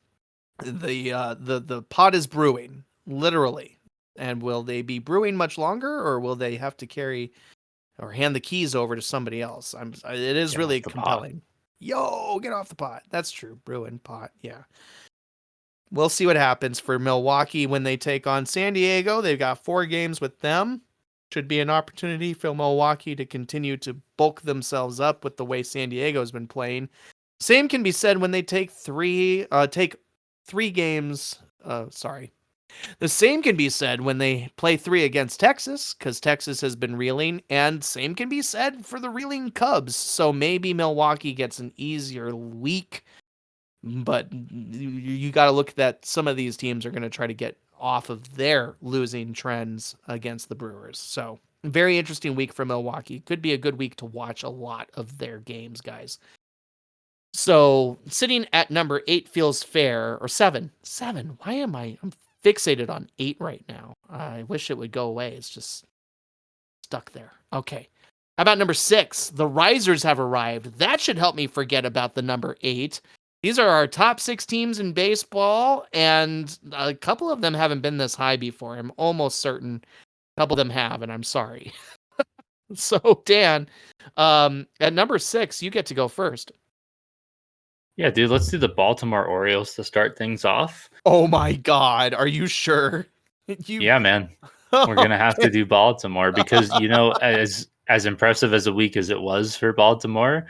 The pot is brewing, literally. And will they be brewing much longer, or will they have to carry or hand the keys over to somebody else? It is really compelling. Pot. Yo, get off the pot. That's true. Brewing pot. Yeah. We'll see what happens for Milwaukee when they take on San Diego. They've got 4 games with them. Should be an opportunity for Milwaukee to continue to bulk themselves up with the way San Diego's been playing. Same can be said when they take 3 games. The same can be said when they play 3 against Texas, because Texas has been reeling, and same can be said for the reeling Cubs. So maybe Milwaukee gets an easier week, but you got to look at that. Some of these teams are going to try to get off of their losing trends against the Brewers. So very interesting week for Milwaukee. Could be a good week to watch a lot of their games, guys. So sitting at number 8 feels fair, or 7. Why am I'm fixated on 8 right now. I wish it would go away. It's just stuck there. Okay. How about number 6? The Risers have arrived. That should help me forget about the number 8. These are our top 6 teams in baseball, and a couple of them haven't been this high before. I'm almost certain a couple of them have, and I'm sorry. So, Dan, at number 6, you get to go first. Yeah, dude, let's do the Baltimore Orioles to start things off. Oh my God, are you sure? Yeah, man. We're gonna have to do Baltimore because as impressive as a week as it was for Baltimore,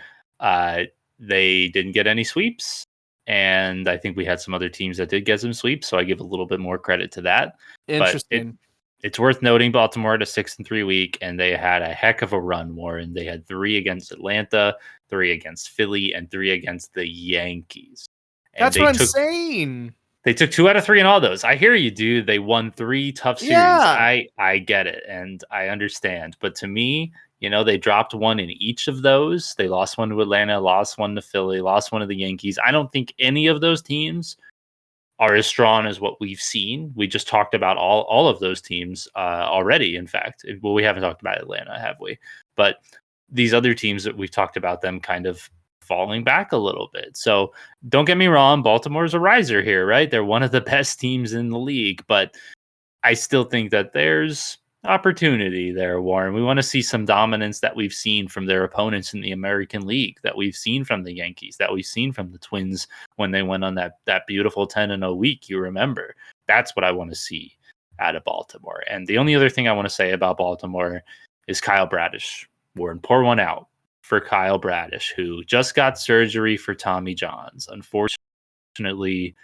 they didn't get any sweeps, and I think we had some other teams that did get some sweeps, so I give a little bit more credit to that. Interesting. It's worth noting Baltimore had a 6-3 week, and they had a heck of a run, Warren. They had 3 against Atlanta, 3 against Philly, and 3 against the Yankees. And That's what I'm saying. They took 2 out of 3 in all those. I hear you, dude. They won 3 tough series. Yeah. I get it, and I understand. But to me, they dropped 1 in each of those. They lost 1 to Atlanta, lost 1 to Philly, lost 1 to the Yankees. I don't think any of those teams are as strong as what we've seen. We just talked about all of those teams already, in fact. Well, we haven't talked about Atlanta, have we? But these other teams that we've talked about them kind of falling back a little bit. So don't get me wrong, Baltimore's a riser here, right? They're one of the best teams in the league, but I still think that there's opportunity there, Warren. We want to see some dominance that we've seen from their opponents in the American League, that we've seen from the Yankees, that we've seen from the Twins when they went on that beautiful 10-0 week, you remember. That's what I want to see out of Baltimore. And the only other thing I want to say about Baltimore is Kyle Bradish. Warren, pour one out for Kyle Bradish, who just got surgery for Tommy John's. Unfortunately,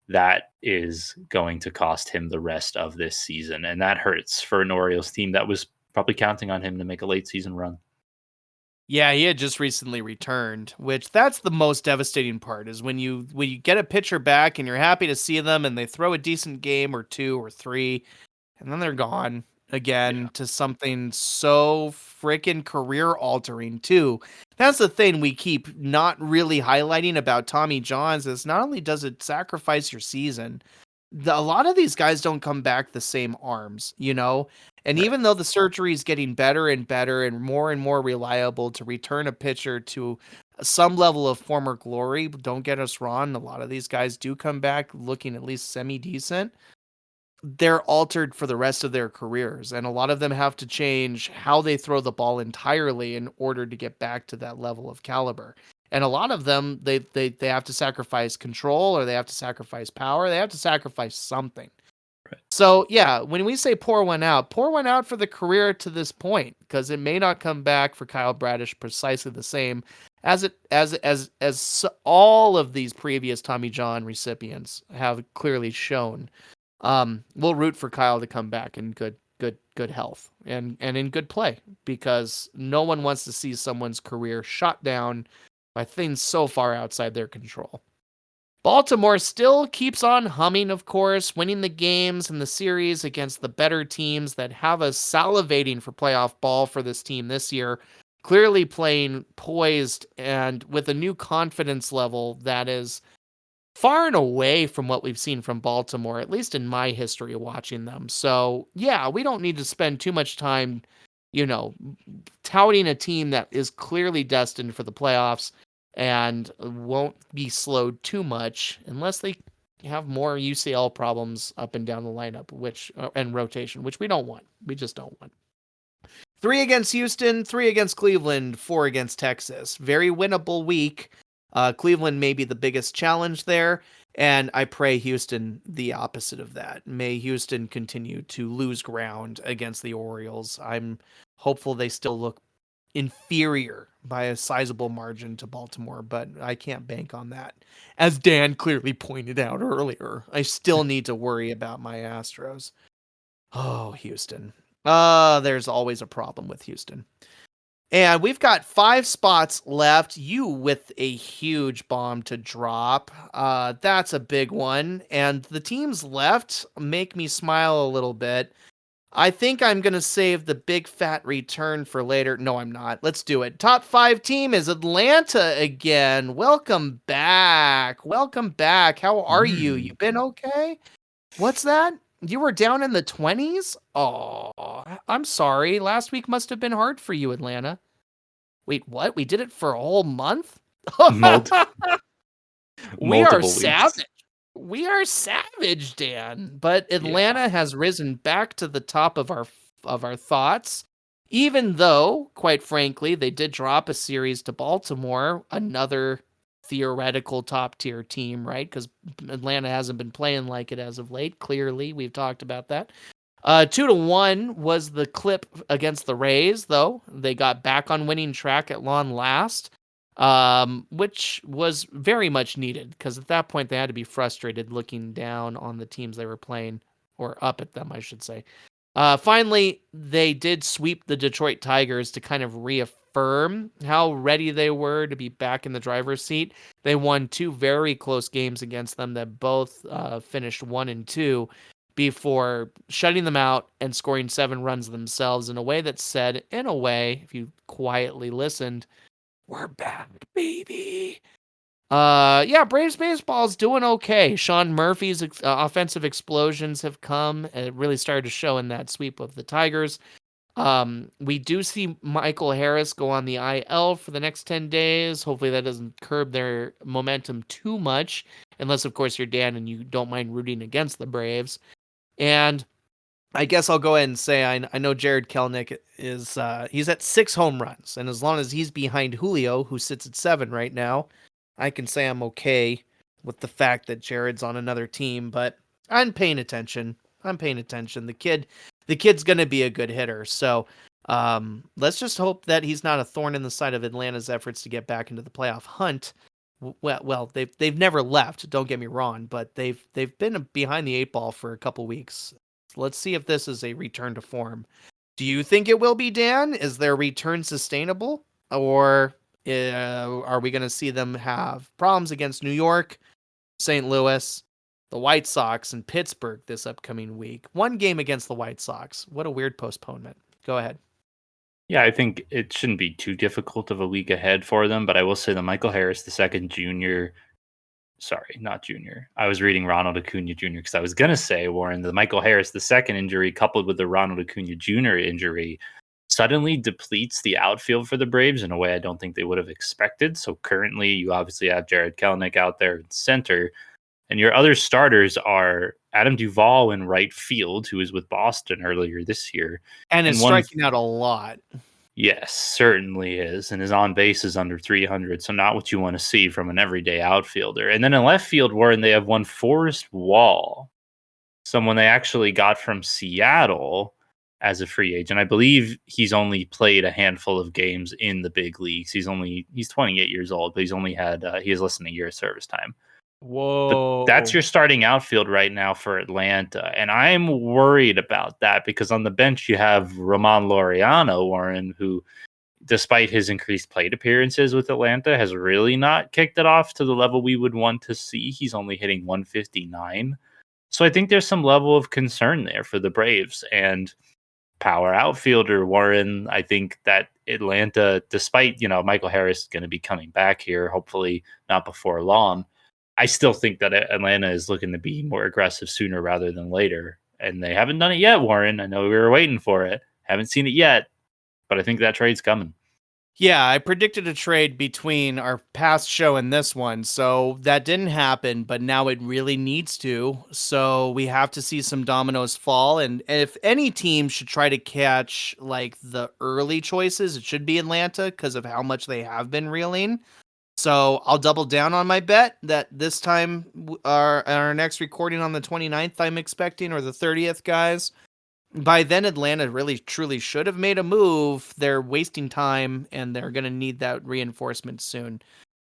that is going to cost him the rest of this season. And that hurts for an Orioles team that was probably counting on him to make a late season run. Yeah, he had just recently returned, which that's the most devastating part is when you get a pitcher back and you're happy to see them and they throw a decent game or 2 or 3 and then they're gone again to something so freaking career altering too. That's the thing we keep not really highlighting about Tommy Johns is not only does it sacrifice your season, a lot of these guys don't come back the same arms, and Right. even though the surgery is getting better and better and more reliable to return a pitcher to some level of former glory, don't get us wrong, a lot of these guys do come back looking at least semi-decent. They're altered for the rest of their careers, and a lot of them have to change how they throw the ball entirely in order to get back to that level of caliber. And a lot of them, they have to sacrifice control, or they have to sacrifice power. They have to sacrifice something. Right. So yeah, when we say pour one out for the career to this point, because it may not come back for Kyle Bradish precisely the same as all of these previous Tommy John recipients have clearly shown. We'll root for Kyle to come back in good health and in good play, because no one wants to see someone's career shot down by things so far outside their control. Baltimore still keeps on humming, of course, winning the games and the series against the better teams that have us salivating for playoff ball for this team this year, clearly playing poised and with a new confidence level that is far and away from what we've seen from Baltimore, at least in my history of watching them. So, yeah, we don't need to spend too much time, touting a team that is clearly destined for the playoffs and won't be slowed too much unless they have more UCL problems up and down the lineup, and rotation, which we don't want. We just don't want. 3 against Houston, 3 against Cleveland, 4 against Texas. Very winnable week. Cleveland may be the biggest challenge there, and I pray Houston the opposite of that. May Houston continue to lose ground against the Orioles. I'm hopeful they still look inferior by a sizable margin to Baltimore, but I can't bank on that. As Dan clearly pointed out earlier, I still need to worry about my Astros. Oh, Houston. There's always a problem with Houston. And we've got 5 spots left. You with a huge bomb to drop. That's a big one. And the teams left make me smile a little bit. I think I'm going to save the big fat return for later. No, I'm not. Let's do it. Top 5 team is Atlanta again. Welcome back. Welcome back. How are you? You been okay? What's that? You were down in the 20s? Oh, I'm sorry. Last week must have been hard for you, Atlanta. Wait, what? We did it for a whole month? We are multiple weeks. savage. We are savage, Dan. But Yeah. Atlanta has risen back to the top of our thoughts, even though, quite frankly, they did drop a series to Baltimore, another theoretical top tier team, right? Because Atlanta hasn't been playing like it as of late. Clearly, we've talked about that. 2-1 was the clip against the Rays, though. They got back on winning track at long last, which was very much needed because at that point they had to be frustrated looking down on the teams they were playing, or up at them, I should say. Finally, they did sweep the Detroit Tigers to kind of reaffirm how ready they were to be back in the driver's seat. They won 2 very close games against them that both finished 1-2 before shutting them out and scoring 7 runs themselves in a way that said, in a way, if you quietly listened, we're back, baby. Yeah, Braves baseball's doing okay. Sean Murphy's offensive explosions have come. It really started to show in that sweep of the Tigers. We do see Michael Harris go on the IL for the next 10 days. Hopefully that doesn't curb their momentum too much, unless, of course, you're Dan and you don't mind rooting against the Braves. And I guess I'll go ahead and say I know Jared Kelenic is he's at 6 home runs, and as long as he's behind Julio, who sits at 7 right now, I can say I'm okay with the fact that Jared's on another team. But I'm paying attention. The kid's gonna be a good hitter. So let's just hope that he's not a thorn in the side of Atlanta's efforts to get back into the playoff hunt. Well, they've never left. Don't get me wrong, but they've been behind the 8 ball for a couple weeks. Let's see if this is a return to form. Do you think it will be, Dan? Is their return sustainable? Or are we going to see them have problems against New York, St. Louis, the White Sox, and Pittsburgh this upcoming week? 1 game against the White Sox. What a weird postponement. Go ahead. Yeah, I think it shouldn't be too difficult of a week ahead for them, but I will say the Michael Harris II Jr. Sorry, not junior. I was reading Ronald Acuna Jr. because I was going to say, Warren, the Michael Harris II injury coupled with the Ronald Acuna Jr. injury suddenly depletes the outfield for the Braves in a way I don't think they would have expected. So currently, you obviously have Jared Kelenic out there in center, and your other starters are Adam Duvall in right field, who was with Boston earlier this year. And is one striking out a lot. Yes, certainly is. And his on base is under 300. So not what you want to see from an everyday outfielder. And then in left field, Warren, they have one Forrest Wall, someone they actually got from Seattle as a free agent. I believe he's only played a handful of games in the big leagues. He's 28 years old, but he has less than a year of service time. Whoa. But that's your starting outfield right now for Atlanta. And I'm worried about that because on the bench you have Ramon Laureano, Warren, who, despite his increased plate appearances with Atlanta, has really not kicked it off to the level we would want to see. He's only hitting 159. So I think there's some level of concern there for the Braves. And power outfielder, Warren, I think that Atlanta, despite, Michael Harris is going to be coming back here, hopefully not before long, I still think that Atlanta is looking to be more aggressive sooner rather than later. And they haven't done it yet, Warren. I know we were waiting for it. Haven't seen it yet, but I think that trade's coming. Yeah, I predicted a trade between our past show and this one, so that didn't happen, but now it really needs to. So we have to see some dominoes fall, and if any team should try to catch like the early choices, it should be Atlanta because of how much they have been reeling. So I'll double down on my bet that this time, our next recording on the 29th, I'm expecting, or the 30th, guys. By then, Atlanta really, truly should have made a move. They're wasting time, and they're going to need that reinforcement soon.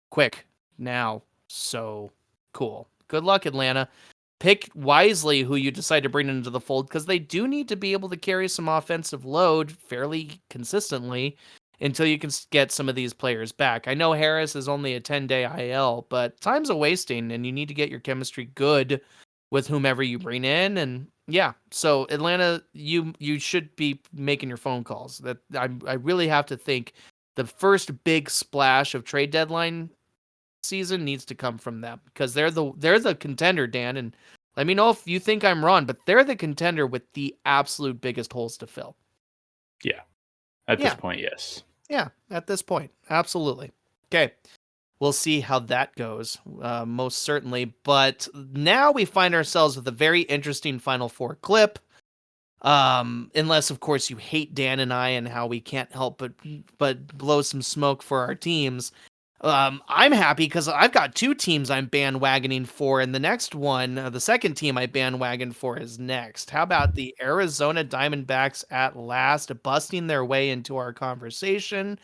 Quick, now. So cool. Good luck, Atlanta. Pick wisely who you decide to bring into the fold, because they do need to be able to carry some offensive load fairly consistently until you can get some of these players back. I know Harris is only a 10-day IL, but time's a wasting, and you need to get your chemistry good with whomever you bring in. And yeah, so Atlanta, you should be making your phone calls. That I really have to think the first big splash of trade deadline season needs to come from them, because they're the contender, Dan. And let me know if you think I'm wrong, but they're the contender with the absolute biggest holes to fill. Yeah. At this point, yes. Yeah, at this point, absolutely. Okay. we'll see how that goes, most certainly. But now we find ourselves with a very interesting Final Four clip. Unless of course you hate Dan and I and how we can't help but blow some smoke for our teams. I'm happy because I've got two teams I'm bandwagoning for, and the next one, the second team I bandwagon for is next. How about the Arizona Diamondbacks at last busting their way into our conversation?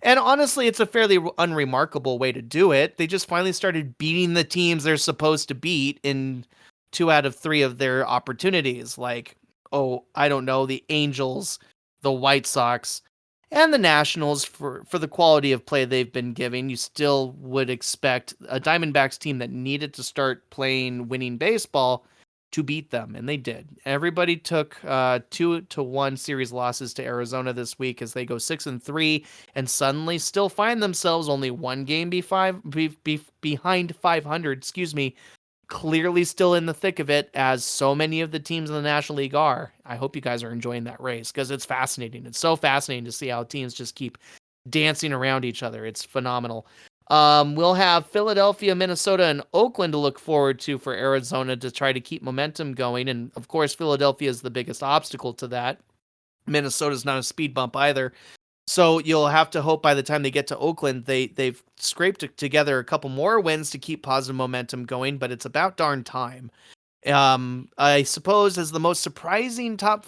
And honestly, it's a fairly unremarkable way to do it. They just finally started beating the teams they're supposed to beat in 2 out of 3 of their opportunities. Like, oh, I don't know, the Angels, the White Sox, and the Nationals for the quality of play they've been giving. You still would expect a Diamondbacks team that needed to start playing winning baseball to beat them, and they did. Everybody took 2-1 series losses to Arizona this week as they go 6-3 and suddenly still find themselves only one game behind 500. Excuse me. Clearly still in the thick of it, as so many of the teams in the National League are. I hope you guys are enjoying that race because it's fascinating. It's so fascinating to see how teams just keep dancing around each other. It's phenomenal. We'll have Philadelphia, Minnesota, and Oakland to look forward to for Arizona to try to keep momentum going. And of course, Philadelphia is the biggest obstacle to that. Minnesota's not a speed bump either. So you'll have to hope by the time they get to Oakland, they've scraped together a couple more wins to keep positive momentum going, but it's about darn time. I suppose as the most surprising top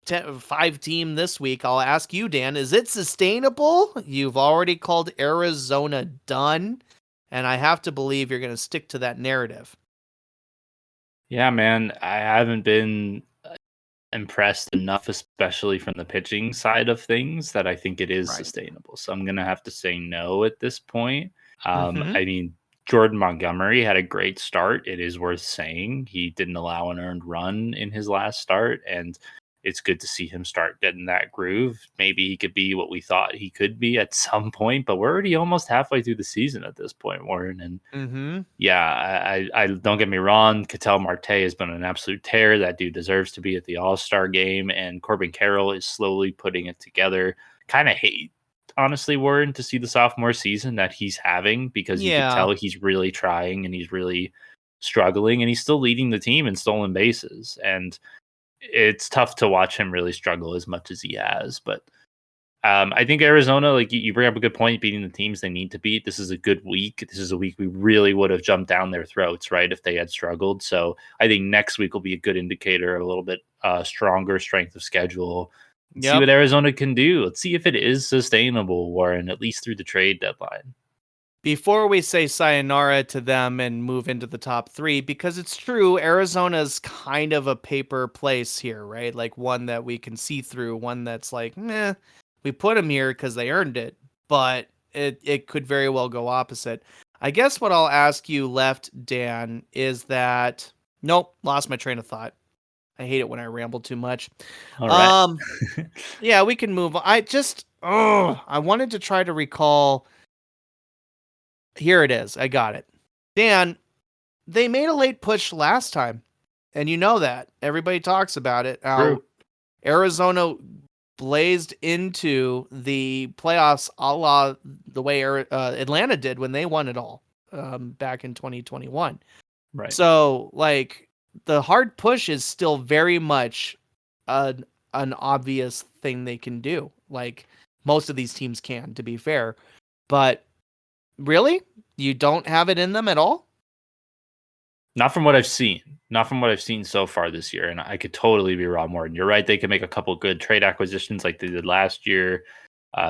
5 team this week, I'll ask you, Dan, is it sustainable? You've already called Arizona done, and I have to believe you're going to stick to that narrative. Yeah, man, I haven't been impressed enough, especially from the pitching side of things, that I think it is sustainable. So I'm going to have to say no at this point. I mean, Jordan Montgomery had a great start. It is worth saying he didn't allow an earned run in his last start, and it's good to see him start getting that groove. Maybe he could be what we thought he could be at some point, but we're already almost halfway through the season at this point, Warren. And yeah, I don't get me wrong. Ketel Marte has been an absolute tear. That dude deserves to be at the All-Star game, and Corbin Carroll is slowly putting it together. Kind of hate, honestly, Warren, to see the sophomore season that he's having, because you can tell he's really trying and he's really struggling, and he's still leading the team in stolen bases. And it's tough to watch him really struggle as much as he has. But I think Arizona, like you bring up a good point, beating the teams they need to beat. This is a good week. This is a week we really would have jumped down their throats, right, if they had struggled. So I think next week will be a good indicator of a little bit stronger strength of schedule. See what Arizona can do. Let's see if it is sustainable, Warren, at least through the trade deadline. Before we say sayonara to them and move into the top 3, because it's true, Arizona's kind of a paper place here, right? Like one that we can see through, one that's like, meh, we put them here because they earned it, but it could very well go opposite. I guess what I'll ask you left, Dan, is that, nope, lost my train of thought. I hate it when I ramble too much. All right. Yeah, we can move on. I wanted to try to recall. Here it is. I got it. Dan, they made a late push last time, and you know that. Everybody talks about it. True. Arizona blazed into the playoffs a la the way Atlanta did when they won it all back in 2021. Right. So, like, the hard push is still very much an obvious thing they can do. Like, most of these teams can, to be fair. But really? You don't have it in them at all? Not from what I've seen. Not from what I've seen so far this year. And I could totally be wrong, Morton. You're right. They can make a couple good trade acquisitions like they did last year.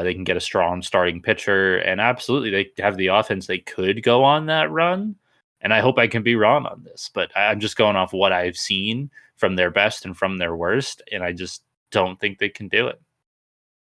They can get a strong starting pitcher. And absolutely, they have the offense. They could go on that run. And I hope I can be wrong on this. But I'm just going off what I've seen from their best and from their worst. And I just don't think they can do it.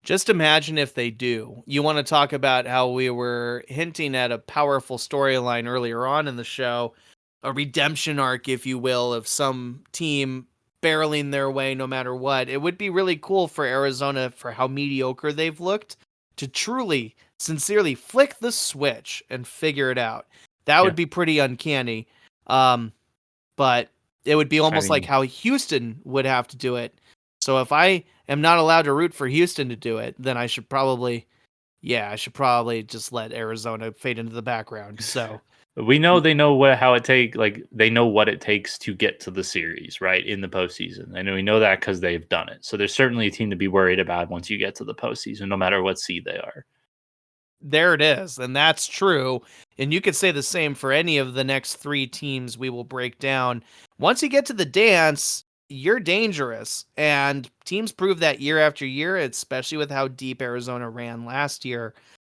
Just imagine if they do. You want to talk about how we were hinting at a powerful storyline earlier on in the show, a redemption arc, if you will, of some team barreling their way no matter what. It would be really cool for Arizona, for how mediocre they've looked, to truly, sincerely flick the switch and figure it out. That would be pretty uncanny. But it would be almost like how Houston would have to do it. So if I am not allowed to root for Houston to do it, then I should probably, Yeah, I should probably just let Arizona fade into the background. So We know they know they know what it takes to get to the series, right, in the postseason. And we know that because they've done it. So there's certainly a team to be worried about once you get to the postseason, no matter what seed they are. there it is. And that's true. And you could say the same for any of the next 3 teams we will break down. Once you get to the dance, you're dangerous. And teams prove that year after year, especially with how deep Arizona ran last year.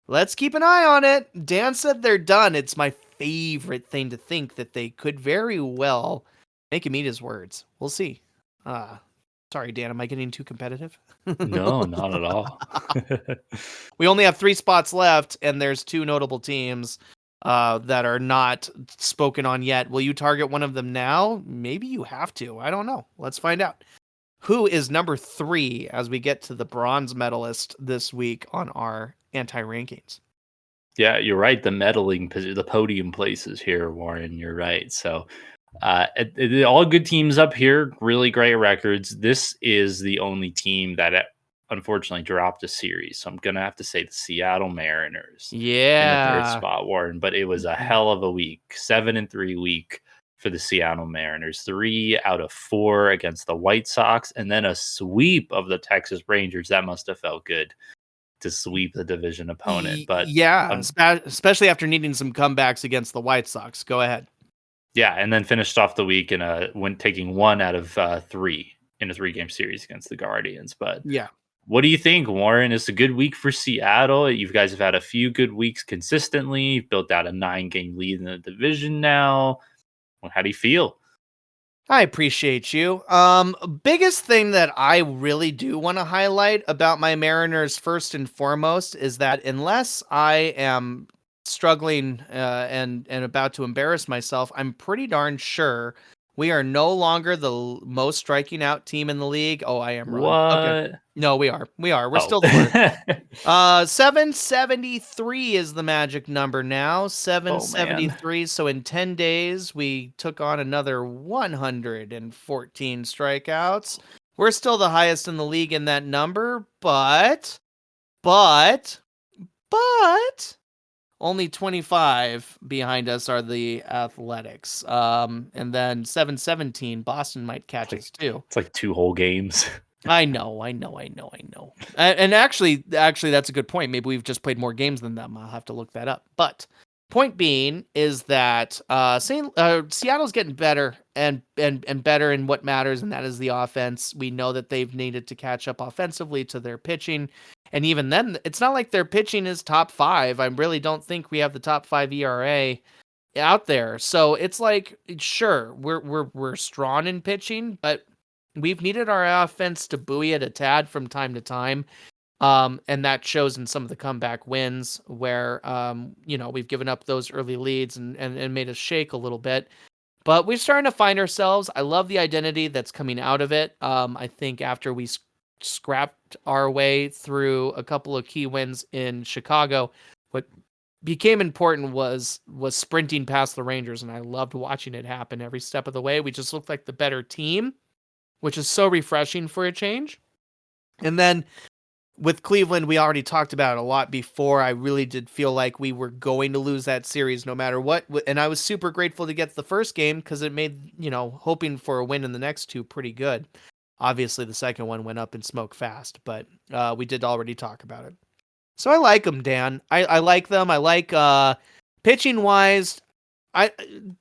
Let's keep an eye on it. Dan said they're done. It's my favorite thing to think that they could very well make him eat his words. We'll see. Sorry, Dan, am I getting too competitive? No, not at all. We only have 3 spots left, and there's 2 notable teams that are not spoken on yet. Will you target one of them now? Maybe you have to. I don't know. Let's find out. Who is number 3 as we get to the bronze medalist this week on our anti-rankings? Yeah, you're right. The podium places here, Warren. You're right. So, all good teams up here, really great records. This is the only team that unfortunately dropped a series. So I'm gonna have to say the Seattle Mariners in the 3rd Yeah. spot, Warren. But it was a hell of a week, 7-3 week for the Seattle Mariners. 3 out of 4 against the White Sox, and then a sweep of the Texas Rangers. That must have felt good to sweep the division opponent. But Yeah, especially after needing some comebacks against the White Sox. Go ahead. yeah, and then finished off the week when taking 1 out of 3 in a 3-game series against the Guardians. But Yeah. what do you think, Warren? It's a good week for Seattle. You guys have had a few good weeks consistently. You've built out a 9-game lead in the division now. How do you feel? I appreciate you. Biggest thing that I really do want to highlight about my Mariners first and foremost is that unless I am struggling and about to embarrass myself, I'm pretty darn sure we are no longer the most striking out team in the league. Oh, I am wrong. Okay. What? No, we are. We're still the worst. 773 is the magic number now. 773. So in 10 days, we took on another 114 strikeouts. We're still the highest in the league in that number, but only 25 behind us are the Athletics. And then 717, Boston might catch us too. It's like 2 whole games. I know. And actually, that's a good point. Maybe we've just played more games than them. I'll have to look that up. But point being is that Seattle's getting better and better in what matters, and that is the offense. We know that they've needed to catch up offensively to their pitching. And even then, it's not like their pitching is top 5. I really don't think we have the top 5 ERA out there. So it's like, sure, we're strong in pitching, but we've needed our offense to buoy it a tad from time to time. And that shows in some of the comeback wins where, we've given up those early leads and made us shake a little bit. But we're starting to find ourselves. I love the identity that's coming out of it. I think after we scrapped our way through a couple of key wins in Chicago, what became important was sprinting past the Rangers, and I loved watching it happen every step of the way. We just looked like the better team, which is so refreshing for a change. And then with Cleveland, we already talked about it a lot before. I really did feel like we were going to lose that series no matter what. And I was super grateful to get the first game because it made, hoping for a win in the next 2 pretty good. Obviously, the second one went up in smoke fast, but we did already talk about it. So I like them, Dan. I like them. I like pitching-wise. I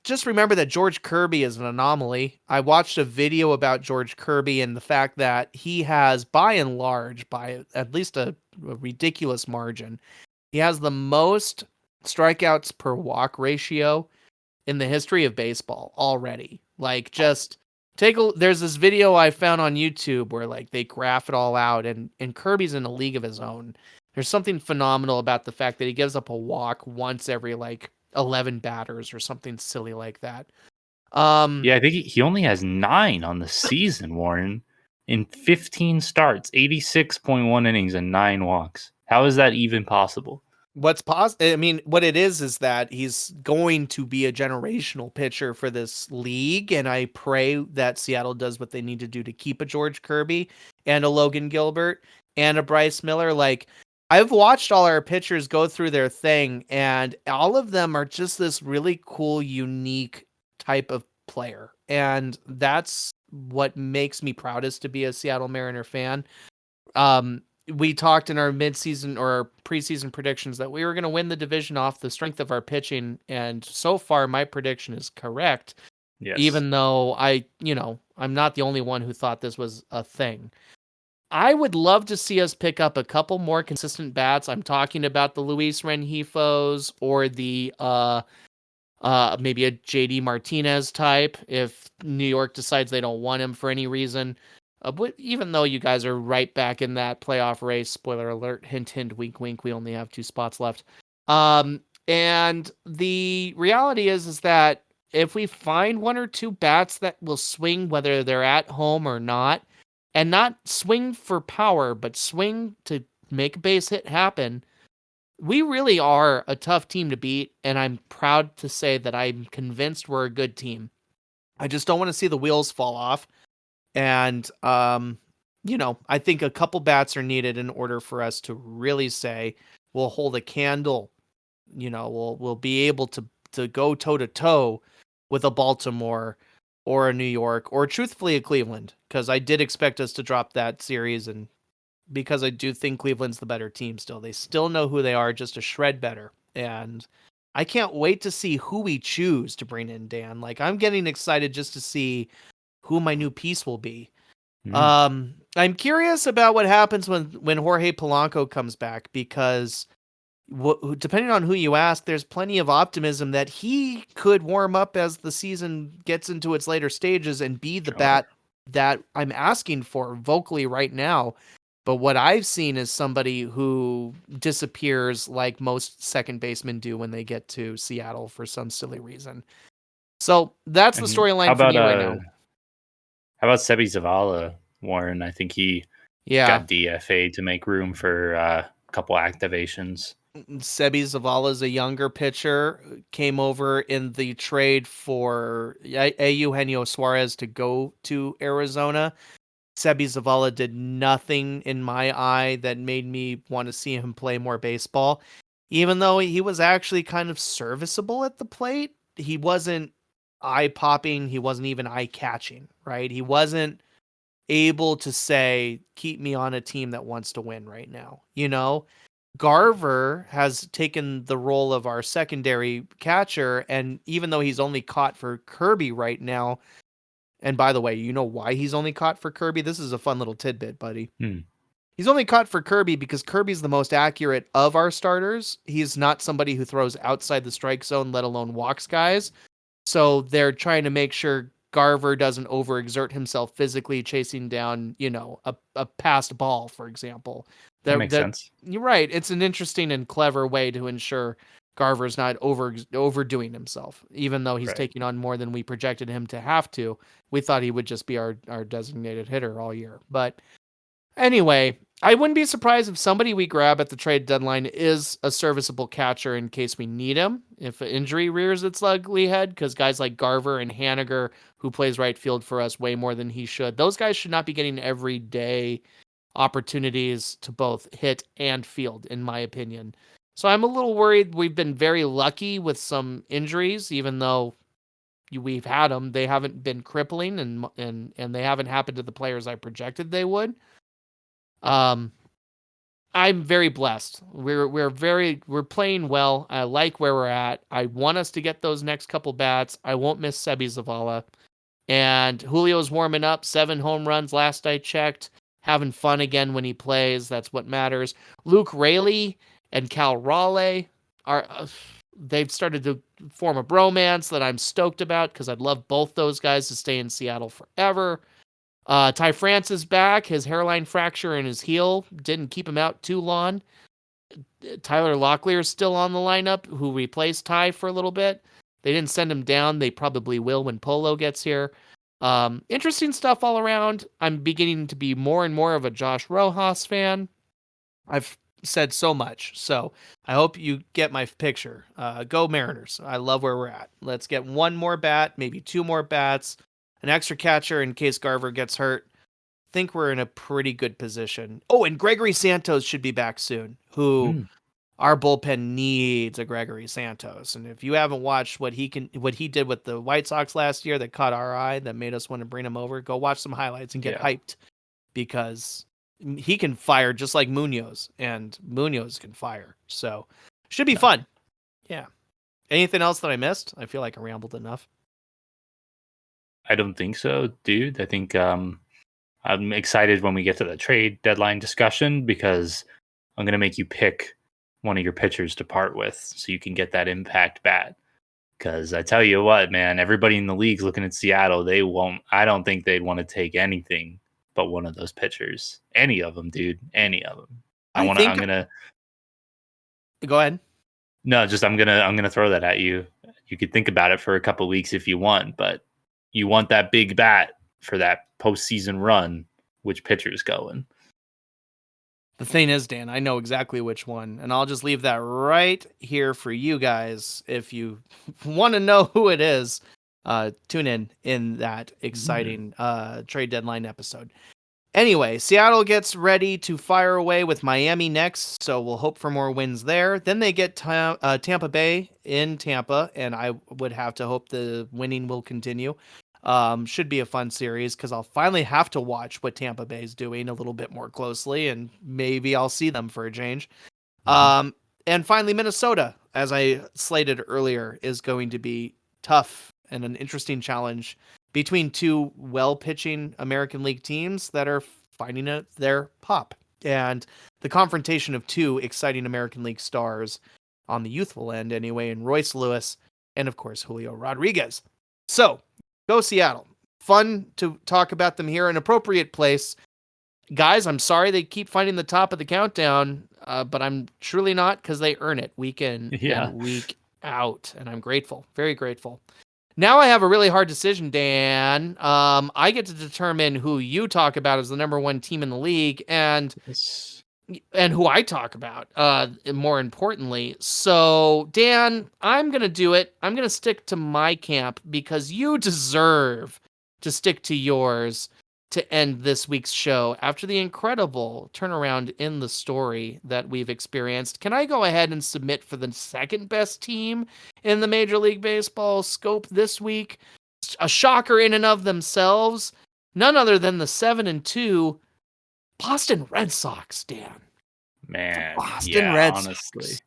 just remember that George Kirby is an anomaly. I watched a video about George Kirby and the fact that he has, by and large, by at least a ridiculous margin, he has the most strikeouts per walk ratio in the history of baseball already. Like, just there's this video I found on YouTube where like they graph it all out, and Kirby's in a league of his own. There's something phenomenal about the fact that he gives up a walk once every 11 batters or something silly like that. Yeah, I think he only has 9 on the season, Warren, in 15 starts, 86.1 innings and 9 walks. How is that even possible? What's possible? I mean, what it is that he's going to be a generational pitcher for this league, and I pray that Seattle does what they need to do to keep a George Kirby and a Logan Gilbert and a Bryce Miller. Like, I've watched all our pitchers go through their thing, and all of them are just this really cool, unique type of player. And that's what makes me proudest to be a Seattle Mariner fan. We talked in our midseason or our preseason predictions that we were going to win the division off the strength of our pitching. And so far, my prediction is correct. Yes. Even though I'm not the only one who thought this was a thing. I would love to see us pick up a couple more consistent bats. I'm talking about the Luis Rengifos or the maybe a JD Martinez type if New York decides they don't want him for any reason. But even though you guys are right back in that playoff race, spoiler alert, hint, hint, wink, wink, we only have 2 spots left. And the reality is that if we find 1 or 2 bats that will swing, whether they're at home or not, and not swing for power, but swing to make a base hit happen, we really are a tough team to beat, and I'm proud to say that I'm convinced we're a good team. I just don't want to see the wheels fall off. And, I think a couple bats are needed in order for us to really say we'll hold a candle. We'll be able to go toe-to-toe with a Baltimore or a New York or truthfully a Cleveland, because I did expect us to drop that series, and because I do think Cleveland's the better team still. They still know who they are, just a shred better. And I can't wait to see who we choose to bring in, Dan. Like, I'm getting excited just to see who my new piece will be. I'm curious about what happens when Jorge Polanco comes back, because depending on who you ask, there's plenty of optimism that he could warm up as the season gets into its later stages and be the bat that I'm asking for vocally right now. But what I've seen is somebody who disappears like most second basemen do when they get to Seattle for some silly reason. So that's the storyline for me right now. How about Sebi Zavala, Warren? I think he got DFA'd to make room for a couple activations. Sebi Zavala is a younger pitcher, came over in the trade for Eugenio Suarez to go to Arizona. Sebi Zavala did nothing in my eye that made me want to see him play more baseball. Even though he was actually kind of serviceable at the plate, he wasn't eye-popping, he wasn't even eye-catching, right? He wasn't able to say, keep me on a team that wants to win right now, Garver has taken the role of our secondary catcher, and even though he's only caught for Kirby right now, and by the way, you know why he's only caught for Kirby? This is a fun little tidbit, buddy. He's only caught for Kirby because Kirby's the most accurate of our starters. He's not somebody who throws outside the strike zone, let alone walks guys. So they're trying to make sure Garver doesn't overexert himself physically chasing down, a passed ball, for example. That makes sense. You're right. It's an interesting and clever way to ensure Garver's not overdoing himself, even though he's taking on more than we projected him to have to. We thought he would just be our designated hitter all year. But anyway, I wouldn't be surprised if somebody we grab at the trade deadline is a serviceable catcher in case we need him, if an injury rears its ugly head, because guys like Garver and Haniger, who plays right field for us way more than he should, those guys should not be getting everyday opportunities to both hit and field, in my opinion. So I'm a little worried. We've been very lucky with some injuries, even though we've had them. They haven't been crippling, and they haven't happened to the players I projected they would. I'm very blessed. We're playing well. I like where we're at. I want us to get those next couple bats. I won't miss Sebi Zavala. And Julio's warming up, 7 home runs last I checked. Having fun again when he plays. That's what matters. Luke Raley and Cal Raleigh they've started to form a bromance that I'm stoked about, because I'd love both those guys to stay in Seattle forever. Ty France is back. His hairline fracture in his heel didn't keep him out too long. Tyler Locklear is still on the lineup, who replaced Ty for a little bit. They didn't send him down. They probably will when Polo gets here. Interesting stuff all around. I'm beginning to be more and more of a Josh Rojas fan. I've said so much, so I hope you get my picture. Go Mariners. I love where we're at. Let's get 1 more bat, maybe 2 more bats, an extra catcher in case Garver gets hurt. think we're in a pretty good position. Oh, and Gregory Santos should be back soon, who our bullpen needs a Gregory Santos. And if you haven't watched what he did with the White Sox last year that caught our eye, that made us want to bring him over, go watch some highlights and get hyped, because he can fire just like Munoz, and Munoz can fire. So should be fun. Yeah. Anything else that I missed? I feel like I rambled enough. I don't think so, dude. I think I'm excited when we get to the trade deadline discussion, because I'm going to make you pick one of your pitchers to part with so you can get that impact bat. Because I tell you what, man, everybody in the league's looking at Seattle. I don't think they'd want to take anything but one of those pitchers. Any of them, dude. Any of them. I'm gonna go ahead. No, just I'm gonna throw that at you. You could think about it for a couple weeks if you want, but you want that big bat for that postseason run. Which pitcher's going? The thing is, Dan, I know exactly which one, and I'll just leave that right here for you guys. If you want to know who it is, tune in that exciting trade deadline episode. Anyway, Seattle gets ready to fire away with Miami next, so we'll hope for more wins there. Then they get Tampa Bay in Tampa, and I would have to hope the winning will continue. Should be a fun series, because I'll finally have to watch what Tampa Bay is doing a little bit more closely, and maybe I'll see them for a change. And finally, Minnesota, as I slated earlier, is going to be tough and an interesting challenge between two well-pitching American League teams that are finding their pop. And the confrontation of two exciting American League stars on the youthful end anyway, in Royce Lewis and, of course, Julio Rodriguez. So, go Seattle. Fun to talk about them here, an appropriate place. Guys, I'm sorry they keep finding the top of the countdown, but I'm truly not, because they earn it week in and week out, and I'm grateful, very grateful. Now I have a really hard decision, Dan. I get to determine who you talk about as the number one team in the league, and who I talk about, more importantly. So, Dan, I'm going to do it. I'm going to stick to my camp, because you deserve to stick to yours to end this week's show after the incredible turnaround in the story that we've experienced. Can I go ahead and submit for the second best team in the Major League Baseball scope this week? A shocker in and of themselves. None other than the 7-2 Boston Red Sox, Dan. Man, Boston Red Sox. Honestly.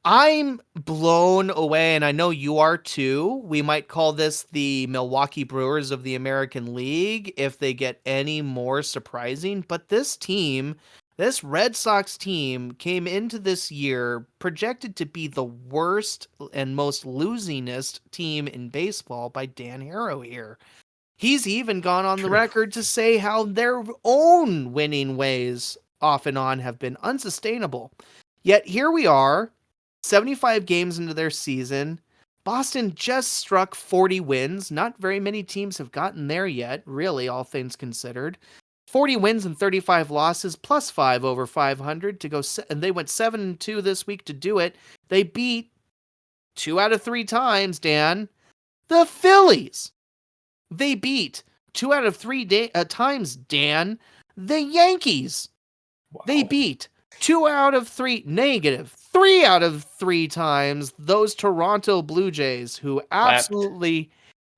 I'm blown away, and I know you are too. We might call this the Milwaukee Brewers of the American League if they get any more surprising. But this team, this Red Sox team, came into this year projected to be the worst and most losingest team in baseball by Dan Harrow here. He's even gone on the record to say how their own winning ways off and on have been unsustainable. Yet here we are, 75 games into their season. Boston just struck 40 wins. Not very many teams have gotten there yet, really, all things considered. 40 wins and 35 losses, plus 5 over 500 to go. And they went 7-2 this week to do it. They beat 2 out of 3 times, Dan, the Phillies. They beat 2 out of 3 times, Dan, the Yankees. Wow. They beat 2 out of 3, negative 3 out of 3 times those Toronto Blue Jays, who absolutely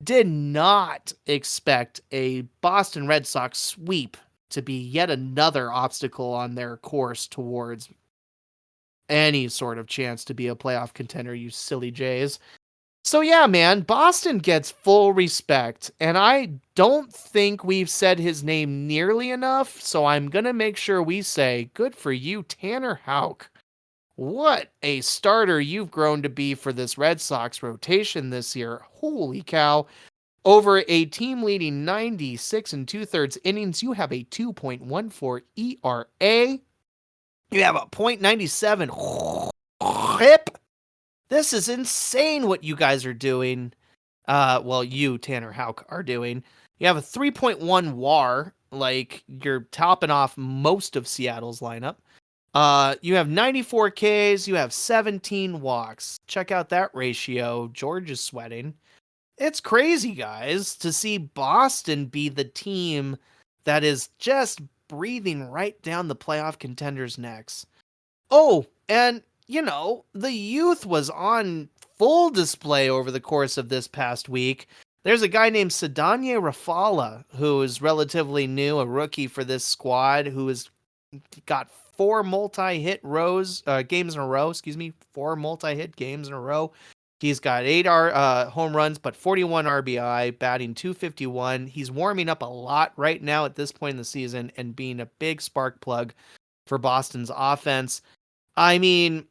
did not expect a Boston Red Sox sweep to be yet another obstacle on their course towards any sort of chance to be a playoff contender, you silly Jays. So yeah, man, Boston gets full respect, and I don't think we've said his name nearly enough, so I'm going to make sure we say, good for you, Tanner Houck. What a starter you've grown to be for this Red Sox rotation this year. Holy cow. Over a team-leading 96 2/3 innings, you have a 2.14 ERA. You have a .97 HIP. This is insane what you guys are doing. Well, you, Tanner Houck, are doing. You have a 3.1 WAR, like you're topping off most of Seattle's lineup. You have 94 Ks, you have 17 walks. Check out that ratio. George is sweating. It's crazy, guys, to see Boston be the team that is just breathing right down the playoff contenders' necks. Oh, and, the youth was on full display over the course of this past week. There's a guy named Sadanye Rafala, who is relatively new, a rookie for this squad, who has got 4 multi-hit games in a row. 4 multi-hit games in a row. He's got 8 home runs, but 41 RBI, batting .251. He's warming up a lot right now at this point in the season and being a big spark plug for Boston's offense. I mean,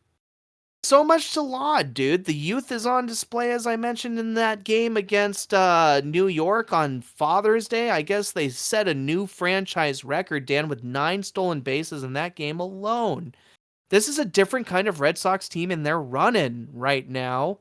so much to laud, dude. The youth is on display, as I mentioned in that game against New York on Father's Day. I guess they set a new franchise record, Dan, with 9 stolen bases in that game alone. This is a different kind of Red Sox team, and they're running right now.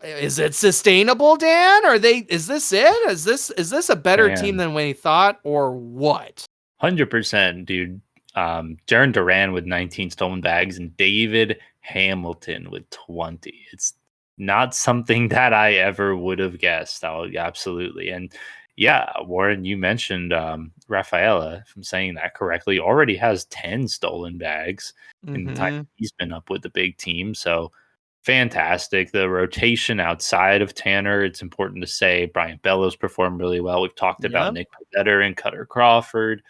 Is it sustainable, Dan? Is this it? Is this a better team than we thought, or what? 100%, dude. Jaron Duran with 19 stolen bags and David Hamilton with 20. It's not something that I ever would have guessed. Absolutely. And yeah, Warren, you mentioned Rafaela, if I'm saying that correctly, already has 10 stolen bags in the time he's been up with the big team. So fantastic. The rotation outside of Tanner, it's important to say Brian Bellows performed really well. We've talked about Nick Pivetta and Cutter Crawford,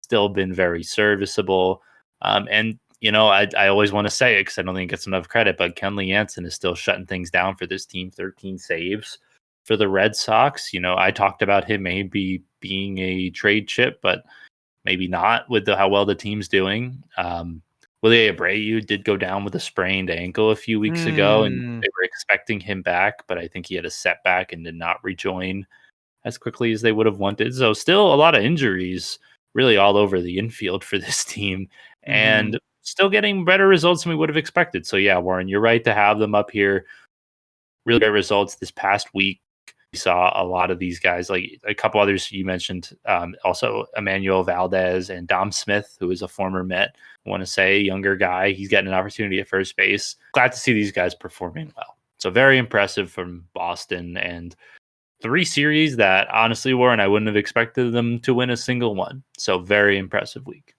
still been very serviceable. And, I always want to say it because I don't think it gets enough credit, but Kenley Jansen is still shutting things down for this team. 13 saves for the Red Sox. I talked about him maybe being a trade chip, but maybe not with how well the team's doing. Willie Abreu did go down with a sprained ankle a few weeks ago, and they were expecting him back, but I think he had a setback and did not rejoin as quickly as they would have wanted. So still a lot of injuries really all over the infield for this team, and still getting better results than we would have expected. So yeah, Warren, you're right to have them up here. Really great results this past week. We saw a lot of these guys, like a couple others you mentioned, also Emmanuel Valdez and Dom Smith, who is a former Met. I want to say younger guy. He's getting an opportunity at first base. Glad to see these guys performing well. So very impressive from Boston, and 3 series that honestly, Warren, I wouldn't have expected them to win a single one. So very impressive week.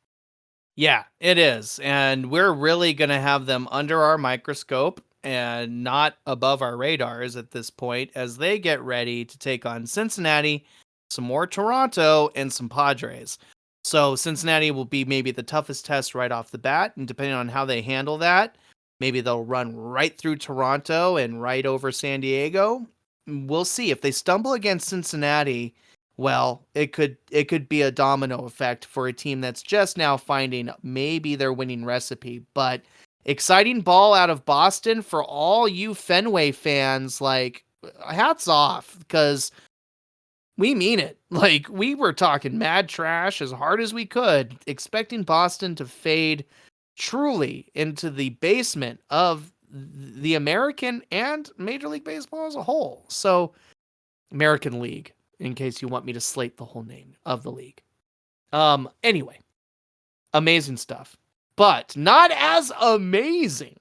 Yeah, it is. And we're really going to have them under our microscope and not above our radars at this point as they get ready to take on Cincinnati, some more Toronto, and some Padres. So Cincinnati will be maybe the toughest test right off the bat, and depending on how they handle that, maybe they'll run right through Toronto and right over San Diego. We'll see. If they stumble against Cincinnati, well, it could be a domino effect for a team that's just now finding maybe their winning recipe. But exciting ball out of Boston for all you Fenway fans. Like, hats off, because we mean it. Like, we were talking mad trash as hard as we could, expecting Boston to fade truly into the basement of the American and Major League Baseball as a whole. So, American League, in case you want me to slate the whole name of the league. Anyway, amazing stuff. But not as amazing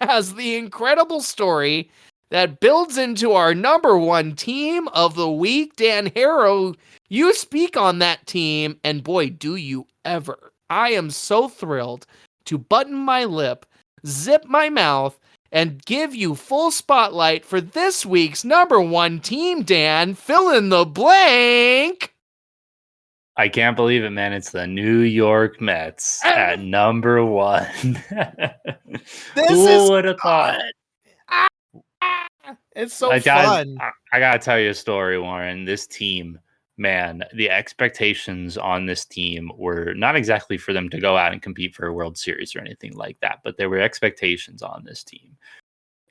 as the incredible story that builds into our number 1 team of the week. Dan Harrow, you speak on that team, and boy, do you ever. I am so thrilled to button my lip, zip my mouth, and give you full spotlight for this week's number 1 team, Dan. Fill in the blank. I can't believe it, man. It's the New York Mets at number 1. Who would have thought? It's so fun. I got to tell you a story, Warren. This team, man, the expectations on this team were not exactly for them to go out and compete for a World Series or anything like that, but there were expectations on this team.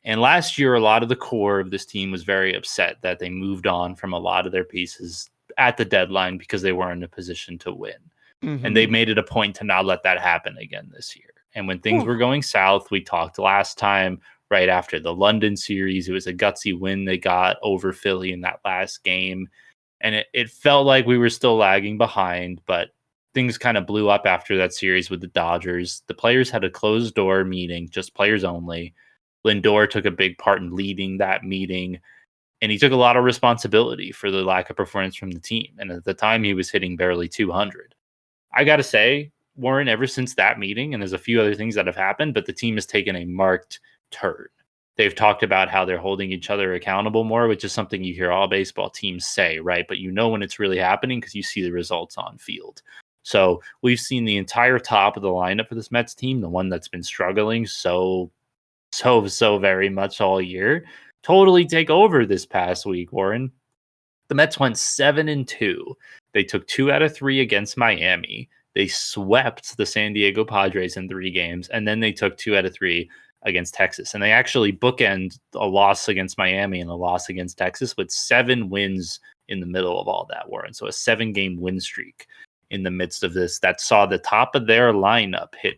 And last year, a lot of the core of this team was very upset that they moved on from a lot of their pieces at the deadline because they weren't in a position to win. And they made it a point to not let that happen again this year. And when things were going south, we talked last time, right after the London series, it was a gutsy win they got over Philly in that last game. And it felt like we were still lagging behind, but things kind of blew up after that series with the Dodgers. The players had a closed door meeting, just players only. Lindor took a big part in leading that meeting. and he took a lot of responsibility for the lack of performance from the team. And at the time, he was hitting barely 200. I got to say, Warren, ever since that meeting, and there's a few other things that have happened, but the team has taken a marked turn. They've talked about how they're holding each other accountable more, which is something you hear all baseball teams say, right? But you know when it's really happening because you see the results on field. So we've seen the entire top of the lineup for this Mets team, the one that's been struggling so very much all year, totally take over this past week, Warren. The Mets went 7-2. They took 2 out of 3 against Miami. They swept the San Diego Padres in 3 games, and then they took 2 out of 3 against Texas. And they actually bookend a loss against Miami and a loss against Texas with 7 wins in the middle of all that, Warren. So a 7-game win streak in the midst of this that saw the top of their lineup hit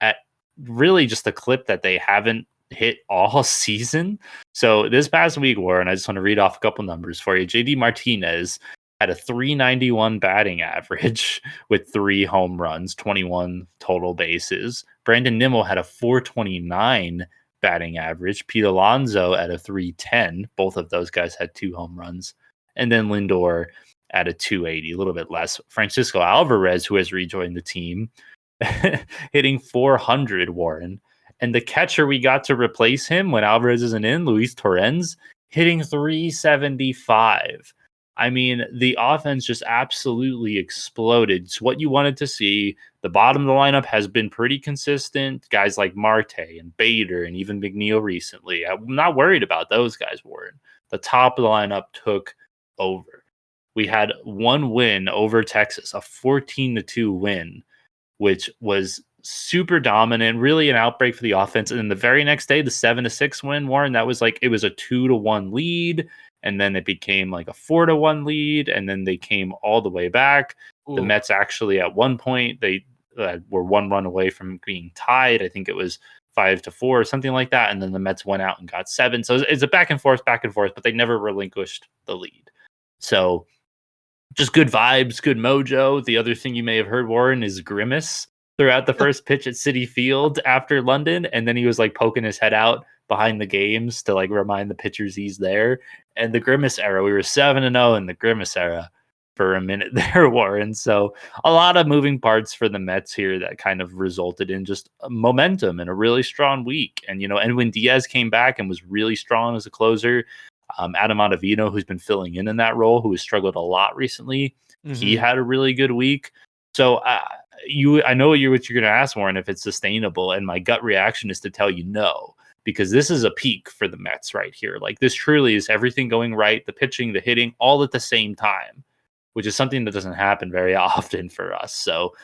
at really just a clip that they haven't hit all season. So this past week, Warren, I just want to read off a couple numbers for you. JD Martinez had a 391 batting average with 3 home runs, 21 total bases. Brandon Nimmo had a 429 batting average. Pete Alonso at a 310. Both of those guys had 2 home runs. And then Lindor at a 280, a little bit less. Francisco Alvarez, who has rejoined the team, hitting 400, Warren. And the catcher we got to replace him when Alvarez isn't in, Luis Torrens, hitting 375. I mean, the offense just absolutely exploded. It's what you wanted to see. The bottom of the lineup has been pretty consistent. Guys like Marte and Bader and even McNeil recently. I'm not worried about those guys, Warren. The top of the lineup took over. We had 1 win over Texas, a 14-2 win, which was super dominant, really an outbreak for the offense. And then the very next day, the 7-6 win, Warren, that was like, it was a 2-1 lead. And then it became like a 4-1 lead. And then they came all the way back. Ooh. The Mets actually at one point, they were 1 run away from being tied. I think it was 5-4 or something like that. And then the Mets went out and got 7. So it's a back and forth, but they never relinquished the lead. So just good vibes, good mojo. The other thing you may have heard, Warren, is Grimace throughout the first pitch at Citi Field after London. And then he was like poking his head out behind the games to like remind the pitchers he's there. And the Grimace era, we were 7-0 in the Grimace era for a minute there, Warren. So a lot of moving parts for the Mets here that kind of resulted in just momentum and a really strong week. And, you know, and when Diaz came back and was really strong as a closer, Adam Ottavino, who's been filling in that role, who has struggled a lot recently, he had a really good week. So I know what you're going to ask, Warren, if it's sustainable. And my gut reaction is to tell you no, because this is a peak for the Mets right here. Like this truly is everything going right, the pitching, the hitting, all at the same time, which is something that doesn't happen very often for us. So,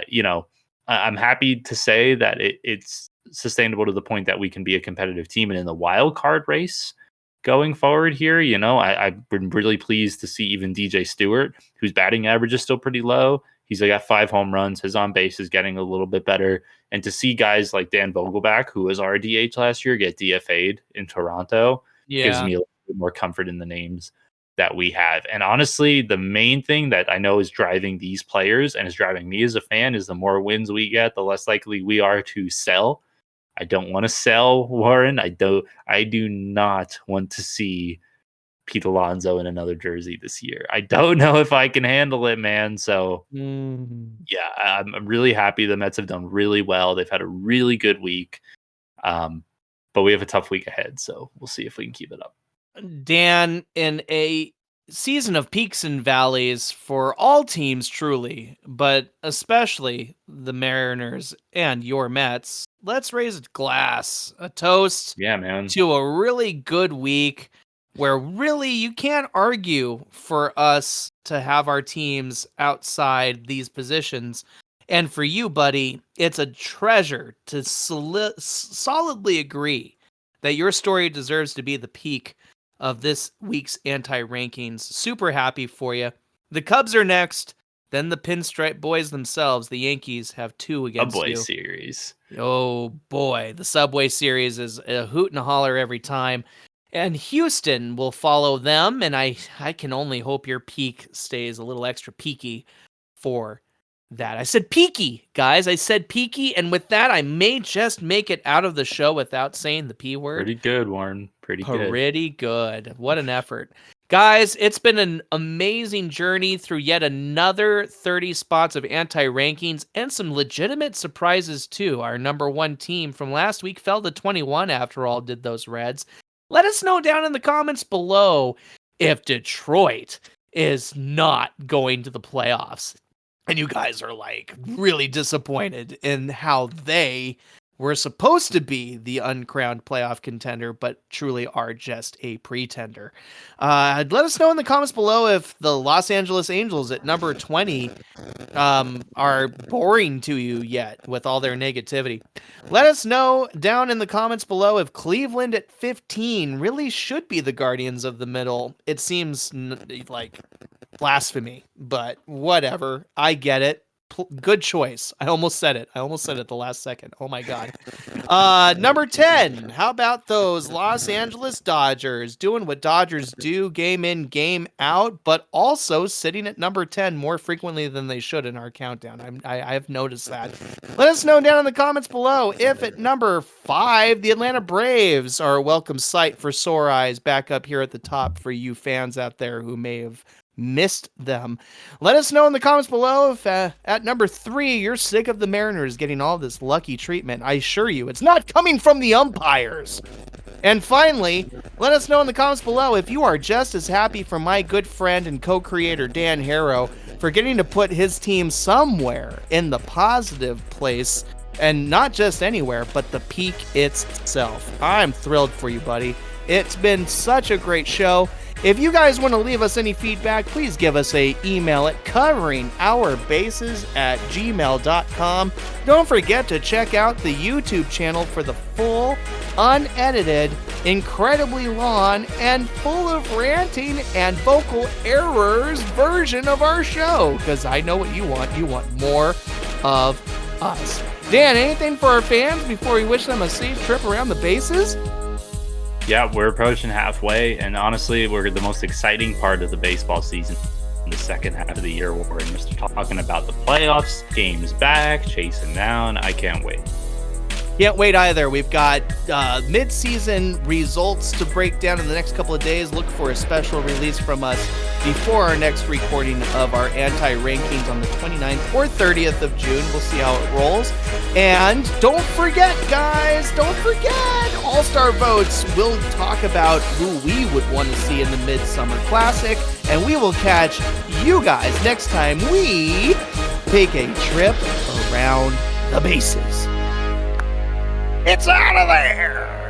you know, I'm happy to say that it's sustainable to the point that we can be a competitive team. And in the wild card race going forward here, you know, I've been really pleased to see even DJ Stewart, whose batting average is still pretty low. He's got 5 home runs. His on base is getting a little bit better. And to see guys like Dan Vogelback, who was our DH last year, get DFA'd in Toronto gives me a little bit more comfort in the names that we have. And honestly, the main thing that I know is driving these players and is driving me as a fan is the more wins we get, the less likely we are to sell. I don't want to sell, Warren. I do not want to see Pete Alonso in another jersey this year. I don't know if I can handle it, man. So yeah, I'm really happy the Mets have done really well. They've had a really good week. But we have a tough week ahead. So we'll see if we can keep it up. Dan, in a season of peaks and valleys for all teams, truly, but especially the Mariners and your Mets, let's raise a glass, a toast to a really good week where really you can't argue for us to have our teams outside these positions. And for you, buddy, it's a treasure to solidly agree that your story deserves to be the peak of this week's anti-rankings. Super happy for you. The Cubs are next, then the Pinstripe Boys themselves. The Yankees have 2 against Subway you. Series. Oh boy, the Subway Series is a hoot and a holler every time. And Houston will follow them, and I can only hope your peak stays a little extra peaky for that. I said peaky, guys. I said peaky, and with that, I may just make it out of the show without saying the P word. Pretty good, Warren. Pretty good. What an effort. Guys, it's been an amazing journey through yet another 30 spots of anti-rankings and some legitimate surprises too. Our number 1 team from last week fell to 21 after all, did those Reds. Let us know down in the comments below if Detroit is not going to the playoffs. And you guys are like really disappointed in how they were supposed to be the uncrowned playoff contender, but truly are just a pretender. Let us know in the comments below if the Los Angeles Angels at number 20 are boring to you yet with all their negativity. Let us know down in the comments below if Cleveland at 15 really should be the Guardians of the Middle. It seems like blasphemy, but whatever. I get it. Good choice. I almost said it the last second. Oh my god. Number 10. How about those Los Angeles Dodgers doing what Dodgers do game in, game out, but also sitting at number 10 more frequently than they should in our countdown. I've noticed that. Let us know down in the comments below if at number 5, the Atlanta Braves are a welcome sight for sore eyes back up here at the top for you fans out there who may have missed them. Let us know in the comments below if at number 3 you're sick of the Mariners getting all this lucky treatment. I assure you it's not coming from the umpires. And finally, let us know in the comments below if you are just as happy for my good friend and co-creator Dan Harrow for getting to put his team somewhere in the positive place, and not just anywhere but the peak itself. I'm thrilled for you, buddy. It's been such a great show. If you guys want to leave us any feedback, please give us an email at coveringOurBases@gmail.com. Don't forget to check out the YouTube channel for the full, unedited, incredibly long, and full of ranting and vocal errors version of our show. Because I know what you want. You want more of us. Dan, anything for our fans before we wish them a safe trip around the bases? Yeah, we're approaching halfway, and honestly, we're the most exciting part of the baseball season. In the second half of the year, we're just talking about the playoffs, games back, chasing down. I can't wait. Can't wait either. We've got mid-season results to break down in the next couple of days. Look for a special release from us before our next recording of our anti-rankings on the 29th or 30th of June. We'll see how it rolls. And don't forget, guys, All-Star votes. We'll talk about who we would want to see in the Midsummer Classic, and we will catch you guys next time we take a trip around the bases. It's out of there!